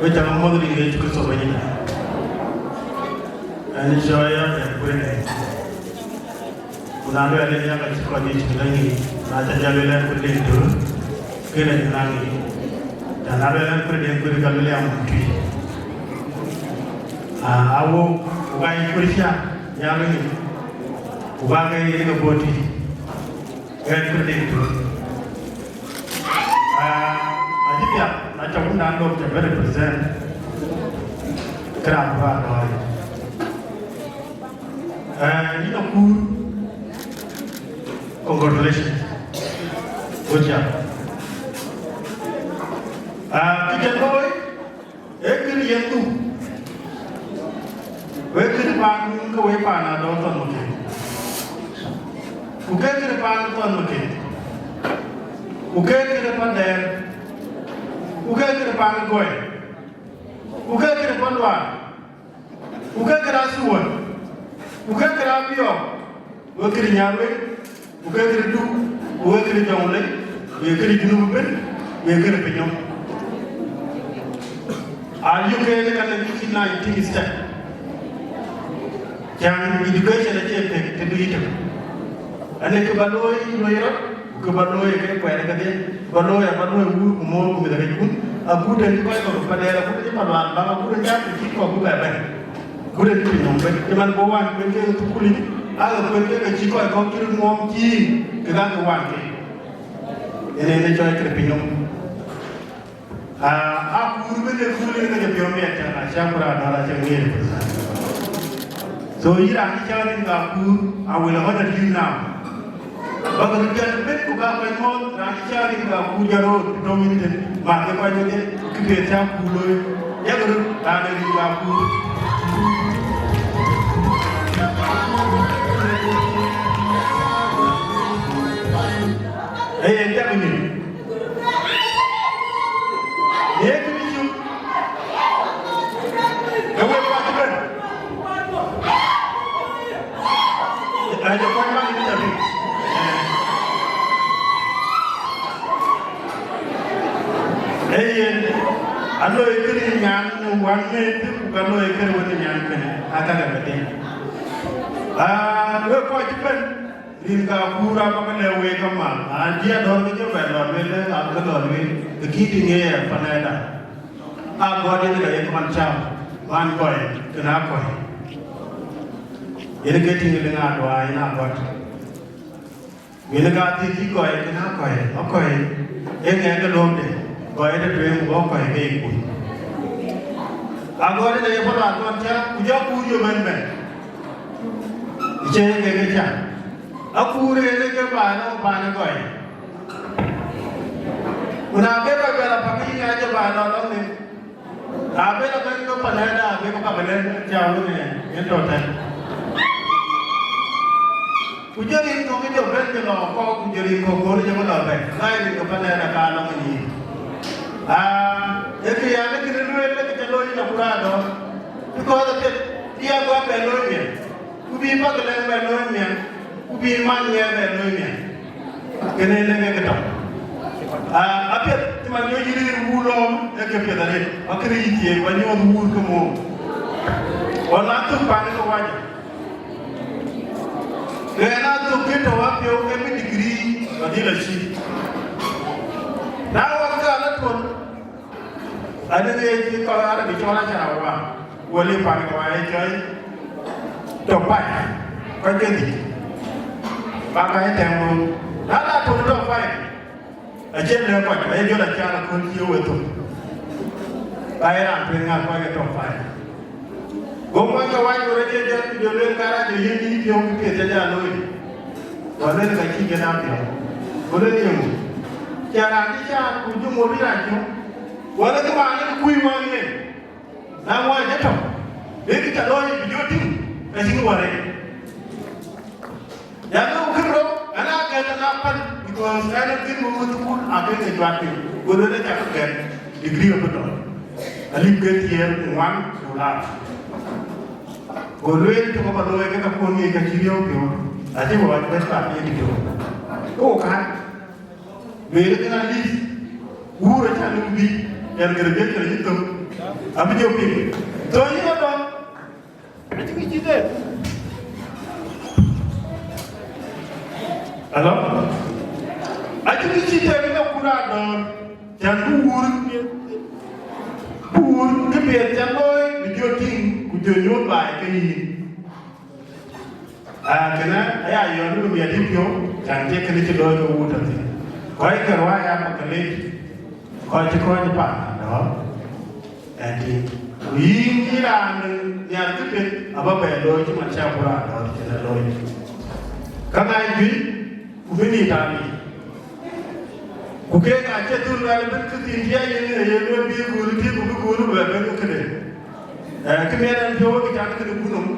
kau jangan mau diri cukup soalnya. Ini saya yang boleh. Nanti ada yang akan sekolah di sini lagi. Nanti jalan boleh itu, kena nanti. Dan ada yang boleh kalau yang mungkin. Awo, bukan Indonesia, yang ini, bukan ini boti, yang boleh itu. Aja dia, nak cakap nando macam represent kerana apa? Ini aku, congratulations, good job. Kita tahu, ekor yang tu, ekor pang kau pan ada orang mungkin, bukan ekor pang orang mungkin, bukan ekor pandai. Bukan kerana kau, bukan kerana luar, bukan kerana suan, bukan kerana biok, bukan kerana nyawa, bukan kerana du, bukan kerana jauhlek, bukan kerana junubin, bukan kerana penyom. Ayu kaya kan lagi kita ini step. Yang education aja efek itu itu. Ane kebaloi loirat. Kebaloi ke kuat kerja, baloi ulu kumur kumida kejun, aku dan juga kalau pada era aku ni maluan, bang aku dan jatuh kiri aku berben, aku dan kiri nombor, cuman bawa kerja untuk kulit, aku kerja kecil aku kiri muam kiri, kerana kawan kiri, ini coy kerpinyom, aku berben kulit kerja biomnya jangan siapa ada macam ni, so ira kita ni aku, awal awal dah diunam. Bagai kerja bet buka penyok, rakyat ini tak pujarot, dominan, market pajaknya kerja pulau, ya baru ada di baku. Entah ini, ya kini kamu apa aja kau memang ini tapi. Alo ikiri nyan wanne tu bukan lo ikiri wanne nyan kan akan ada betul. We kau cepat ringka pura pakai lewe kamal. Dia dorang je belon bela aku dorang we kiti ni panada. Aku ada ni gaya kemancam wan koi kena koi. Ini kiti dengan doa ini apa? Ini kati koi kena koi. Koi ini yang kelom deh. Kau ada dua muka kau yang ikut. Aku ada dari pada aku macam puja puja ben. Ije kerja. Aku rela ke mana kau. Kenapa kau bela pakai aja mana orang ni? Apa nak kau panada? Apa kau kabelan jauh ni? Yang total. Puja ni kau kerja ben kalau kau puja ni kau boleh jangan apa. Lain kau panada kalau ni. Jadi yang kita dulu kita jalur ini berada. Because dia gua belonya, ubi pakai belonya, ubi manja belonya. Kena lagi kita. Apa cuma jadi ulom, kita dah ni. Akhirnya ini, banyak ulur kamu. Orang tu panik wajah. Kerana tu kita wajah orang degree, ada lagi. Now waktu anak pun ada ni kalau ada bicara cara awak, boleh pakai awak joy, topai, kau jadi, pakai temu, ada pun topai, aje lepas, aje jual cara kunci itu, bayar dengan pakai topai. Gomang kawan orang dia jual cara jadi ni dia orang kita jadi aloi, boleh lagi kita ambil, boleh ni mu. Cara kita kunjung mobil aja, walau tu mana kui wangi, nama aja tu, ini kita loh video tim, kasih keluar. Yang tu kerja, anak kita nampak, because anak tim mengumpul apa yang dijual, boleh nak cakap kan, degree apa tu, alif ketiak $1. Boleh tu kalau loh kita pun ni kita ciriau tu, aje buat besar ni tu, oh kan. Mereka kena list, urut cantik bi, yang kerja kerja itu, apa jauh pergi. So ini apa? Macam ni cerita. Halo, macam ni cerita kita kurang dong, jangan urut kebiar jangan video ting, kujunyut baik ini. Kena ayah yang dulu biar video, jangan kerja cerita ke urut nanti. Kau kerwa yang maklum, kau cakap apa? Dah, jadi ini lah yang tu apa beloi cuma siapa dah kita loi. Kerana ini, begini tadi. Bukan aja tu lalu ketinggian yang lebih guru berapa kena. Kemudian jauh kita kena gunung.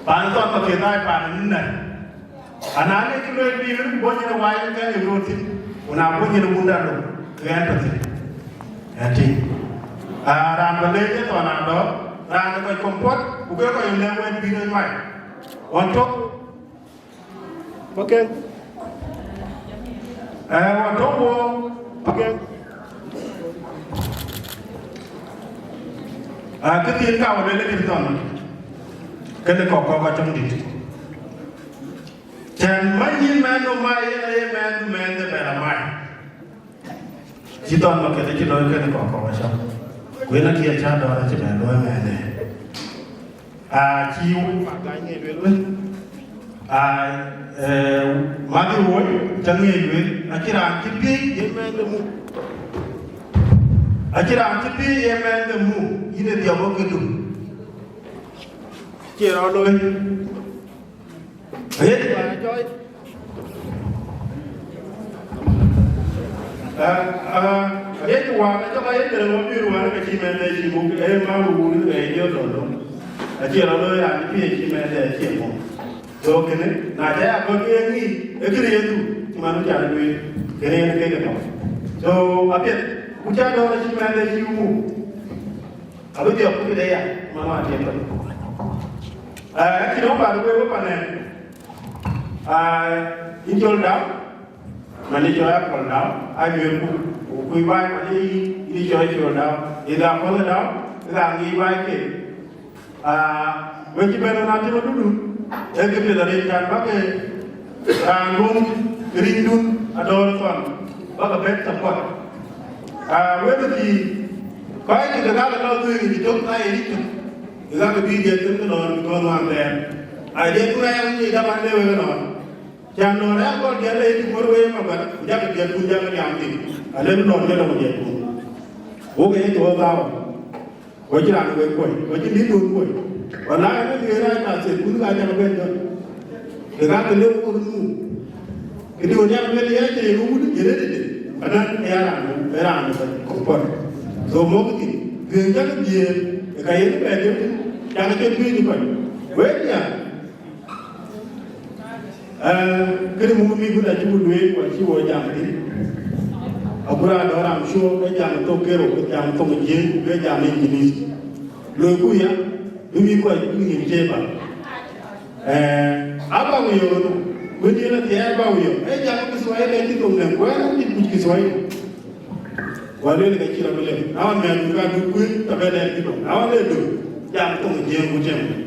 Pantai pakai naik pantai. Anak itu lebih banyak wayang kan yang roti, unapun yang muda lo, kan pasti. Jadi, rambalnya tu anak lo, rambalnya kau kompot, bukan kau yang lewat bina jual. Untuk, bukan, untuk wo, bukan. Ketika awak lelaki itu, kena kau macam itu. Dan manjil manu mai man the bela mai. Kita nak kita kita nak kau macam. Kau nak dia cakap orang cakap orang mana. Cium makanya dulu. Mati woi jangan dulu. Akhirnya kipi yemen demu. Akhirnya kipi yemen demu. Ini dia bawa kedu. Kira loh. Ayat mana joy? Ayat tu mana? Jom ayat dalam mobil mana kecil mana si mobil malu ni ayat dulu. Ayat lalu yang ni kecil mana ayat mo. So kene, nak saya apa ni? Ekor itu mana cakap ni? Kene yang kene. So ayat, ucap dalam si mana si mu. Abu dia apa dia? Mana dia tu? Kita baru apa ni? in your down, Manicho Apple down, I will we buy money, in your down, in our color down, in our knee by cake. When you better not do, every bit of it can bucket, and room, green doom, Ador Thon, but a bed support. Whether the quite the government doing it, don't lie anything. You have to be getting on because one there. I didn't have any government level on. Can no record get a more way, but Jack get good young. I never know whether we get good. Okay, to our what you are going, what you need to do. Well, I don't hear I said, good, I never went done. You got to live for the moon. If you never really actually, you wouldn't get it. And then around the component. So, Moki, the young year, the Kayan Bedroom, Young Kid, where ya? Kiri mumi guna chibu duwe kwa chibu jamdi. Akura Ador, I'm sure we jam to kero, we jam to mjini, we jam injinisi. Lokuya, mimi kwa chibu njeba. Aba uyo, wende na tiya aba uyo. Jam Kiswahili kito mlengwena, kitu Kiswahili. Wale ni kachira mle. Nawa mmeanduka dukui, tabele kito. Nawa ledo, jam to mjini mjini.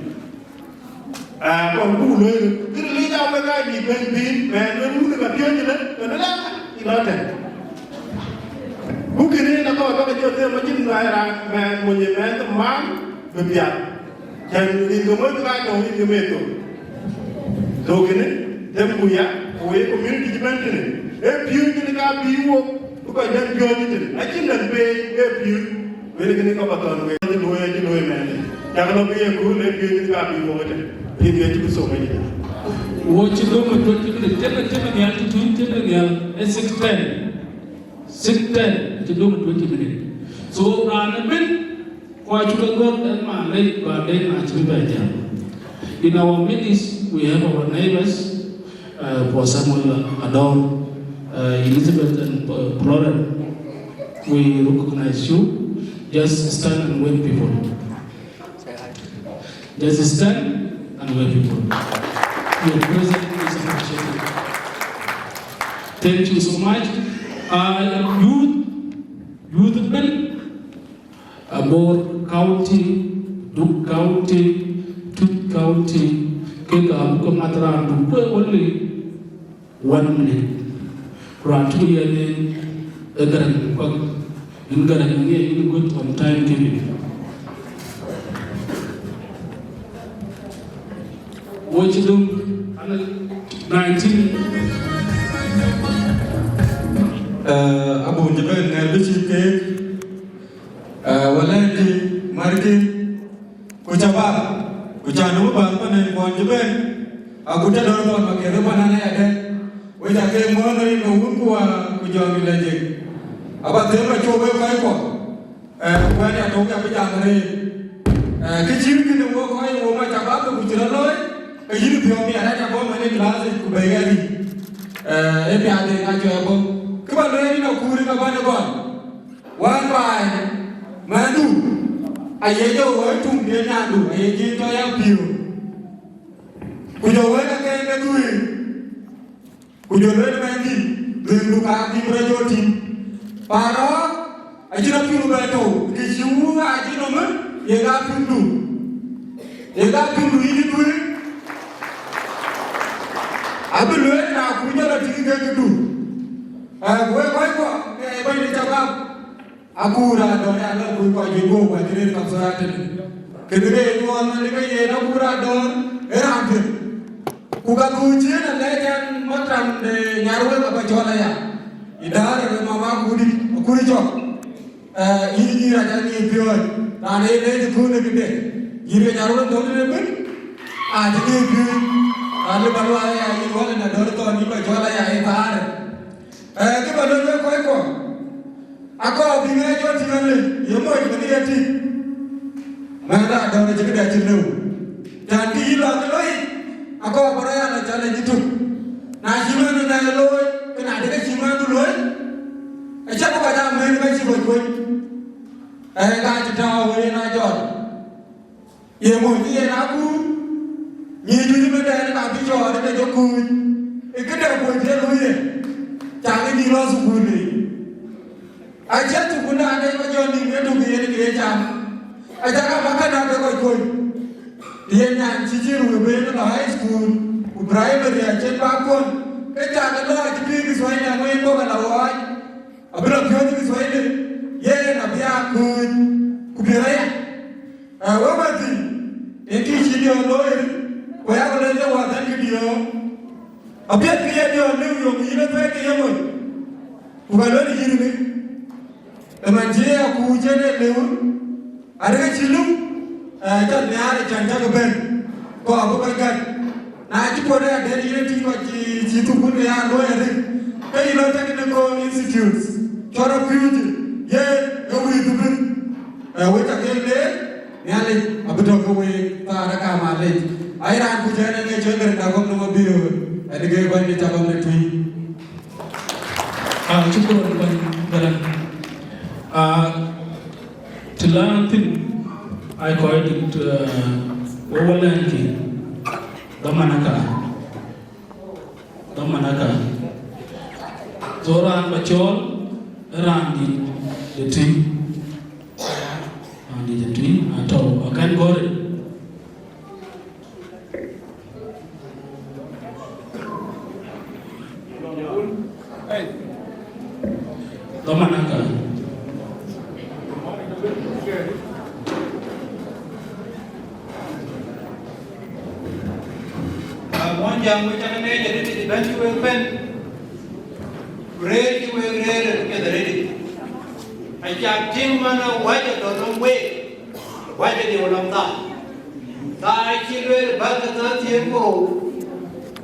Còn đủ lời, cái lý do với cái gì bên bên về nó muốn được gặp chuyện gì đấy, rồi nó lắm, thì nó thế. Bukit ini nak kau kalau jodoh macam mana orang menyemen teman berbiar, dan di rumah juga ada orang yang itu. So kini, dem punya, community cuman kini. Piu kini kau piu, bukan dem piu itu. Macam dan piu, beri kini kau betul, jadi loe mana. Jangan lebih aku lebih kini kau piu macam. Ini dia tu so macam. Watch it over 20 minutes. Tell me, you have to 20 minutes. 6:10 to do 20 minutes. So, quite a good and my late, but then actually in our midst, we have our neighbors, for Samuel Ador, Elizabeth and Florence. We recognize you. Just stand and wait, people. Just stand and wait, people. Your presence is appreciated. Thank you so much. Youth bill, Ador County, Duke County, Tut County, Kika Bukamatran, only 1 minute. Ratu Yane, Agaran, in Garan, good on time giving. What you do? 19. Abu Jabal Nalbishike, Walaki, Marki, Kuchaba, Kuchanu, Balpan, and Jabal, Akutador, Makerapan, which I came more than Ukua, Kujan Village. About them, I told Kaiko, when I told Capitana, Kitchen in the walk away, woman, Tabaka, which are annoyed, a uniform, and I have one minute last to Bagari. If I didn't come on, ready now, Kuri Kabanabon. One by Manu. I hear your word to Pianadu, I hear to you. Could you wait again and do it? Could you let Mandy? Do you look at the majority? Para, I did not feel better. Because you are a gentleman, you got to do. You got to do it. I will learn now, could you let you do? When you talk about Akur, Ador, I love you go when you come to that. Can you get one living Akur, Ador, around Kukakuchi and Legend, Matan, the Yarwell of Bacholaya. Idara, Mamma Kurijo, Iri, and Pure, and a lady cool every day. You get Yarwell, don't you? I give you, and the Balaya, you want in a Dorton, Bacholaya, Give a little quick. I call the major to you might be a team. Manda don't you get to know. Tanti love the loy. I call Brian and challenge you. Now you know that loy, and I didn't see man to loy. A chap of a man makes you good. I got to tell away in my job. You won't be an Akur. You do the man, I'll be sure that you're good. lo sukuli acha tukuna ane ko joni ngeto ngene ke jam acha ka makana ko ko yenya chichiru be no high school ku primary acha ba kon ke ta ga lo ti bi Kiswahili na ngwe ko na wa abira pyo ti Kiswahili ye na bia ku bira ya wa mati eki chini oloe ko ya ko le wa tan ki dio abia ki ye dio ne yo mi ne fe ke yemo ku ga lo ni yiri e man je ku je ne lewu are chilu ta ne are chanja ko ben ko abu ka ga na ji ko da de yiri ti ko ji tu ku ne ya lo ya de ke lo technical institutes chora pyuji ye yo wi tu ben we ta ke le yale abuto ko we ta ra ka ma le ai ran ku je ne ke je ngar da ko no bi yo ade ge ban ni ta ko ne tui Cukup dalam Tilantin I call it Wawalanki Damanaka Zoran Bachol Randi the tree atau akan goreng Damanaka one young which I made it eventually went ready to get ready. I can't think man why you don't wait. Why did you want that? I children back at the temple.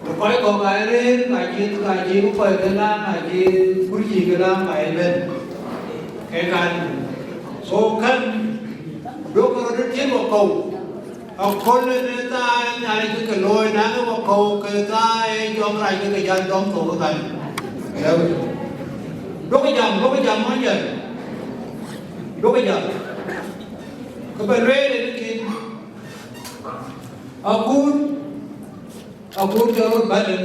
The quite go by rain, I get for the land, I get Kuchi Galam by Ben. So come look at the temple. Of course, the time I took a lawyer, and I will call the guy, John Wright, a young dog for the time. Look at John, my young. Look at John. Come and read it. Akur jauh badan.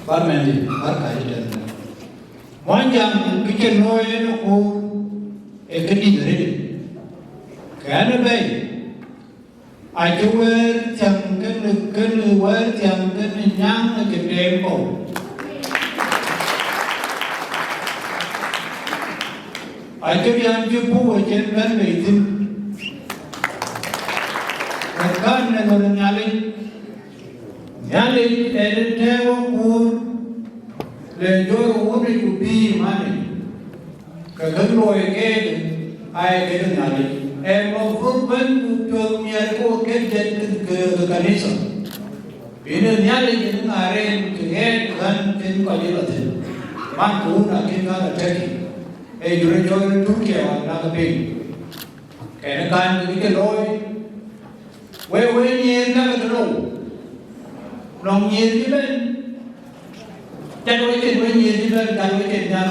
Barmendi, barkai dan. Wanjang kitchen noye no ko ekadi dere. Kana bay. Ajuwer tiang kan wer tiang kan nyang ke tempo. Aju yang jupu jen ban beitin. Kan dengan nyali tewo pun le joro wuri kubi mani kagalo ege ay ke nyali mo furban to miar ko ke jet ke kanisa ine nyali ke ngare ke kan tin ko jilate man ko na ke na teki jure jore tu ke wa na ke ke kan ke loy we nhiên na cái đồ lòng nhiên đi lên chân với chân với nhiên đi lên chân với chân nhau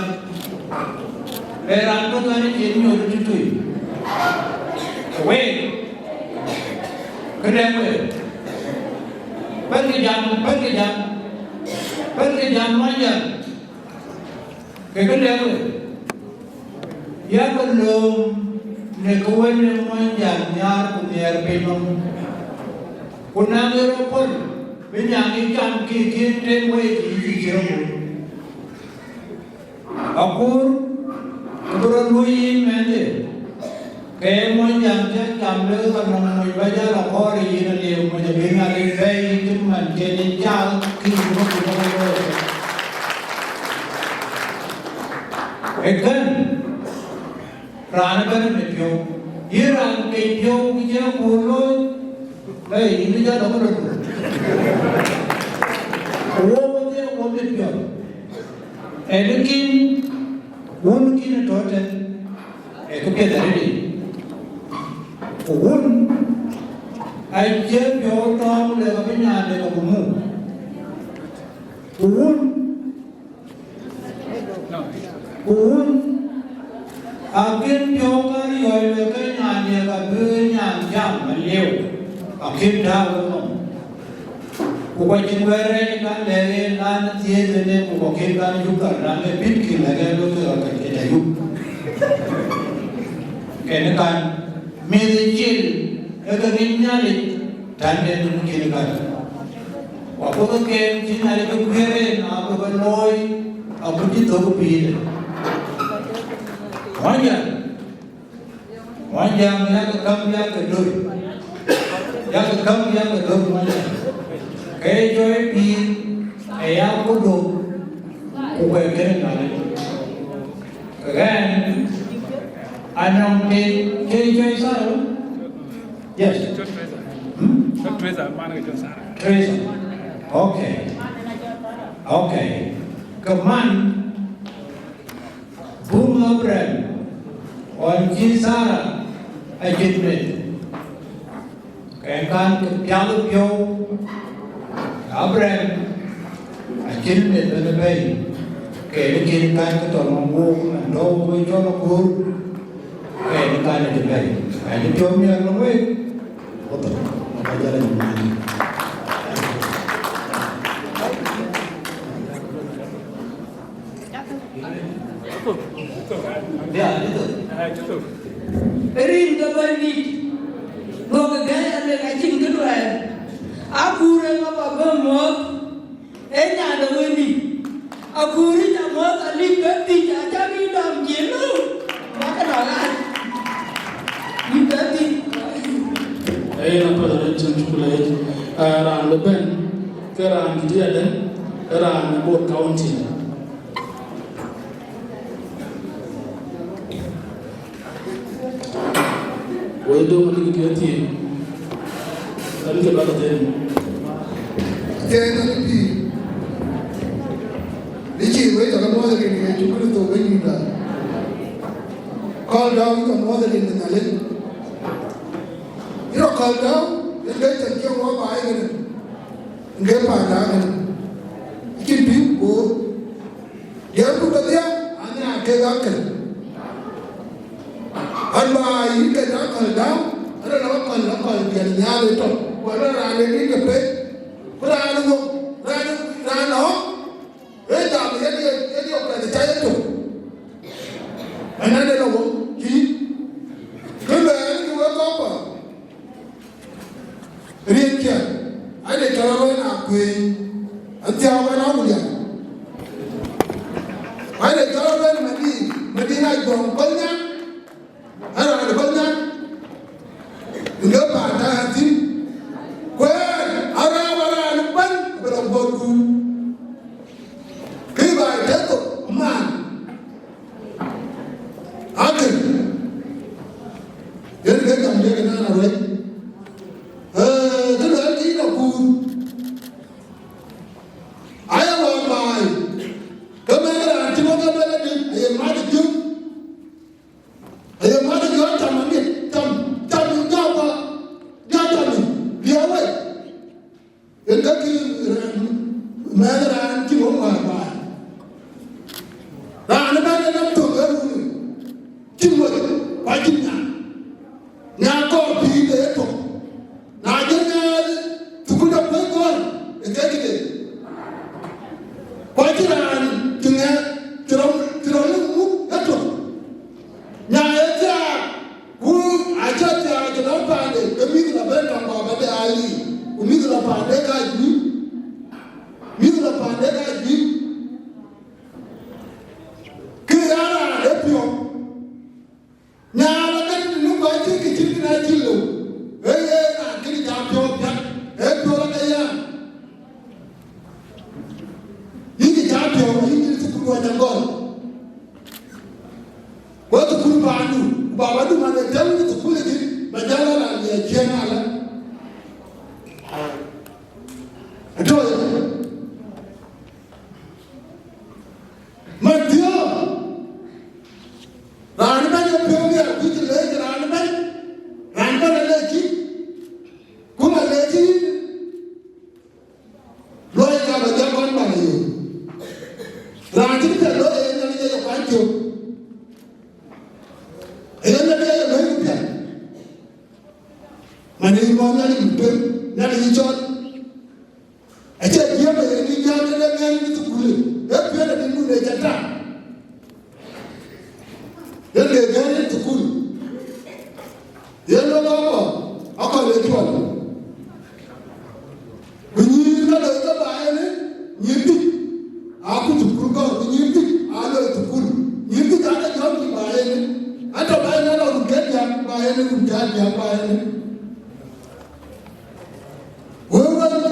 về làm có cái chuyện nhiều chút tuổi we cái đem về bắt cái jam nói giờ cái đem về giá con lương ne ko wani mon jam nyar ko ner pe non kuna ngero pon be nyangi jam ki ten we ki jero Akur kudura lui mende ke mon jam le ka non moi ba ja la khori ina le mo ja be ngali rei tim man ke ni ja ki mo ko ekan Rana kan nepio, irang nepio kita kulo, ini jadi apa tu? Uang nepio, elekin, mungkin total, ekupnya dari uang, aja pio tam lega punya lega bumu, uang akhir jauh yoy lekai nanya ka bernyam jam meliu akhir dah belum Kukwajin were kan lege lan tiye ne kukokin kan yuka ran le pinki lege lo to ka kita yuk. Kene kan medicil ega rinyali tande nu kene kan. Wapo ke tinale ko gere na ko loy abu di to pile. Wanja ya ka kam ya ka do. Ya ka kam ya ka do wanja. Cái chơi pin ai áo có đồ cũng về cái này cái anh ông chơi sao đó yes treasure okay keman bunga brand on kisara ajitme cái kan kepialu Abraham chính là nơi đây kể đến kia cái tòa mong muốn là đâu với cho nó cuốn kể đến cái này đây cái những chỗ như nó mới có thể có gia đình mình Ya, itu. Erin kabani. Moga gaya le kacing kedua. Akur yang apa bermot, enya ada wendi. Akur ini mot alih ganti aja di dalam jelu, makan orang. Ganti. Nampak ada cukup ran leben, keran dia dan ran buat county. Waduh, mungkin dia ti. Tapi kita ada Jangan lupa. Dici, wei tak kamu ada kini cukup itu wei ni dah. Call down kamu ada kini Nile. Iro call down, dia cakap orang baik ni. Dia pada ni. Ikin biu, dia tu kerja, ane agak agak. Alma ini kerja call down, ada nama call dia nyala itu. Walau rana ni kepe, rana jadi orang percaya tu. Anda ada lawan, kalau ni kita apa? Riennya, ada kalau nak kue, anti apa nak buat? Ada kalau mandi nak buang banyak, ada banyak, enggak pada hati. Acha yema ni jana na ngani tukule. Yapenda dingu ne jata. Yende ngani tukule. Yendo baba akale tuala. Bunyi kada ka baayane nyimbi. Aku tukul ka nyimbi ala tukul. Nyimbi kada jombi baayane. Ata baayane na rugeja baayane rugeja baayane.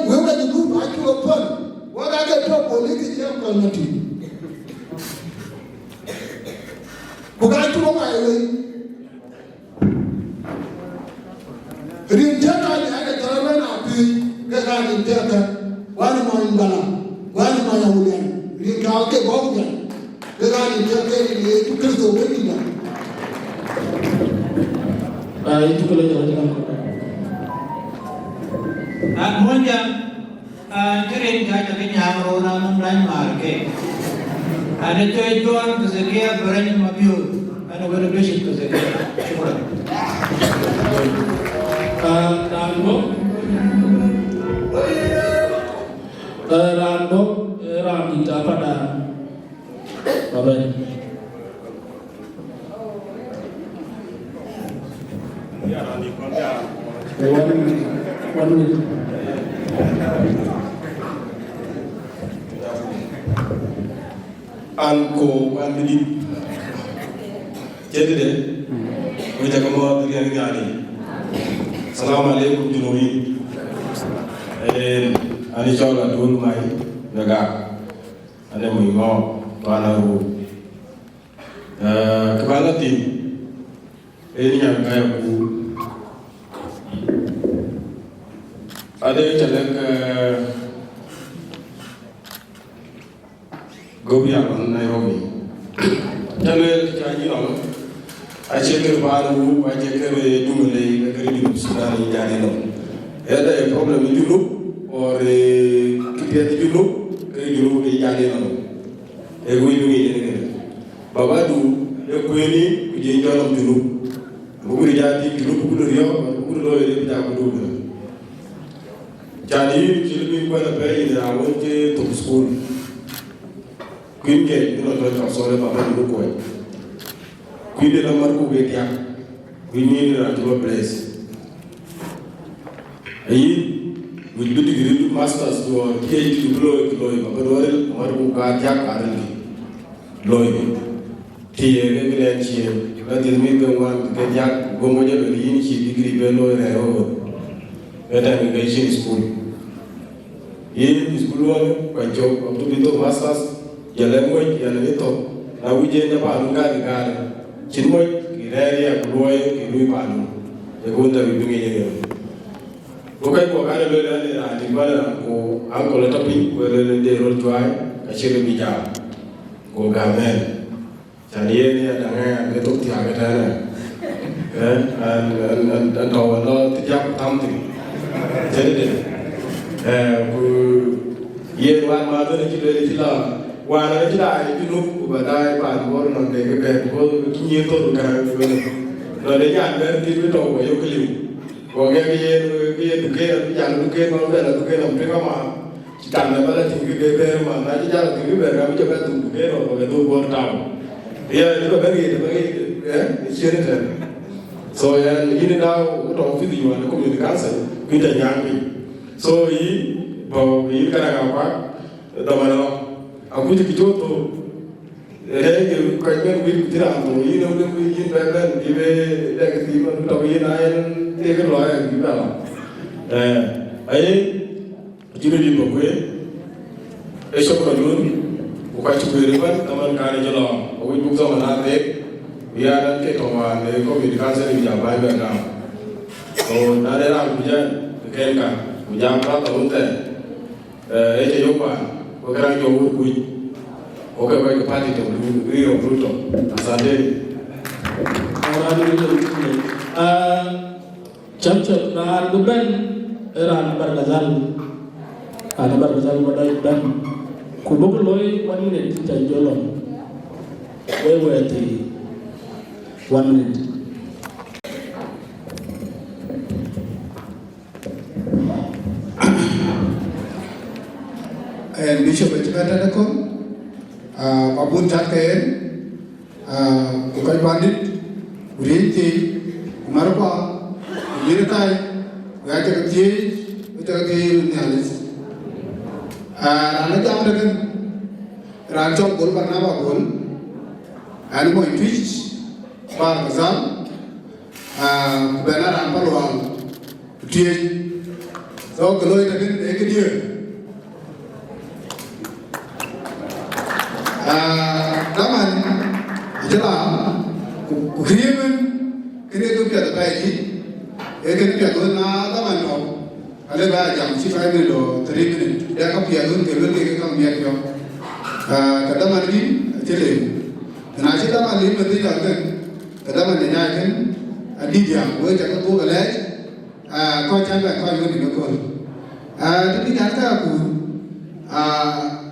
Wewe ni group akiwa pale. Wakaga tu polisi ya community. Bukatu wa wewe. Rinjana ni ada jarana na api kaka ni teka wani mangala wani manaulia ringa ke bonga kaka ni teka ni tukristo wewe na. Itu kalau jalan Monja kirim ka jadi nyamro na mumlan marke. Ada coy doang kesekia berani mabiur. Ada guna besit kesekia. Syukur. Rambo ramita pada bapak. Ya, nanti kerja. One minute. Anko wandidi jadi deh kita kemau berian kali Assalamu alaikum junubi ani coba dulu mai daga ada mau panaru kepala tim ini yang kayak bu ada yang Gobia on Nairobi. Jangan janji orang. Asyik baru, asyik jumlah kerja sudah jadi nom. Ada problem dulu, or kita dulu kerja dulu jadi nom. Ego itu ini. Bapa tu, ego ini kerja dalam dulu. Bukan jadi dulu bukan dia, bukan loh dia tidak dulu. Jadi jadi bukan apa ini, awak je top school. Quindi non ho capito papà di lui. Quindi la marco che ha. Quindi la tua place. E with the degree masters to PhD to papà dove marco ka kya karali. Loy. Tie ne chi la di mi ga wan ke ja gomo je be yin chi degree be loy re ho. Eta mi ga school. Yin school wa ka job up to bito masters jalan moy jalan itu, lalu jenis apa angkat negara, cintmoy kiranya keluar kelui panu, jagoan dari dunia ini. Bukan kau ada bela ni, di mana kau angkol tapi kau ada di rol jual, kacir bijak, kau gamen, jadi ini ada betul tiada dan tahu Allah tidak tampil, jadi kau ye wan madu ni kita di sila. Wana kita itu badai pan bor nang dek dek bor kinyi tu kan nang dek yang berarti itu tahu yo keliu. Kaya dia duke yang duke mau bela duke nang mereka mah kita nak bela tinggi beber mah nanti jalan tinggi beber kami coba tu duke no kaya tu bor tahu. Dia itu bagi sini tu. So yang ini tahu tahu video yang komunikasi kita nyambi. So ini bawa ini kadang apa dalam aku jadi jodoh, yang kajian wih tidak tahu, ini udah wih beban, dia dah ketiban, tahu ini ayam dia keluar gimana? Ayam jadi di bawah, esok kalun, bukan cuma ribuan, teman kari jalan, aku ibu sama nanti, biar nanti kawan, kau komunikasi di Jawa Barat, so ada orang hujan, kekenkan, hujan apa tahun teh, coba. Orang jauh kui, oke baik pati tu, rio bruto, asal orang itu, cakap nak beban, orang bergazal, ada bergazal badai dan kubuk loy 1 minute kita jalan, wewe ti 1 minute. and Bishop Echibetadeko, Babun Chakaen, Kukai Bandit, Urinti, Marpa, Yirikai, Vakati, Utaki, Nialis. Another American Rancho Gulbanava Gul, Animal Twitch, Barzam, Benar Ampalwal, Tia. So, Glory again, take it here. Naman, itulah kukrimen kini tu kita terbaik. Ekor kita tu na naman lo. Ada banyak jam sifat ni lo, 3 minit. Dia kau piagun kebel kau biar kau. Kata mana ni, cile. Nasi taman ni mesti jangan. Kata mana jangan. Adi dia, boleh cakap tu kalau kau cakap kau yang ni kau. Tapi jangan aku.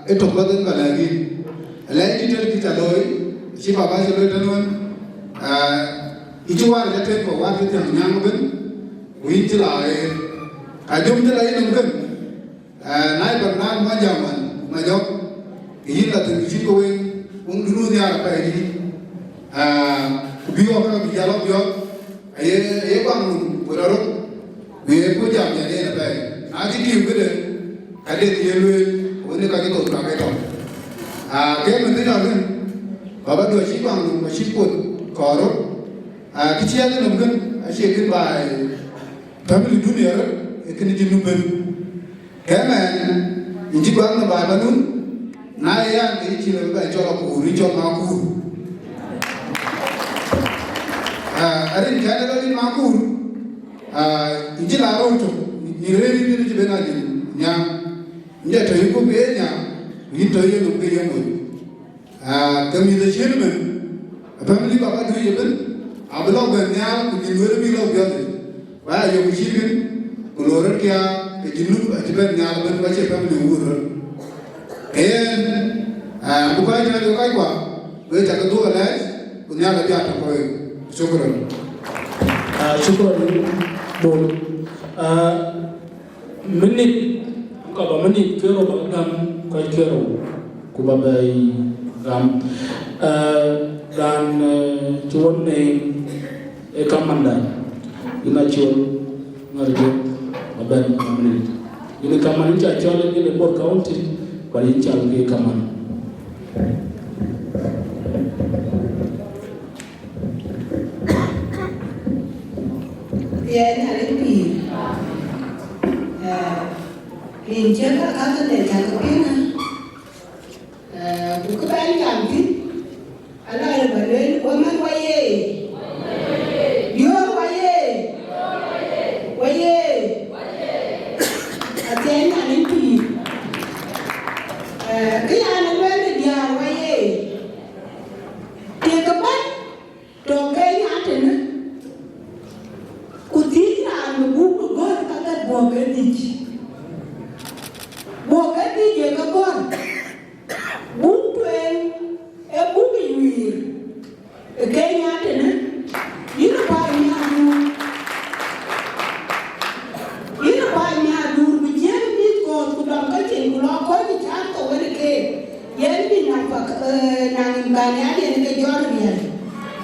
Itu badan lagi. Lagi kita loi, si bapa si loi tenuan. Itu war jatuh kau war kita nyang ben. Win celai. Jom celai nunggu. Naik bernang majaman, majok. Ini lah tu si kau dulu dia apa ini. Biar orang biar biar. Ayah bang berorok. Biar pun jam jadi apa. Nanti dia juga ada dia loi. Ini kaki tu pakai tu. Kaya menteri orang, bapa dua si bang masih pun korok. Kecil tu mungkin asyik by family dunia, ikan jenuh ben. Kaya mana, inci bang na by banun, naya yang kecil by colok kuri colok makur. Ada ni kaya ada ni makur. Inci larut tu, ni reli ni benar ni, yang ni ada yang kumpul ni. Ini tahu yang lupa yang mana. Kami dah share men. Family bapa tu je ben. Abang berniaga, kucing dua lebih biar. Wah, yang mesti ben. Keluar kia, kejenuh, macam niaga ben macam family urut. Bukan jangan bukan apa. Boleh cakap tu lah. Niaga biar tak kau. Syukuran. Syukuran. Bon. Menit. Kalau menit kero bagam. Kau kero, kubabai ram dan cuan ni kamanda, ina cuan ngarjo aban kamani. Ini kamani cakap ni lebor kaunti, balik cakap ni kaman. Ya, hari ini. Lincah kata dia cakap ni. Bukan banyak kan? Ada yang berdua, woman waye, dior waye, waye. Atian ni pi. Kaya anak mana dia waye. Dia kepan, dongkai ada ni. Kucing anu buku gor kata bukan ni. Bukan ni dia kagor. Bukan, bukan wir. Kayaknya ada ni. Ini banyak dur bijian ni kau kudang kecil kulau kau ni cantik orang ke. Yang ni nampak nangin banyak dia ni kejual dia.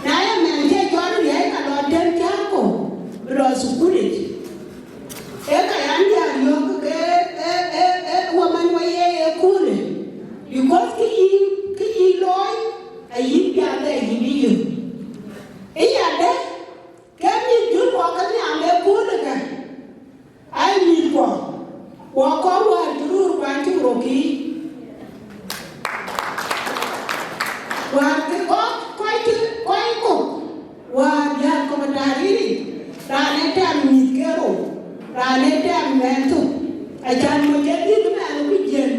Naya mengje jual dia kalau ada jago berasukulit. Kaya dia yang ke woman waye kulit. Because ki loy ayi piada ayi biu. Ada kami jumpa kami ambil pun kan. Ayi ko. Wakau dulu bantu roki. Waktu kau dia komentari rane tam mikero rane tam mentu. Ajan menjadi tu mana kujen.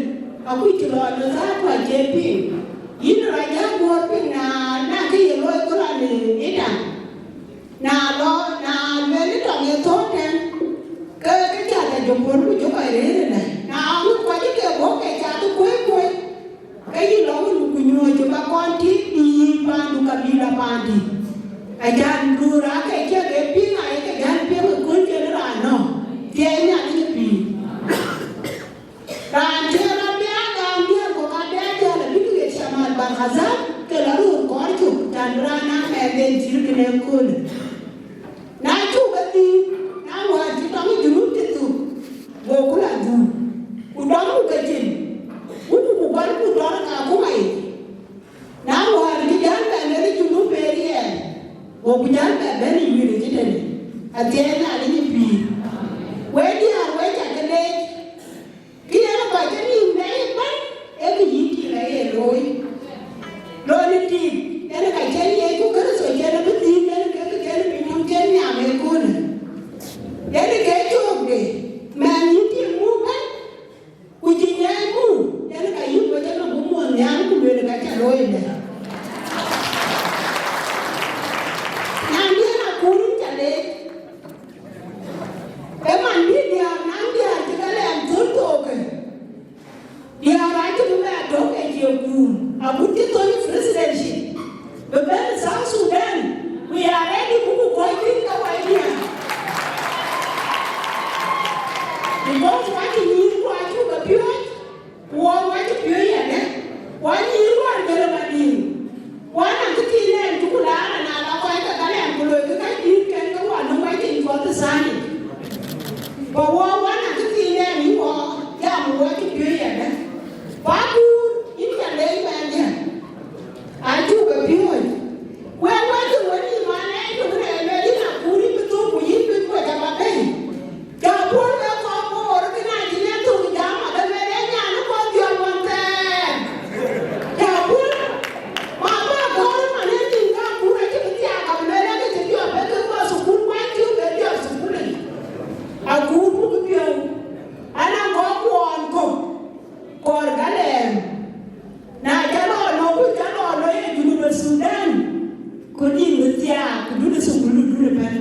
Aku itu ada satu JP. Ini raja buat pina nak kiri loy Quran ni idam. Na lo na meli tong itu kan. Kerja ada jemput pun juga ini lah. Na aku kau juga boleh jatuh kue. Kaya lo lu kunyo coba konti di pandu kabila pandi. Ajan dura kaya JP ngai kaya JP kun kira rano. Tiada ni JP. Raja đi quay đi à quay chặt cái đây kia nó gọi cái gì đấy bắt em cái gì thì này rồi đi tìm cái nó cái chơi gì cũng cứ rồi chơi nó biết tìm cái chơi nó bị không chơi nhà mẹ cô này cái cái chỗ này mà những tiền mua bắt ui chị nhà mua cái nó cái giúp với cho nó cũng mua nhà cũng về được cái trả đôi này nhà biết là cú trả đấy cái mà biết điều nắng điều thì cái làm tốt tốt cái điều này chúng ta là tốt cái chiều cùm à bút cái tôi presidency but then South Sudan we are ready to go in cái way here because what you need what you got pure what you pure ya ne what you want cái là gì what là cái gì này chúng ta là quay cái làm của người cái gì cái what nó quay thì có cái sai và what là cái gì này như what ya một cái pure ya ne what you in cái đấy mà nhỉ ai chú cái pure what you want đi mà này chúng ta là đi nào cú đi bên tôi cú đi bên tôi cái mà đây cho bốn cái con cái này chỉ là tôi cái mà cái này nhà nó có tiền hoàn tiền cho bốn mà con mà nên tìm ra cú này cái nhà cầm này cái chuyện gì vậy cái mà sụp cú quá chứ cái gì sụp cú này à cú cái điều anh đang có còn cái này na cho nó cũng cho nó ấy chúng nó Sudan có đi người ta cũng đưa xuống lũ lũ này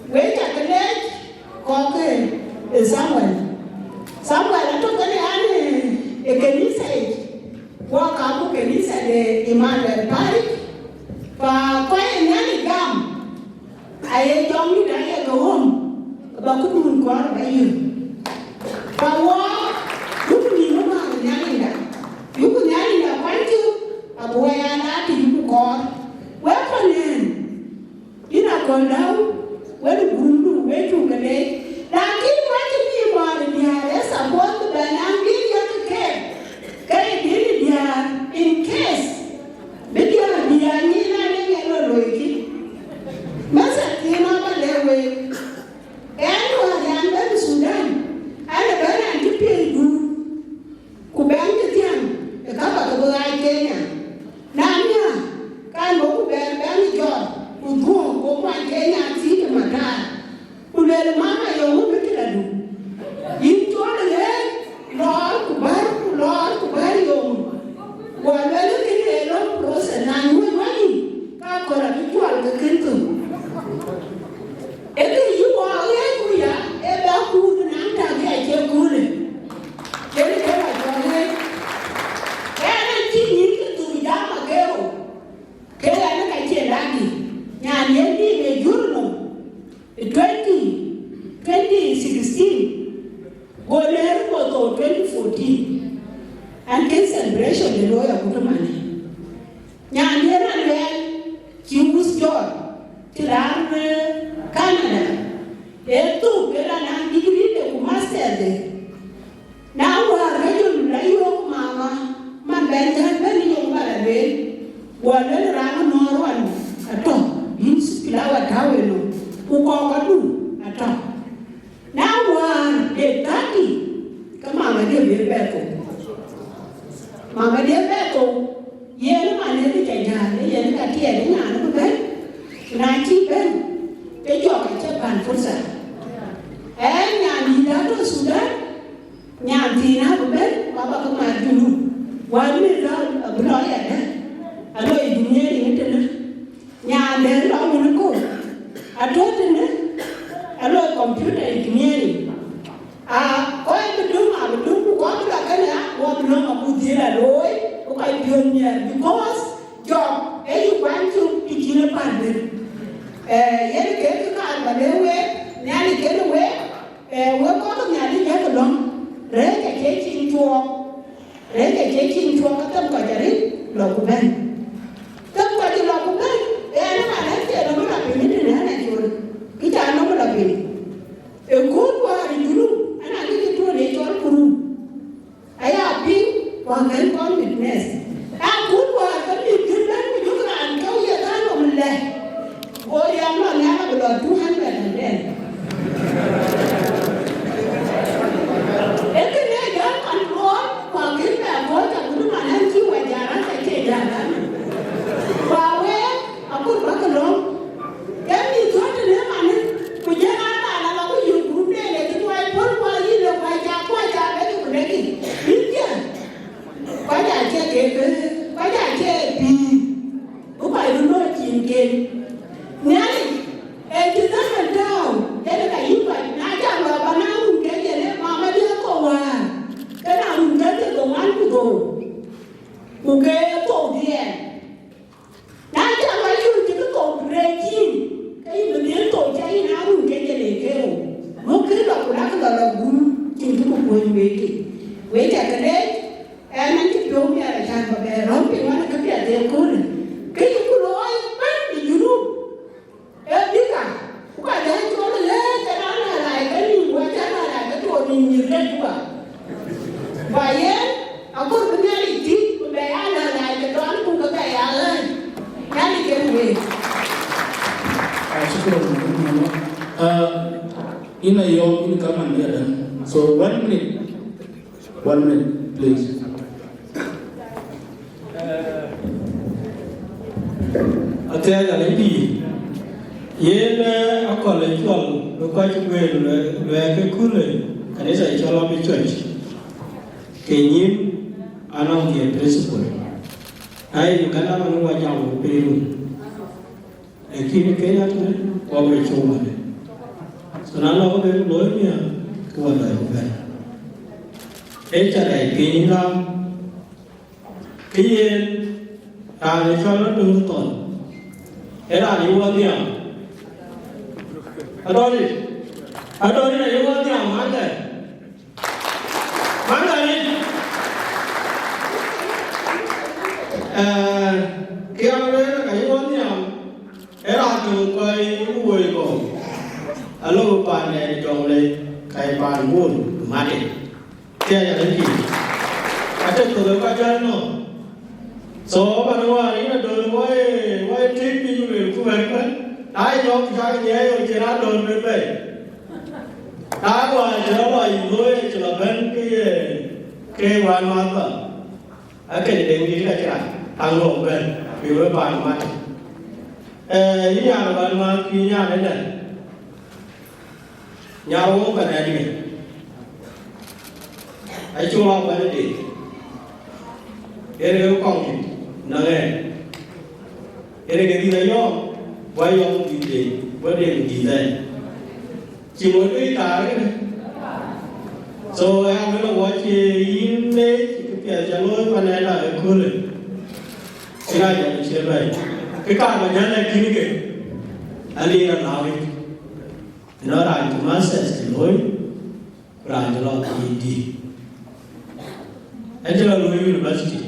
vậy cả cái đấy có cái Samuel là trong cái này anh cái ní say qua cả một cái ní say để Emmanuel Paris và quay nhà đi gam ai trong như đấy cái hôm bà cũng muốn qua bây giờ và qua lúc gì nó mà nhà đi đã lúc nhà đi đã quán chứ à bố anh đã thì cũng có quét phần liền đi nào còn đâu quét được bún đủ quét chung cái đấy là khi quét cái gì mà để nhà để sản xuất cái bài năng biết cho cái gì để nhà in case bây giờ là nhà như này nghe nó rồi chứ mà sao thì nó bắt đầu về cái nó là nhà bên Sudan anh là bên anh chụp hình đủ của bé cái tiền để các bạn có ai chơi nhá nam nhá cái bố bé đi chọn của thua của quan cái nhà gì để mà ra của lên mama yêu không biết cái là đủ in cho là đấy lo của bé yêu và lên cái này nó process này mới mấy các con là cái chuyện cái kiến thức cái gì mà ấy của ya em đã cu nó nắm ra cái chơi cu này cái là cho đấy cái này chỉ nhìn cái tụi đám mà kêu cái này nó cái chuyện đáng gì nhà nhớ đi về journal 2016 gọi là report 2014 and cái celebration để nói ở cũng mà này nhà nhớ là về chịu joy thì làm Canada để tu cái là làm degree để cũng master đấy nào là cái chuyện lấy vô mà bên trên bên đi dùng vào bên và đến ra nó nói atau inspirawa tawe no uko kadu atau nào để tadi kama mà dia beto mà dia beto ye nó mà nên cái nhà này ye nó cái kia nó nhà nó bên na chi bên cái chỗ cái chấp bàn phun sa nhà đi đã ở Sudan nhà thì nó bên mà bà mà dulu wa ni ra bro ya alo dunia ni tena nhà để lo mình có ado tena alo computer engineering có cái đứa mà đúng có cái này qua mình nó cũng đi là lối có cái pioneer because job ấy quan trọng thì chỉ là bản thân vậy cái mà nếu nhà đi cái nó có cái nhà đi cái đó để cái chuyện chùa cái tâm quả chari lo của bên tâm quả thì lo của bên nó mà lấy tiền nó mới làm việc như thế này rồi cái cha nó mới làm việc cốt qua thì dulu anh ăn cái chua để cho nó curu ai pin và cái con business cốt qua cái gì cái đấy mình cứ làm câu gì đó mà mình làm ôi em nó nhà nó được 200 đền các là guru chỉ có một quên về cái đấy em anh chụp vô nhà là sao mà bé rón thì nó cái chuyện tiền cũ này cái lối bắt thì dulu em biết cũng cả đấy cho nó lên cái đó là lại cái gì quá chắc là lại cái chỗ mình nhìn lên cũng vậy vậy á ông có cái nhà đi chứ bé là lại cái đó cũng có cái ơi nhà đi cái gì in a yom in come and hear them. So 1 minute, please. Até a lei yen akola chol lo kwa chwe lo ke kule kanisa chola bi church kenyin anong the principle ai kana manu wa jamu peru ekini kenya tu wa be choma so na lo be lo ni ko wa dai ba e cha dai kenyin ga kiyen ta le chola tu ton era ni wa dia Ador ni na yuwa dia manda ni kia le ka yuwa dia era tu kai uwe ko alo pa ne jong le kai pan mun mate kia ya ni ate to le ka jan no so ba no wa ni na do wai trip ni ju ku ba ai giống cho nhé rồi chỉ là đồn bên đây ai qua chỉ là loại người chỉ là bên cái hoàn hoàn đó cái này đến cái là cái tăng lộ bên vì với bạn mà những nhà là bạn mà khi nhà đấy này nhà ông cái này đi ai chung lo cái này đi cái này không gì nè cái này cái gì đấy không quay ông gì thì vấn đề gì đây chỉ một cái cái này so em mới là quá chi in đấy cái trả lời phần này là cái cool này cái này là cái này cái mà nhắn lại kia kì anh đi là nào ấy nó là cái master cái lối là cái lo đi anh là lối university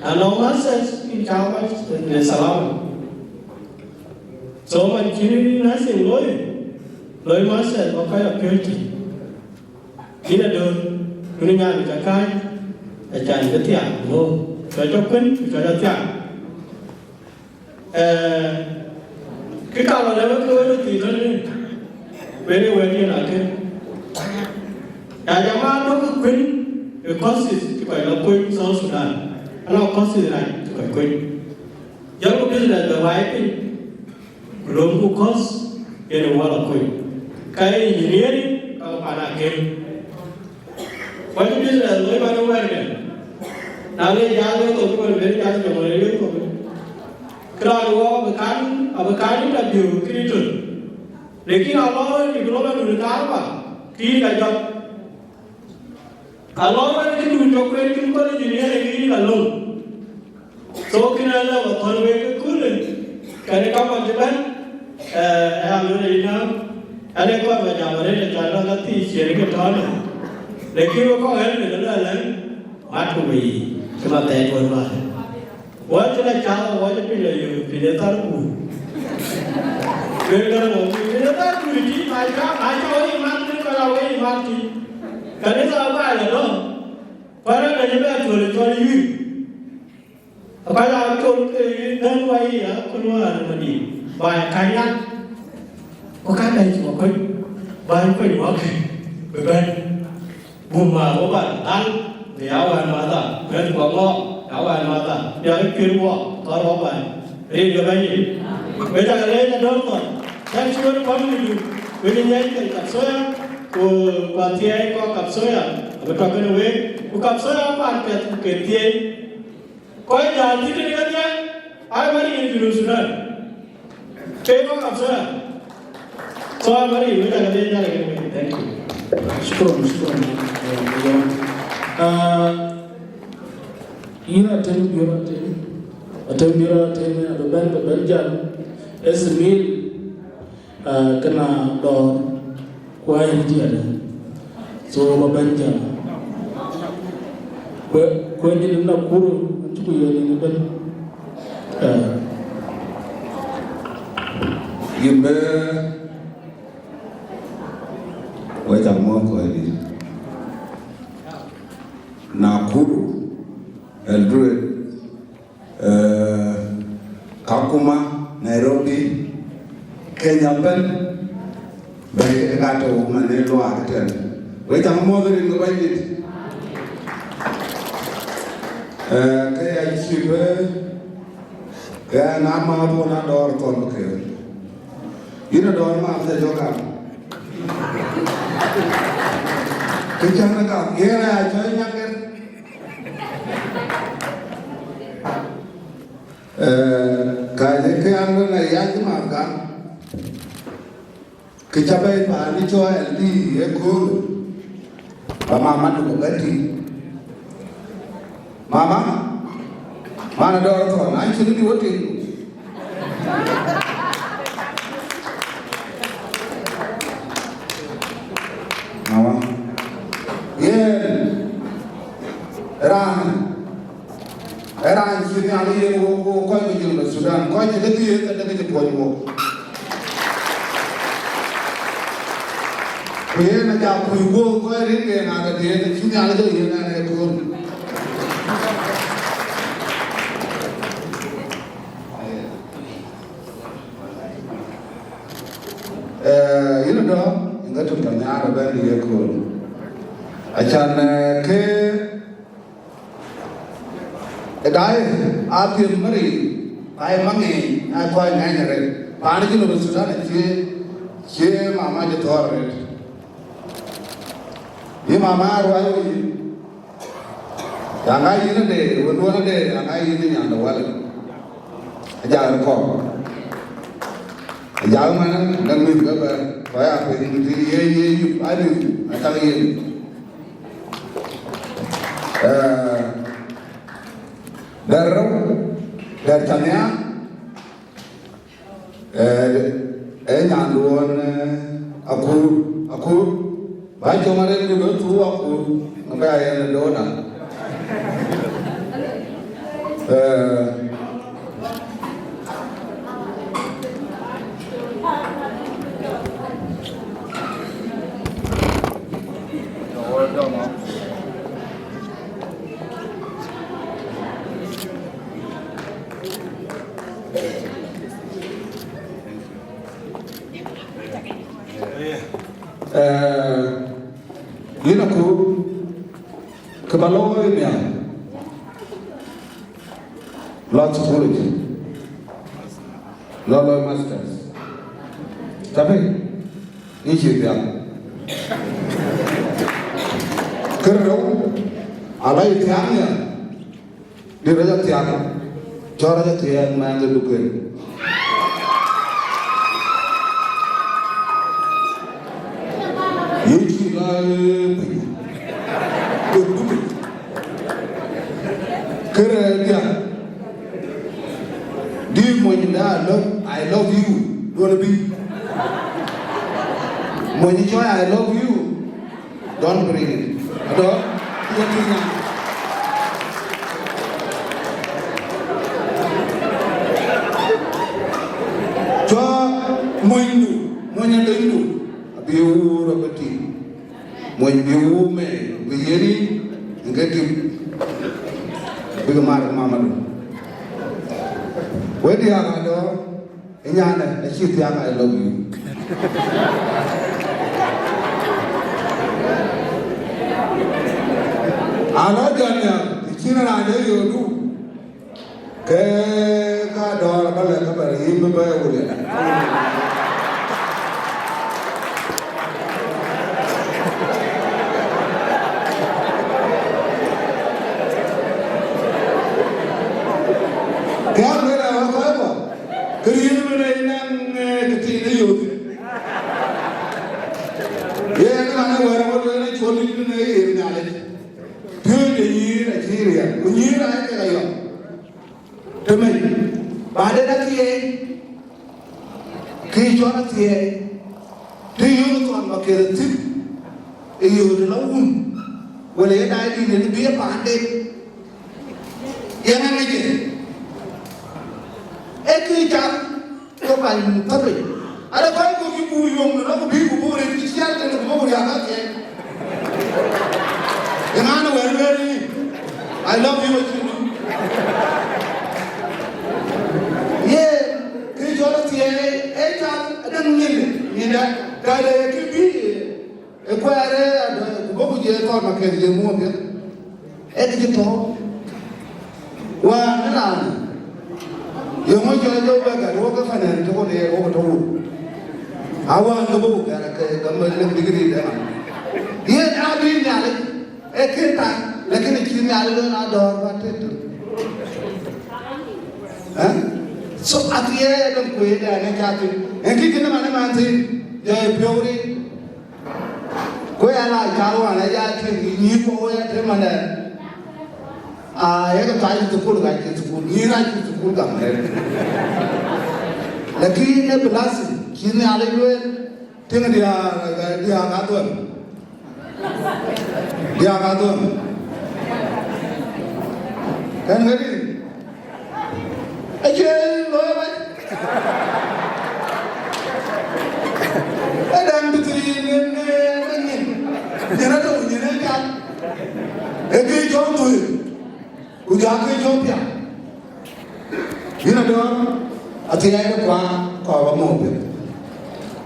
anh nói master cái cháu cái salam so man kini nasi loi masa pakai apelti kita do dunia ni cakai ajan ketia no cocokan cocokan cái kalau lewat tu thì nó về về nak ke ya zaman nó cứ quên cái courses cái phải là quên sau Sudan nó courses này phải quên giờ có biết là cái belum kukos yang wala koi kai engineering kau anak game wajib bisa loi mana warga nale jago tu pun beri jago cuma lele tu kalau abakan itu dah kritik lekin Allah di global dunia apa kiri kajak Allah itu coklat itu kalau engineering ini kalau so kena lah waktu mereka kulen kerana kau macam em nói đi nào, anh ấy qua về nhà mà đây là trời nó tí chuyện cái đó này, để khi có hết thì nó là mát của mình, cái mà tệ rồi mà, quá cho nên cháu quá cho bây giờ thì để tao đủ, bây giờ nó thì để tao đủ chứ ai cho ấy mát chứ có đâu ấy mát chứ, cái đấy sao phải là đó, phải là như vậy cho đi, phải là chôn cái đơn quay á, con nó là gì bài cá nhân có cái đây chỉ có bài phải nói cái bên buồn mà có bạn ăn thì áo bài mà ta bên quảng ngọ áo bài mà ta giờ cái kia qua tôi có bài đi cái bên gì bây giờ cái đấy là đốt rồi đang chưa có bao nhiêu bây giờ nhanh cái cặp soi của bạn thì ai có cặp soi à bây giờ cái này của cặp soi bạn cái tiền có nhà thì cái này nhá ai mà đi du lịch rồi Kau apa sah? Soal mari kita kerja lagi. Thank you. Syukur. Ina atem bira ada berjan. Esmil kena dor kwa india so mabanja kwa ndio na kuru tuku yoni ni ben Gimbe wacha mwako ali Nakuru Eldoret Kakuma Nairobi Kenya ben bai gato manelo aten wacha mwako ni ngabajit kaya chibe kaya nama po na Ador Thon ke ina Ador ma sa joga kechana ka gera joy nyaker kaya ke ando na yaj ma ka kechabai pa ni cho eldi ekor mama tu gati mama mana Ador Thon ai chini di wote mama Ran chini ali ye ko ko Sudan ko je gati ye ta de ko mo ye na ja ko ko rin ge na ga de chini ali ye na ne ko ina do ngatu ta nya ba ni ye ko achan ke dai apim mari ai mangi ai koi ngai nare pani ji no Sudan che mama je thor re ye mama ro ai ya ngai ina de won de ngai ina nya do wal aja ko aja mana nang mi ga ba ya pe ni ye ai ata ye Dar tanya nyanduan Akur baca mana ni dulu tu Akur nampak ayah dona Aku kebaloi ni, lots of college, loloi masters, tapi ini cerita. Kerana alai tiangnya, dia raja tiang, cara raja tiang mana tu dukan. Kerja di mana I love you, don't be. Mana I love you, don't bring it. Ador, dia tinggal. Mana itu, biu rapati, mana biu me, biari, enggak Bigamar mama tu. Wedi yang ada, ini ada, asyik yang I love you. Anak dia ni, Cina ada yodu. Ke Ador kalau kabar ini berapa boleh. Kaya mereka apa? Kerja mereka yang kecil itu. Ya, kerana orang orang ini curi itu ni ada. Dia ni Nigeria, Nigeria itu kaya. Tapi, pada lagi, kicau lagi, dia itu mà kể thích yêu thì nó wala ya dai di ne biya pa ande ya ngane je e ki ta ko ba ni tabe ala ba ko ki bu yom no ko bi bu re ki ya te ko bu ya ka ke ya ngane wala I love you what you do ye ki jora ti e ta dan ni da da ki bi e kware boku je to ma ke je mo be e ke to wa na yo mo je do ba ga do ka fa na to ko ne ko to awa no bo ga ka ga ma le digri da ye a bi na le e ke ta lekin ki na le na do ba te to ha so atiye da ko ye da ne ka ti e ki na ma na ma ti je pyori ko ya la jaro ana ya ke ni ko ya te mana ya ka tai to ko ga ke to ni ra ke to ko ga mere lakini ne blasi kini ale lo tenga dia ga to kan ngari aje lo ba adam bitri ne Nyana to nyana ka eke jom tu uja ke jom pia ina do ati ai ko ba mo pe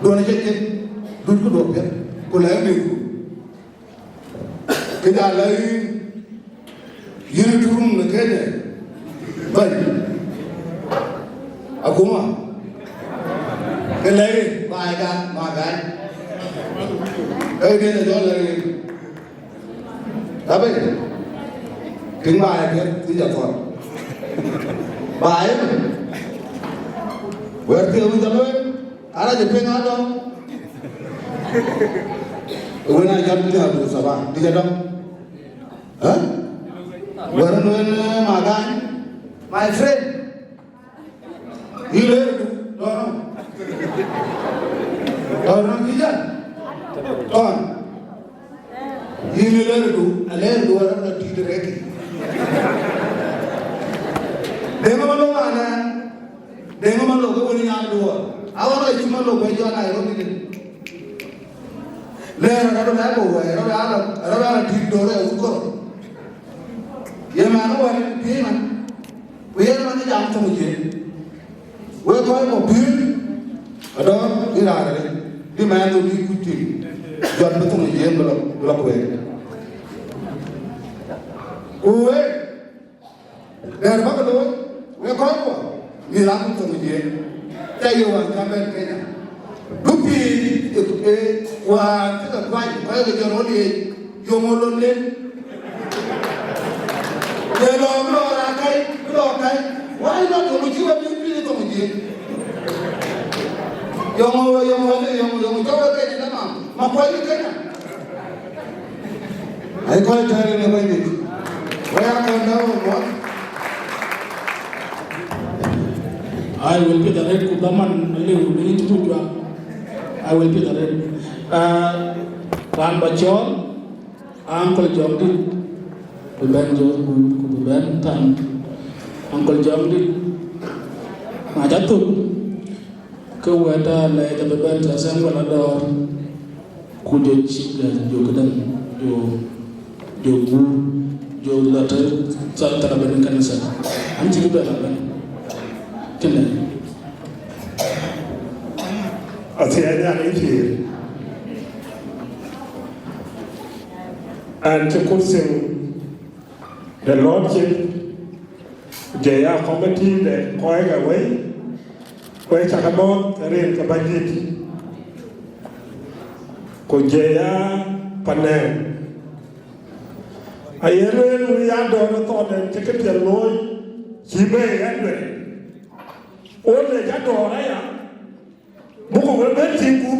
do na je du ko do pe ko la mi ko ke da la yin turum na ke ne ba akuma ke la ba ga ma ga đây là do là đó bây kính bài biết tí giờ còn bài vừa kêu bây giờ luôn là chụp phim hết đâu bữa nay dân đi học được sao bạn đi ra đâu hả vừa luôn mà gan my friend đi lên đó đó nó đi ra Thon ini le do ara na ti de ki dengo malo ana dengo malo ko woni ya do awara ti malo ko jo na ro ni le ra do na ko wa ra ti do re u ko ye ma no wa ti man we ye ma ni jam to mu je we ko mo bi ado ira re di ma do ni ku ti jot ba tuma yéen la ko wéy uwe der ba ko do we ko ko ni la ko tuma yéen tay yo wa kamel kenya dupi e wa ta ko ay ko ga joro ni yo mo lon len de lo ra kai wa ina ko lu ci wa ni bi tuma yéen yo mo jawa ke ni na ma ko ni ke na ay ko tare ne bay nit waya ko ndaw mo I will be the red kudaman le ni tu jwa I will be the red ran bachor uncle jomdi ben jo ku ben tan uncle jomdi ma jatu ke wata le ta ben ta sam wala Ador ku jo ci jo kadan jo bu jo la ta sa ta ben kanisa am ci be la ben kene ati ada ni fi and to kursin the lordship jaya committee that koi ga way koi chakamot rin ka budget ko jaya panel ayeren wi Ador to den secretary loy chibe ganwe ole Ador ya buku ben tiku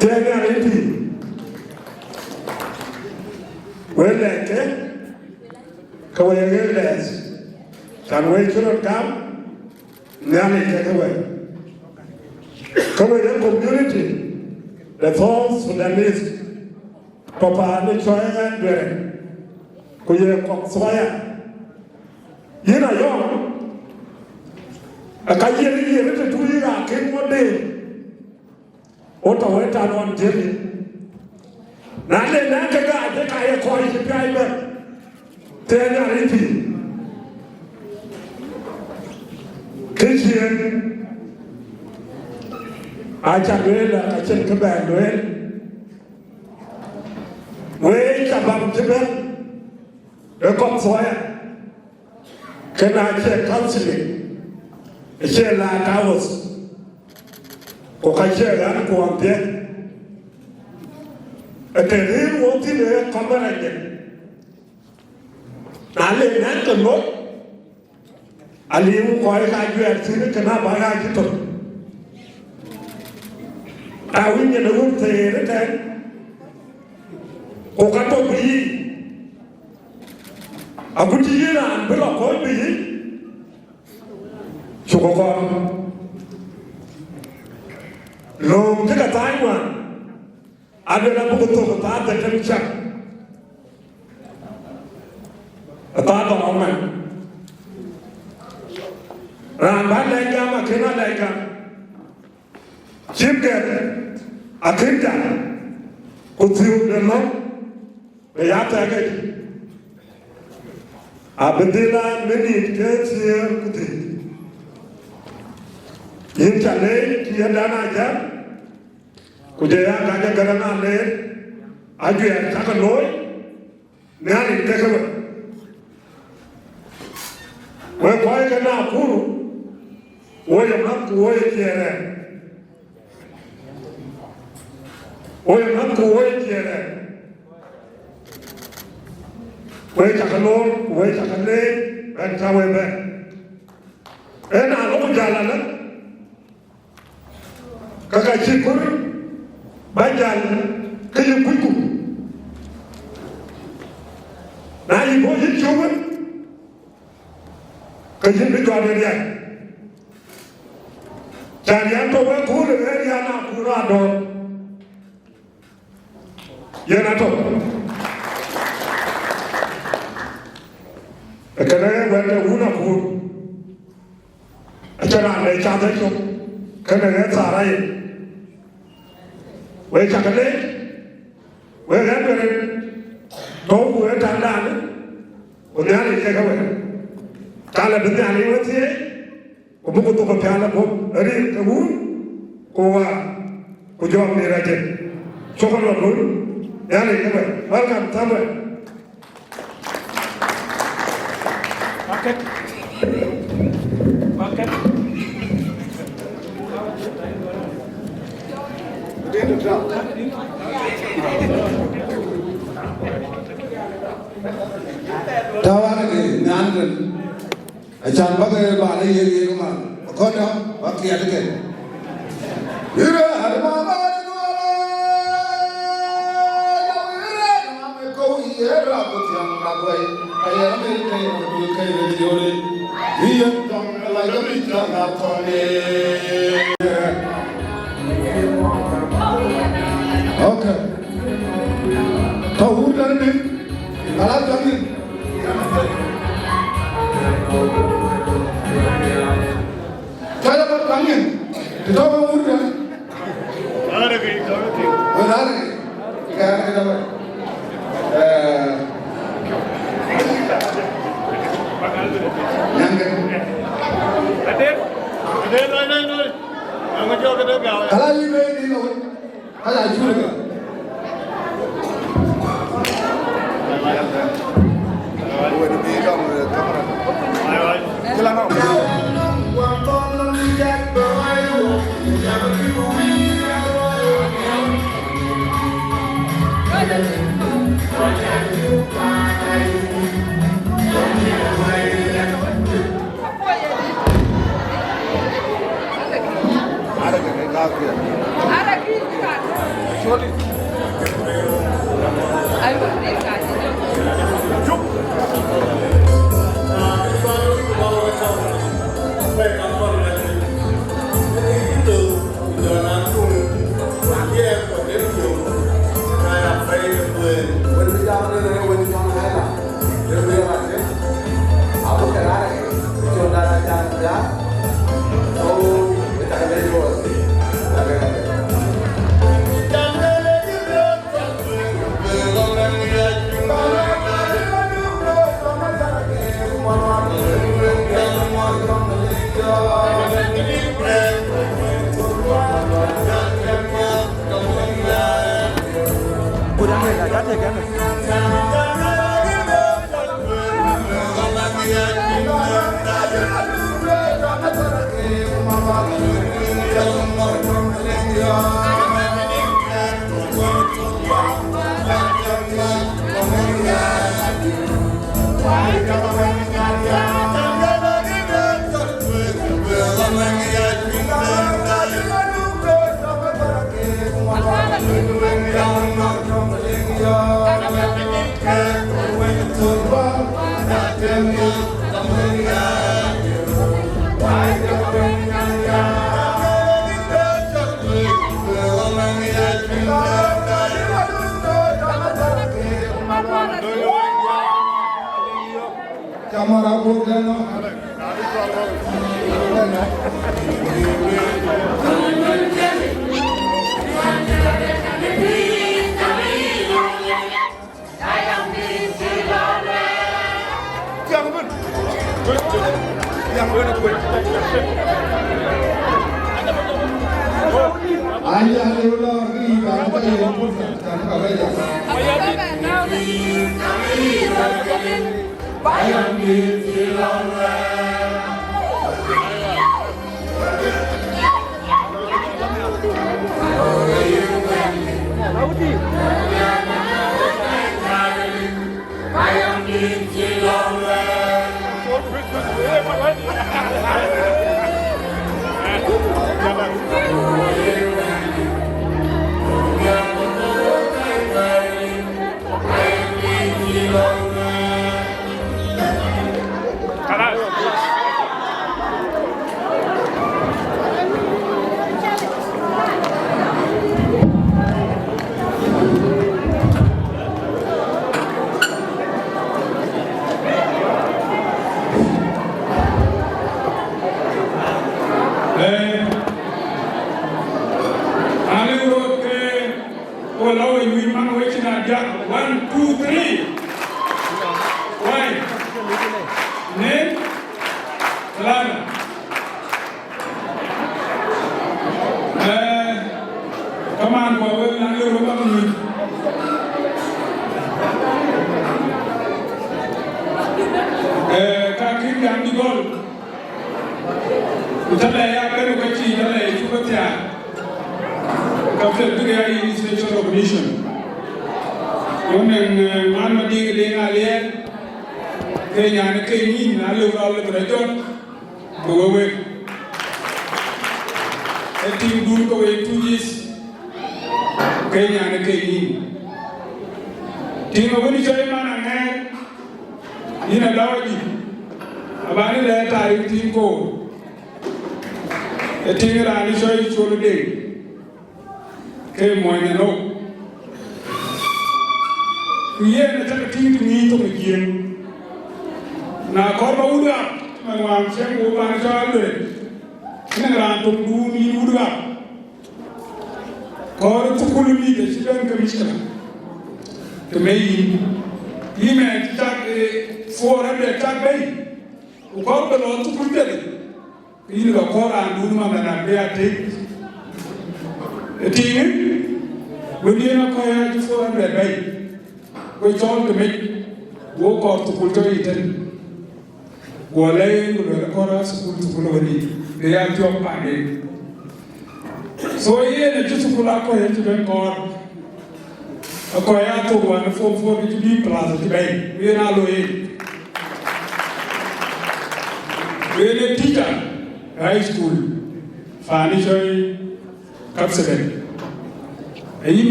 tega reti wele ke kawayeles kan we churo kam nani ke kawaye community the South Sudanese Papa the Choya Dwere Kuye Soya Yina Yom a Kayeri written 2 years came one day Ota went on Jelly Nale Nagaga I think I acquired the driver Tena Ripi Kitchen Achaguela, Achin Cabal, Wait about Tibet, a consoya. Can I check counseling? A share like ours. Or I share that one there. A terrible won't in a common again. I lay that to know. I leave quite like you had seen it, and I buy it. I win in the room to return. Okato be a good year and Bill of Coy be Chokokon. Long take a time one. I don't know to about the temperature. A part of man. Ramban like a cannot like a Jim get Akinda, Utu the long, the Yataka Abedilla, many kids here, Kuti. In Chale, Kiadana Jam, Kudea Gana Garana Lane, Adria Takanoi, Nali Tekaba. Where Poikana Puru, where you're not to wait here. Oi not to wait here. Wait a alone, wait a lane, and come back. And I know Jalala Kakachikuri, Bajal, Kayapuku. Now you go hit children, Kajin Victoria. Jarianto went to the area now, Ador. Yenato. A canary went a wound of wood. A channel lay Chadacho, Canary Sarai. Where Chakale? Where Ever? Don't wear Tandan. When the alley take away. Tala the alley was here. Obuko to Piano, a real the wound. Koa, Kujom Mirage. Chocolate wood. Yani, welcome, Tamer. Bucket. Bucket. Tawari, Nandran. A child bugger by the year, man. A corner, what the other again. You're a Okay. So who done it? I like done it. Tell about Banyan. The dog who done it? Well, I can't get away. Kalau you may be known, I like you.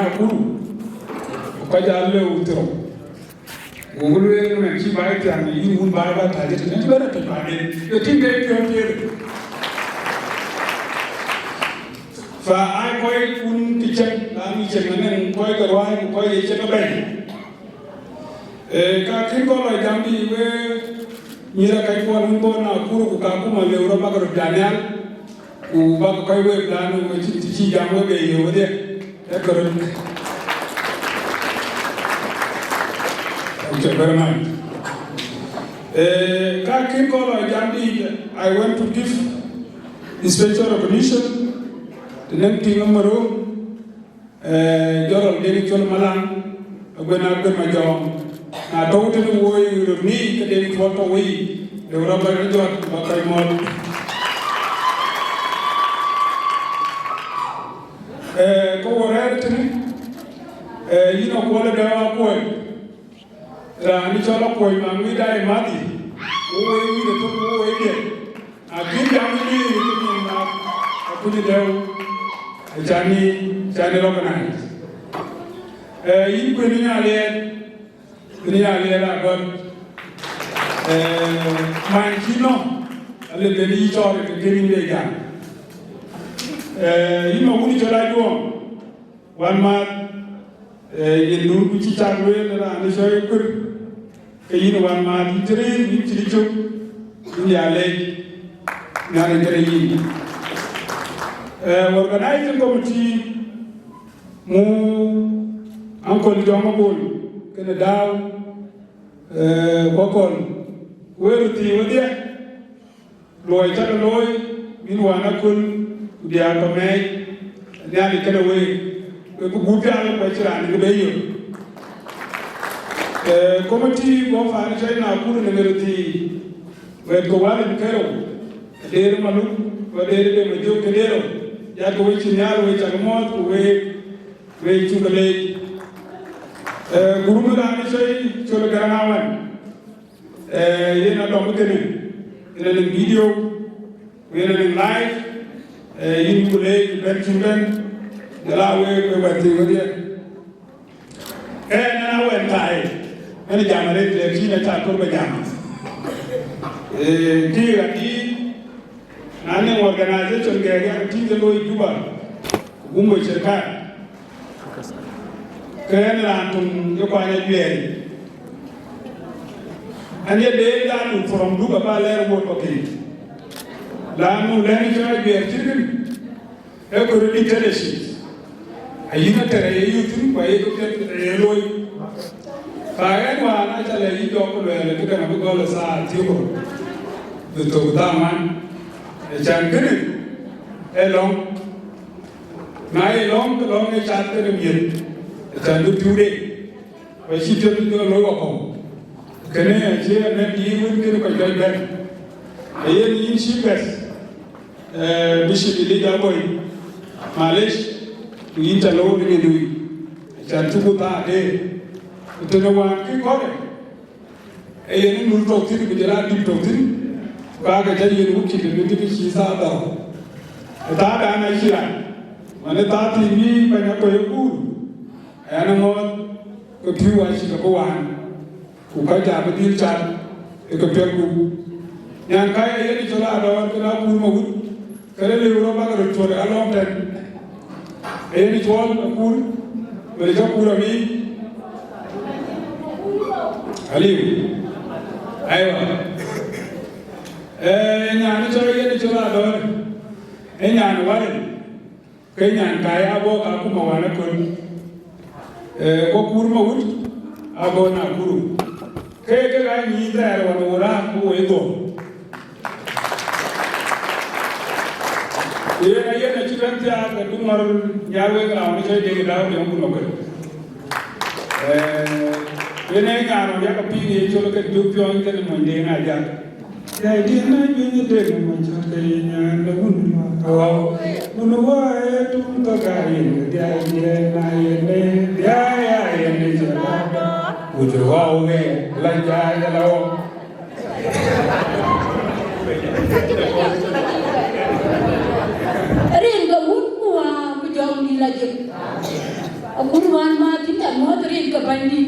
Akur, Kajalle Utro, Google chi bai tiang yi un bai ba ta je ne ba ta ba ne yo tin ke ke fa ai koi un ti chen la mi chen ne koi ka wa koi ye chen ba ka kin ko lo jambi we mira kai ko un bo na kuru ka ku ma le ro ba ka daniel ku ba ko kai we plan we chi jam we be yo de e ko Thank you very much. I went to give special recognition to them team numero Jorol Deni Chol Malang when I got my job. I told them we would need to take what away the rubber job but I want. Go ahead to me. You know what they are going. Ni chola koi mami dai mati owe ni de to owe ke a bi jam ni ni na aku ni deu jani organize yi ko ni ale la god man kino ale be ni chore ke ni de ga yi no ni chola jo wan ma nur ku ci tagwe la ni soy kur kayin wan ma di tere ni ci ci ni ale ngare tere yi organizing committee mu ankol joma bol kene daw kokol weruti wodi loy ta loy min wana kul dia to me nyali kene we ko gudal ko ci ran be yo committee go fa ni na kuru ne meriti we ko wala kero der malu ko der de me jo kedero ya ko we ci nyaaru we ci mo ko we ci ko le guru da ni sey ci le garawan yena do ko tene ina le video ina le live yin ko le ben ci ben de la we ko wati wodi na we tai ani jamare de kina ta ko be jam ti gati nane organization ga ga ti de loy duba gumbo shirka kayan rantum yo kwa nya biye ani de da nu from duba ba le wo ko ki la nu le ni ja biye tirin e ko ri teleshi ayina tere yutu kwa ye ko te loy Kaya wa na chale yi jo ko le ke na ko le sa ti ko de to da man e chan kene e long na e long e chan te mi e chan du tu de wa shi te du lo ko kene e je ne bi won ke ko jo ben e ye ni shi bes bi shi li da boy malish yi ta lo ni du chan tu ko ta de tene wan ki kore e yeni nur to tin bi jara di to tin ba ga jari yeni wuki de ndi ki sa da da na shira mane ta ti ni ba na ko yu ana mo ko ti wa shi ko wan ku ka ja ba dil chan e ko pe ku nyan ka yeni chola da wan ko na ku mo wu kare le ro ba ga to re alom ten e yeni chol ku be ja ku ra mi Aliu, ayo. Nyani cakap ni cakap Ador, nyani wari, kenyan kaya abo aku mawana kun, ko kuru mawut, abo na kuru. Kaya kaya ni dah wana orang ku ego. Ia nak cakap tiada kedumar nyawa kalau ni cakap dia dah dia pun nak. Ini kan orang yang kepingin kalau ke dupion ke monde aja. Jadi na jadi deh macam kayaknya lagun kau menua itu kekain dia na ini dia ini jalan. Ujung kau ke lancar jalan. Rin kamu kuah kujang di lagi. Aku ruan mati tak mau terin ke bandi.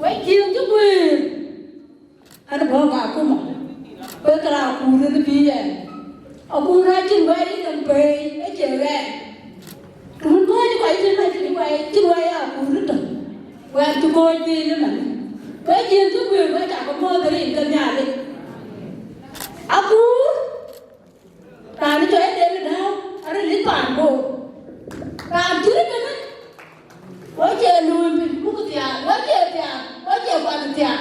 Wai kilang tu ber, ana boga kuma pe kala kuru ni biye akura chin wai dam pe e chere tun ko ni wai chin wai akuru to wa tu ko bi ni man pe jin tu bi wa ta ko mo dri ka nya le aku ta ni cho e de na ara li pan bo ta tu ni na wa che lu bi ku ku tia wa che pan tia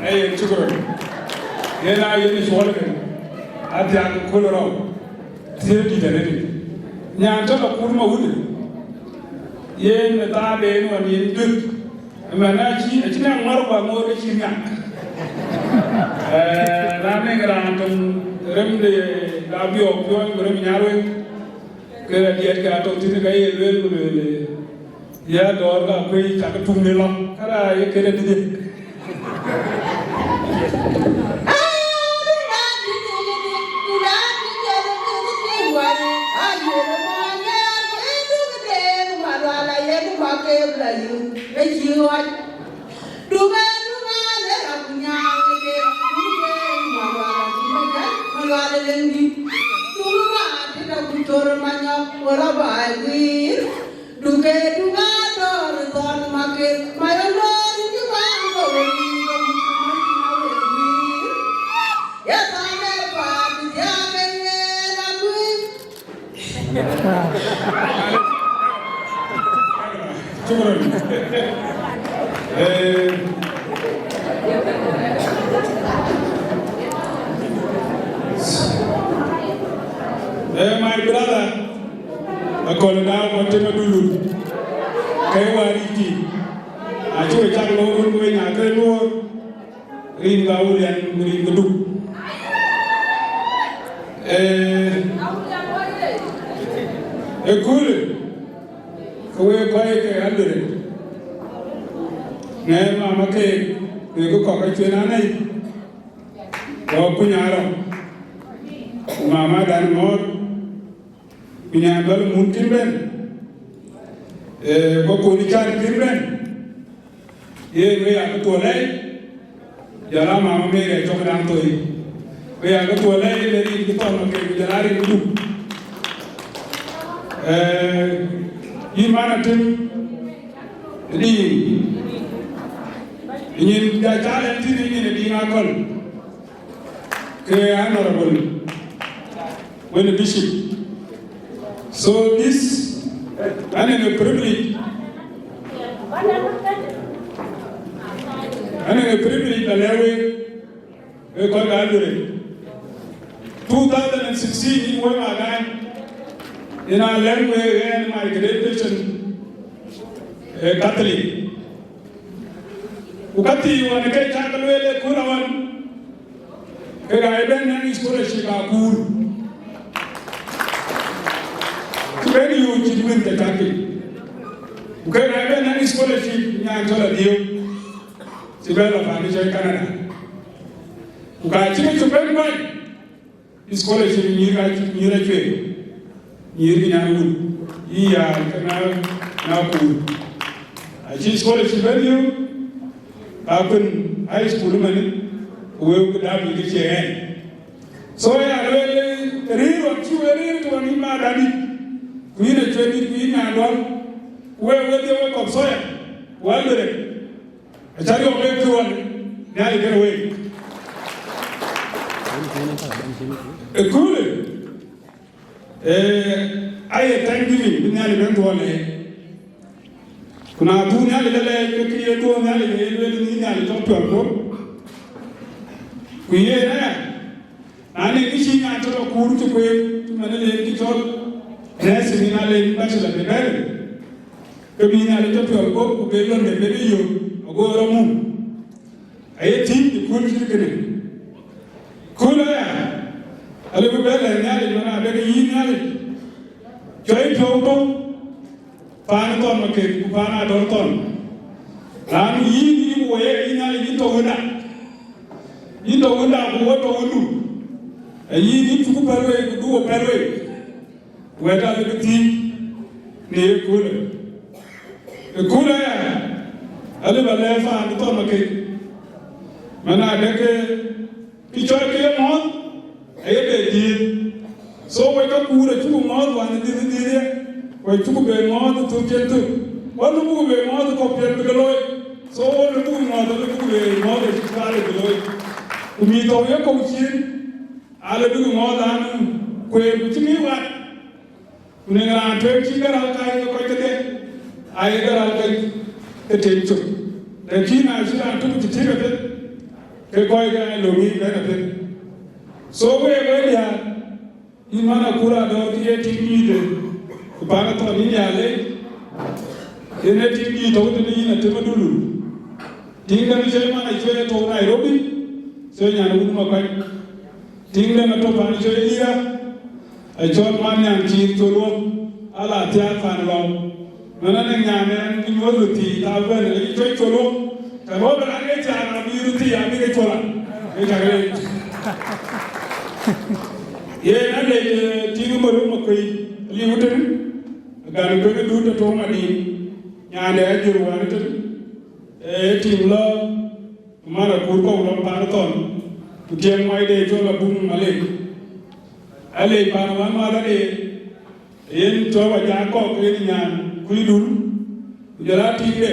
Hey, Chukuru. Yena yeni swalke. Ati ak koloro. Tiye di taneti. Nya toka kurma wudu. Yen ta be no ni dut. Mana chi achina marwa mo de chi nya. La ne gara antum remde labio pyo rem nyarwe. Ke diet ka to tin ga ye lel ya dor ga kwe ta ka tum ne lo. Kara ye kere di. My brother, I call it out on Timadulu. Kaiwariki. I told a child over going out the door. Read Gaul and read the book. A cool. Away quiet Eldoret. Name Mamma cake. We go cockroach in a night. Punyara. Mama dan more. Pinyabal Muntimben. Bokunichar Timben. Ye we are to lay. Yara Mamma made a chocolate to you. We are to lay the Tom of Jalari Blue. Imanatim. In the talent in the Dinakon. Honorable. When the bishop. So this, and a privilege, we call Ador. 2016, in Wemagan, in our language and my graduation, Catholic. Ukati wanake chakalwele kurawan, kaya eben nani scholarship Akur. Very huge in the country. Okay, I have any scholarship in Angola, Sibella Foundation Canada. Okay, to bring my scholarship in Europe. Yirinawood, now cool. I see scholarship value. Happen high school money, who will have to get your hand. So I really want you to an daddy. Queen of 20 Queen and all, where they work of soil, well, I tell you, okay, to one, now you get away. Cool. I thank you, we nearly went to one. Kuna do nearly the creator, nearly the top of we hear that. And the issue I told Akur to go to manage the job. Yes, in a lane bachelor, the better. Coming out of your book, who gave on the baby you, or go around. I think the cool chicken. Cooler, a little better than that, when I better eat knowledge. Joy Toto, Panaton, okay, Pana Dorton. And you were in a little winner. You don't know what to do. And you need to do a pathway. Whether the team near cooler. The kula ya ale ba le fa ni to ma ke mana de ke ki cho ke mo ay be di so we ka kura chu mo wa ni di de we chu be mo to ke to wa no bu be mo to ko pe be lo so le bu mo to le bu be mo de ka le be lo mi to ye ko chi ale bu mo da nu ko e chi mi wa ne ga to chi ga ra ka ko te de ay ga ra ka te chu de ki na chi an tu ti te be ke ko ga lo mi ga na be so we ya imana kura do ti ti ni de ba na to ni ya le ene ti ni to de ni na te ma dulu tinga ni je mana je to Nairobi so nya no ma kai tinga na to ba ni je ira a chon man yang chi to lo ala tia fan lo mana na nya ne ni wo lu ti ta ba ne je to lo ta ro ba ne ja na bi ru ti ya bi ke to la e ja ge ye na le tinga ma ru ma kai li wutin ga no ko du to ma ni nya ne a jiru wa ne to tim lo mara kur ko lo pa ton tu tiang mai de cho la bum male ale pa wa ma da de yen to wa ja ko ke ni nyan ku dul ja la ti de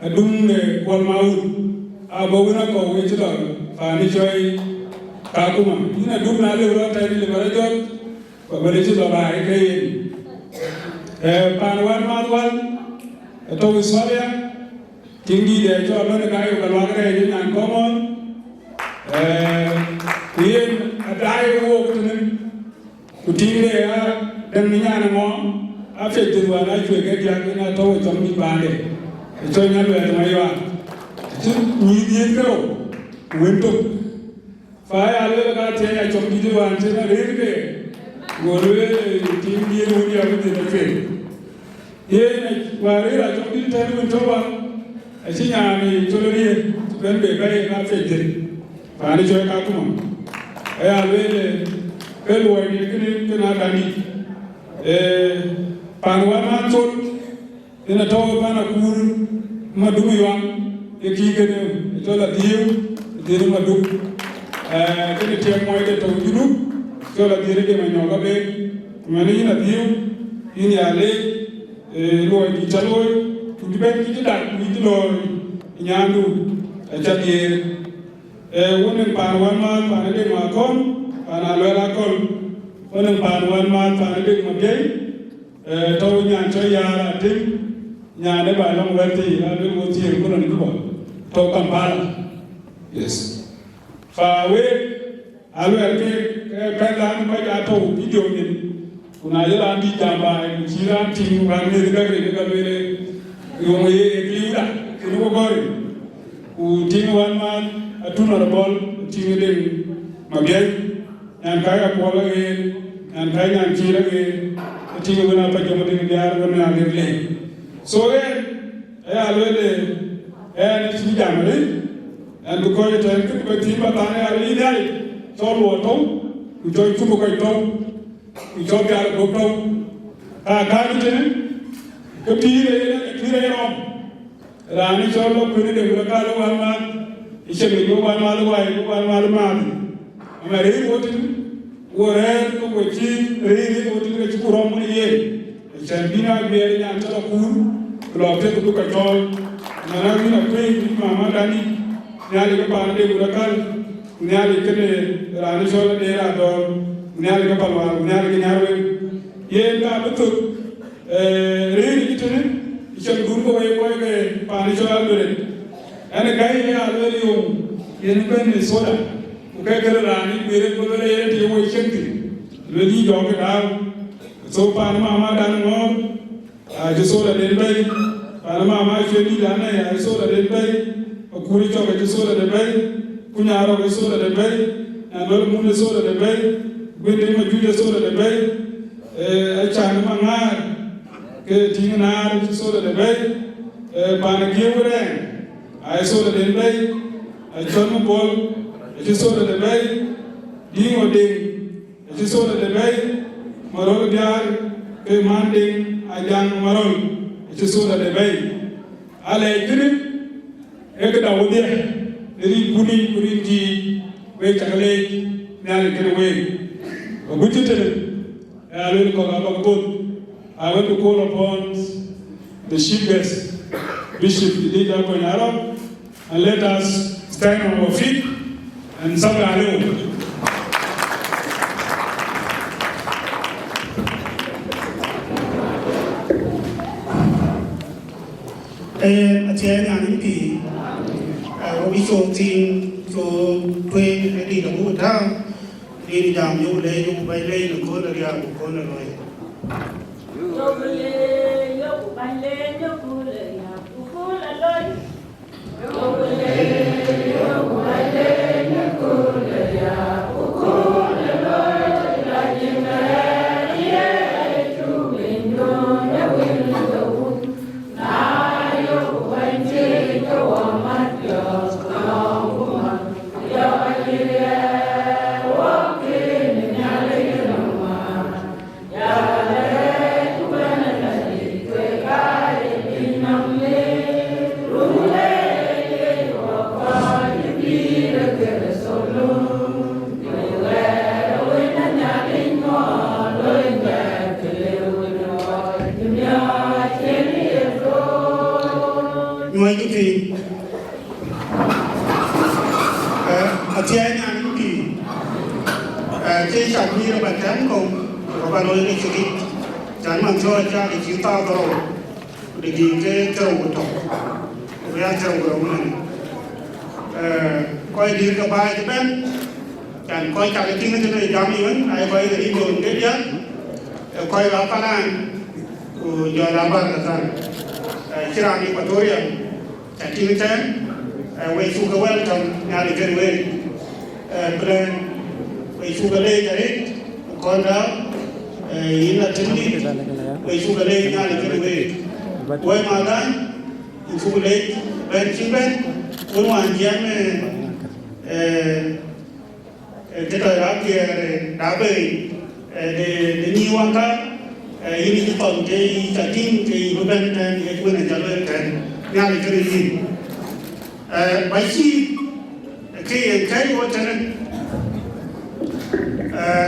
adum ne ko ma u a bo na ko we ti lo pa ni choi ka ku ma ina dum na le ro ta ni le ba jo ba le ti lo ba ke pa wa ma wa to Soria tinggi dia cho mana kayu kalau ada yang jangan common, dia ada yang work tu ni, tu tinggi dia dan ni yang nama, apa itu dua orang juga dia kena tahu macam ni bandar, itu yang lu ada mai wah, itu ni dia kau, untuk, faham alu kalau dia macam ni tu wah, macam ni ke, golwe tinggi dia apa dia nak ye wari ra cho bi tan mun toba asinya ni tolori ben be bay na fete pa ni joy ka kuma aya wele belo ni kini kana dani panwa ma tol ina tawo bana kur madumi wa e ki gene to la diu diru madu kini te moy de to junu to la diru ke ma nyoga be mani na diu ini ale loi di chaloi tu di ben ki da ni di loi nyandu chadie wonen pan wan ma pan de ma kon pana lola kon wonen pan wan ma pan de ma gay to nyan cho yara tim nyane ba long wati na de mo ti ko ni ko to Kampala yes fa we alwe ke pelan ba ja to video ni kuna yala ndi jamba e jira tin ba ne daga ga bele yo mo ye liuda kino ko gore ku tin wan man atuna bol tin de magel yan kaya ko la ge yan kaya yan jira ge tin ko na pa jomo de biar ko na ge le so e alwele ne ti jamale an ko ye tan ko tin ba ta ne ali dai to lo to ku joy ku ko to Ijab yar gopto kaji tene ko tire rom rani cholo kuni de gulakalo walma ishemi go walma lo wai go walma lo ma amare wotin wore ko wechi ri wotin ke churom ni ye chambina biere nyan tala kur klopte ko ka chol nana ni na pe mama dani nyali ko pa de gulakal nyali kene rani cholo de ra do nyali ka palwa nyali ka nyarwe ye ka betul reni kitene icham gurko way koy ke pani cho Eldoret ene gay ye alweli yo yen ben soda ko kay kere rani bere ko le ye ti wo chenti le di do ke daw so pan mama dan ngom a je soda den bay pan mama je di dan ya soda den bay ko kuri cho ke soda den bay kunyaro ke soda den bay en lo mun soda den bay gwende ma jude soda de bay chan ma ngar ke tingar soda de bay pana gewre ay soda de bay ay chon bol ay soda de bay dingo ding ay soda de bay marol biar ke manding ajang marol ci sura de bay ale gini e ga dawo de ri buni buni ji we takale nyal gini we gutite I will call upon God. I want to call upon the chief guest, Bishop Leader Arab, and let us stand on our feet and sing hallelujah. Atien ani pi we so tin so twe di da bu da di jam yu le yu bai le ko da ya ko na loi yo le yo bai le yo ku le ya ku la loi yo le yo bai le yo ku le ya ku la loi la yin na ye tu bin yo ya win yo na yo bai je yo wa ma yo na ku ma yo ye cái sản như là bạn tránh cùng và nói cái chuyện tránh bằng cho ra cái chữ tao đâu để ghi cái trâu của tổng với ăn trâu của mình coi đi cái bài cái bên chẳng coi cả cái tiếng nó này dám như vậy ai coi cái đi đường cái nhất coi vào cái này của giờ làm bạn là sao chỉ làm đi vào tối rồi chẳng tiếng thế quay xuống cái quên trong nhà để cái quên bên quay xuống cái đây đấy con đó ý là chân đi quay xuống cái đây nhà để cái quên quay mà đó xuống cái đây bên chính bên quân hoàn chiến cái thời đó kia đã về để nhiều anh ta ý như phần cái trả chính cái bên cái quân này trả lời cái nhà để cái gì bài chi cái vô chân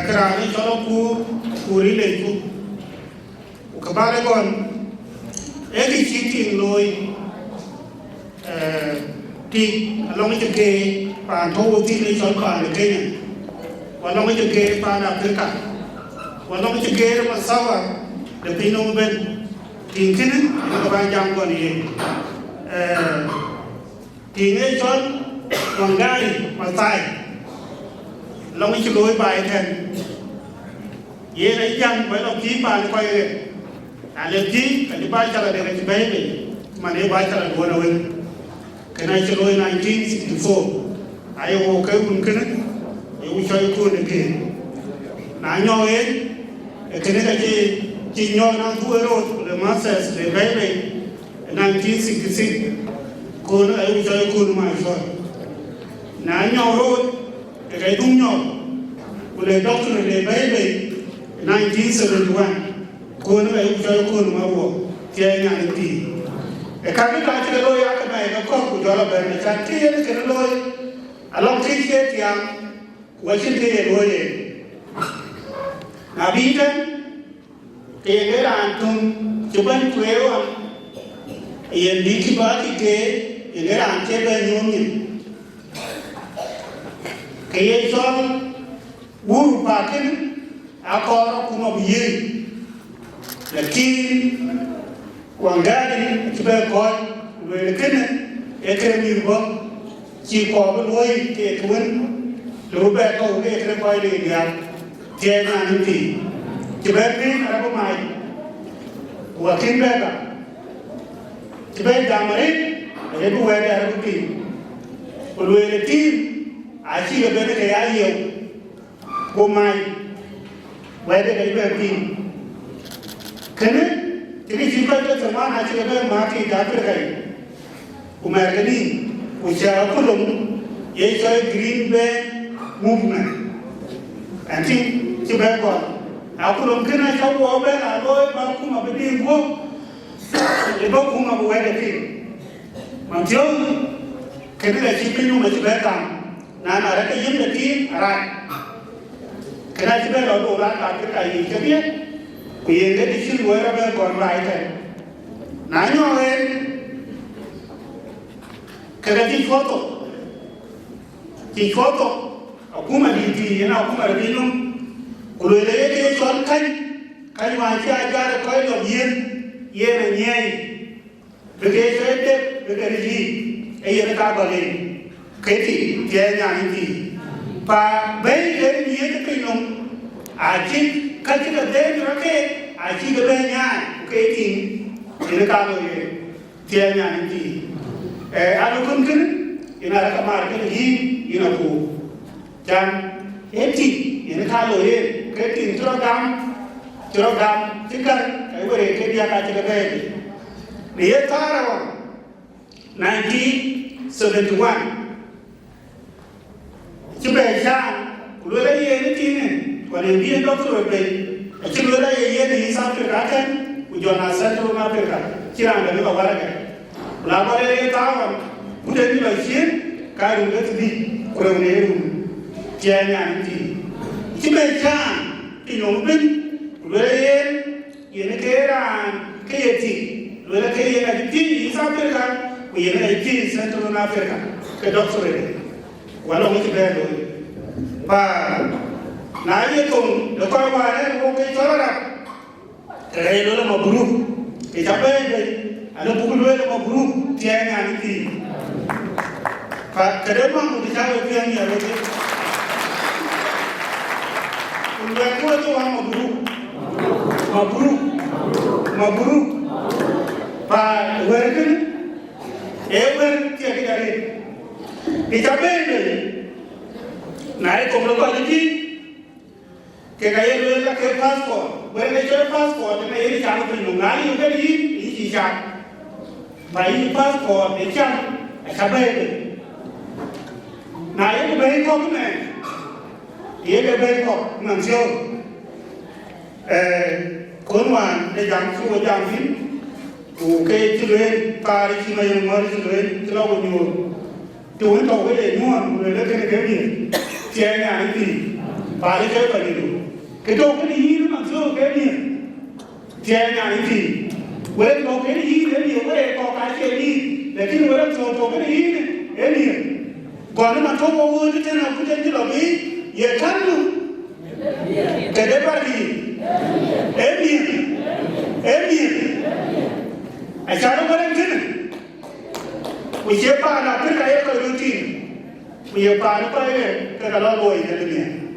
cái này cho nó cú rí lên cú các bạn ấy còn cái chi tiền lôi thì long cái cái bàn thô thì lấy chọn bàn cái này và long cái bàn là cái cả và long cái mà sao à để pin ông bên thì cái này các bạn jam còn gì thì nghe chọn còn gai mà tài long cái lối bài thành ye đấy jam với long ký bàn quay này lên ký cái bài trả lời cái bài này mà nếu bài trả lời của nó cái này cho lôi 1964 ai vô cái vùng cái này yêu chơi cuốn này kia nãy nhau ấy cái này là chỉ nhau năm tuổi rồi le masters le về này 1966 cuốn ấy yêu chơi cuốn mà thôi nãy nhau rồi cái đúng nhau le doctor le về này 1971 cuốn ấy yêu chơi cuốn mà vô chơi nhà đi kami tak cakap loi akan naik ke kau jualan barang cantik ni kena loi along tiket yang wajib dia loi nabi kan dia antum cuba tuewa yang dikibati ke yang ante banyunya kaya soal buru pakin akor kuma biye lakin Wangari kita kau berkena ekonomi bang, si kau berloi ke tuan, lupa kau ke ekonomi ini dia, tiada nanti. Kita ni apa mai, wakil berapa, kita jamarin, ada dua ada bukti, berloi tim, asyik berada kaya ayau, kau mai, berada kaya berarti, kena jadi jika kita zaman aja kita mati dapur kali, umar kini usia aku lom, ye saya green band movement, nanti coba kau, aku lom kena coba apa, lalu aku mau beli buku, cái bốc cũng mà quay được thì mà thiếu cái này chỉ biết mà chỉ biết làm na là cái gì được thì ra cái này chỉ biết là đồ ra cái gì cái biết vì cái đi xin quay ra bên còn lại thế nãy nhau lên cái chỉ photo cũng mà đi thì nó cũng mà đi luôn rồi lấy cái chọn cái mà chỉ ai ra coi là yên là nhảy với cái đấy với cái gì ấy là cả bề cái thì nhà như thì và bây giờ như cái nông chỉ cái là đấy nó cái chỉ cái bên nhà cái thì là cả bề nhà như thì alo kun ina raka mar kan hi ina ku jan eti ina ka lo ye ke tin trogam tikar kai wore ke dia ka tiga be ni ye tara 1971 chibe cha lo la ye ni tin ko ne bi doctor be chi lo la ye ni sa pe ka kan ku jona sa to na pe ka kira da ba wara ka la ba le ta Udah ni lagi kau itu di kurang leru, jangan di. Cuma di nombin, luaran, ini keran, kayati, luaran kaya di Afrika, ini di Central Africa, ke doktor ini. Walau itu berlalu, bah, naya tu, lekar mana, orang cara, kerana lu mau buruk, kecapai ni, ada pukul lu mau buruk, jangan di. Kadang orang kita tahu yang ni ada tu. Orang tua tu orang maburuk. Pak worker, ever tiada kali. Kita benda. Naik komplek lagi. Kekaya lu nak ke pasport. Worker cakap pasport, tapi ini jangan perlu ngali juga ini cakap. Bayi pasport, ni cakap. Kabar nah ini Bangkok ni, ini Bangkok manusia, konwan di jam subuh jam ni, uke cilen pari cina yang mari cilen cilau nyur, tuan tahu ke nyur, mulai kena kena tiada ni, pari cakap ni, kita kena ini manusia kena tiada ni, mulai tahu kena ini, mulai kau kasih ni. Lekin orang contoh kan ini, kalau macam orang itu nak punya lagi, ya kan tu, kedai ini, acara orang tu, siapa nak pergi ke rutin, siapa nak pergi ke kalau boy jadi ni,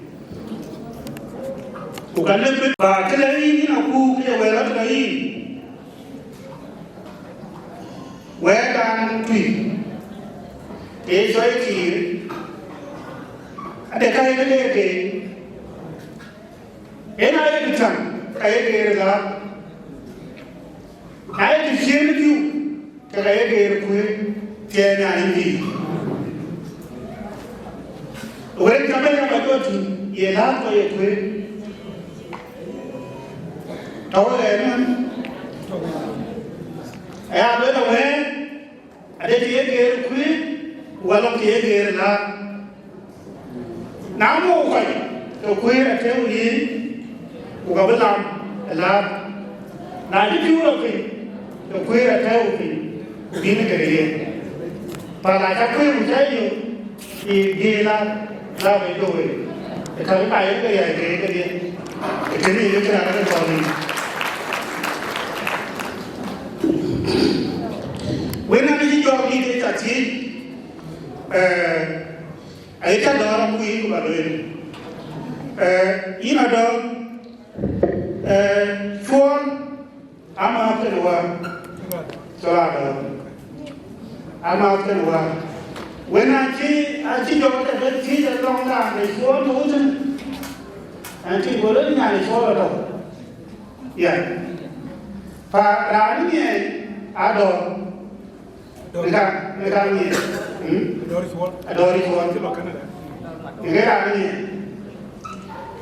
bukan lebih, bahkan ini aku kerja berat lagi. Wedan tui, esok kiri, ada kaya lagi, enak itu kan, kaya kiri lah, kaya itu siapa tu, kaya kiri kue, tiada ini. Orang kami yang berdoa tu, ialah kaya kue, tahu kan? Ada orang, ada dia kiri kue, walau dia kiri lah. Namun kau kue ada uli, kau belam, lah. Nanti juga kau kue ada uli, bina kiri. Pada kau kue macam ni, dia lah betul. Kalau kaya kaya kiri, kiri itu kerana kau ni. When I did your meeting at I can't do a week about it. In Ador, Thon, I'm after the one. So I'm after the one. When I see your teeth a long time, they swore motion and she will learn and swallow it up. Yeah. Rani Ador. Mereka ni, Ador itu mereka ni.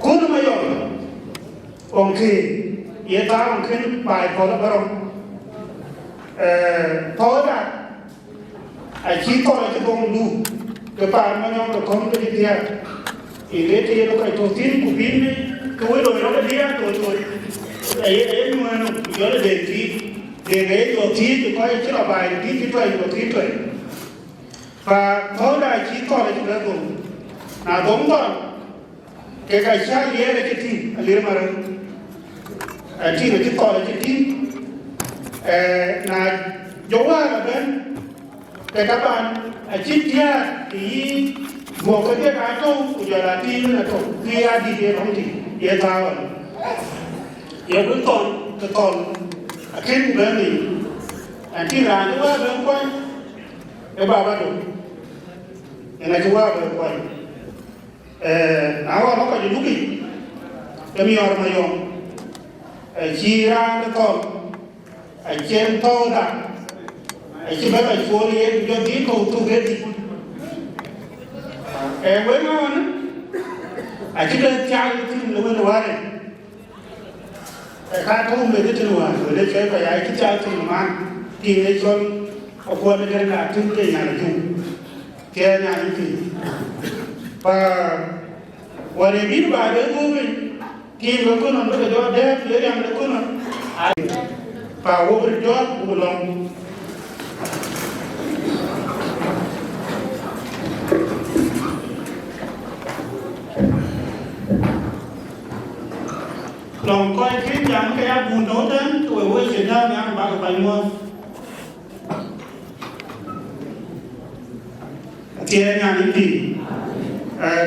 Kau mayor, orang ia tahu mungkin baik kalau barang. thôi là chỉ có là cái công đủ cái bạn mà nhau là không được gì thì thế thì nó phải tổ tiên của pin đấy cái rồi nó đã đi ra rồi ấy nhưng mà nó nhớ là để đấy tổ tiên thì coi chứ là bài tí cái tuổi và thôi là chỉ có là chúng ta cùng là đúng rồi cái sáng đi là cái tim liền mà chỉ là cái to là cái tim là chỗ là bên cái các bạn chỉ kia thì một cái cái chỗ của giờ là tim là chỗ kia đi về không thì về tao giờ vẫn còn cái bên này chỉ là chỗ bên quanh cái bà bắt được cái này chỗ bên quanh awal nó có gì lúc đi kami orang mayong jiran betul jem tahu dah sebab folian jadi kau tu gedi với nó kita cari tu lebih luar kan kau mesti tu luar boleh saya bayar kita cari tu mana kini jual aku ada kerana tu kena tu kena itu vàวันนี้บ่ายเดือนกูเป็นกินแล้วก็นอนแล้วก็ยอดเด็กเดี๋ยวยังแล้วก็นอนป่าวว่าเป็นยอดกูลองก้อยขึ้นยังแค่บุญโน้ตนั้นตัวไว้เสียดายนะบางไปมั่วเทียนงานนี้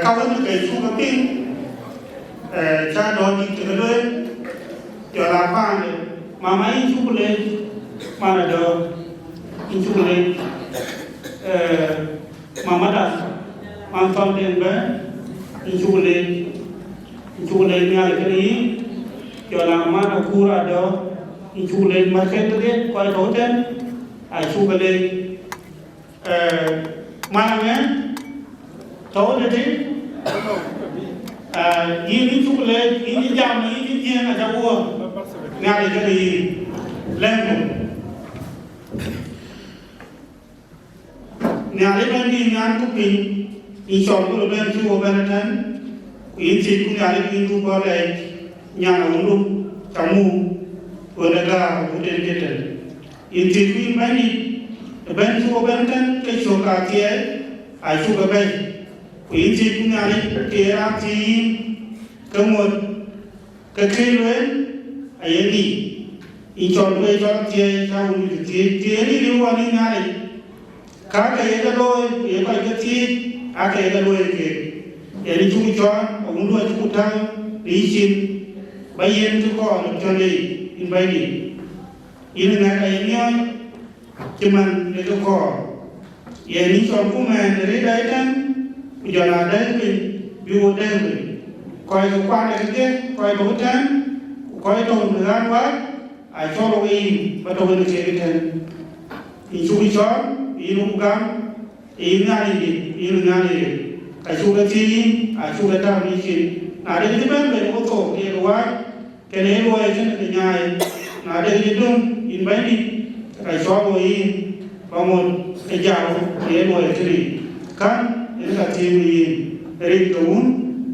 เขาเป็นเกย์ชูกระปิ้งชาดอนอีกตัวเลยเดี๋ยวลาบ้านเลยมาไม่ชูเลยมาเดี๋ยวอินชูเลยมาดัสมาทำเดินไปอินชูเลยเนี่ยอะไรกันนี้เดี๋ยวลามาเอาคูระเดี๋ยวอินชูเลยมาแค่ตัวเดียวคอยโดดเด่นชูเลยมาเนี่ยtahu jadi, ini cukup ini jam ini dia nak jawab, ni ada jadi lembu, ni ada bandi ni ada kuping, insyaAllah kalau bandi tu beratan, ini cikgu ni ada pintu boleh, nyala ulu, kamu, berada bukan kita, ini cikgu ini bandi tu beratan, kecoak dia, ayu berbaik. Ini cikgu ni kira kemudian kekeliruan ayat ni, insyaAllah insyaAllah dia ni luar ni nari, kakak ayat loy, ayat kecil, kakak ayat loy ke, ini cuma jual, orang dua cukup tahu, izin, bayan tu kau nak jual ini bayi, ini nak ayat ni, cuman itu kau, ini soal kuman dari daerah giờ là đến vì đến coi cái quan này cái coi đối tranh coi tồn thời gian quá cho đồ in và đồ in cái thân thì chú đi chó in lúc cam in ngay cái chú cái chi chú cái tao đi chi đây cái bên này có cổ thì quá cái này rồi trên cái nhà đây cái đúng in bánh đi cái chó rồi in và một cái dạo thì rồi cái kan ini hati ini dari tahun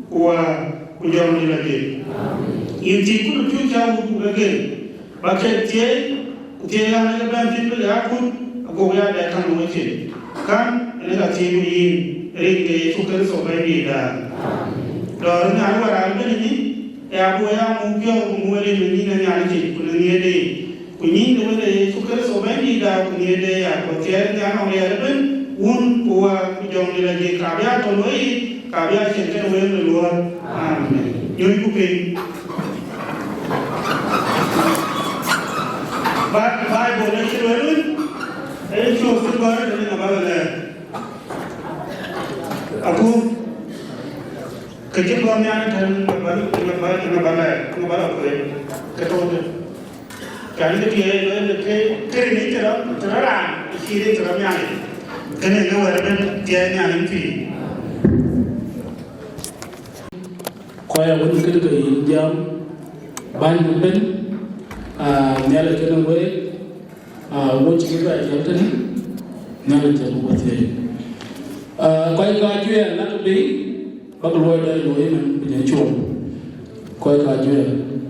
ujung ni lagi. Ini cikgu tu jauh lagi. Baca dia yang nak bantu tu Akur, aku boleh datang mungkin. Kan ini hati ini dari dia suka sobai ni dah. Lalu ni aku orang ini, aku yang mungkin mulai ni nak cikgu ni ada. Kunyi tu dia suka sobai ni dah kunyi dia. Aku cakap ni orang yang un kuwa kujong ni lagi kabya toloi kabya center wen luar amen yoi kuping ba boleh shirun show bar dari nabala aku kecil banyak dan nabala aku ketemu jadi dia ke ini terang isi terangnya kena luar dan dia nyalin pi. Kau yang boleh kita ke jam ban ben nyala kena boleh which is right here, Nile to what they quite got you, not be, but the word that you women in a chore. Quite got you.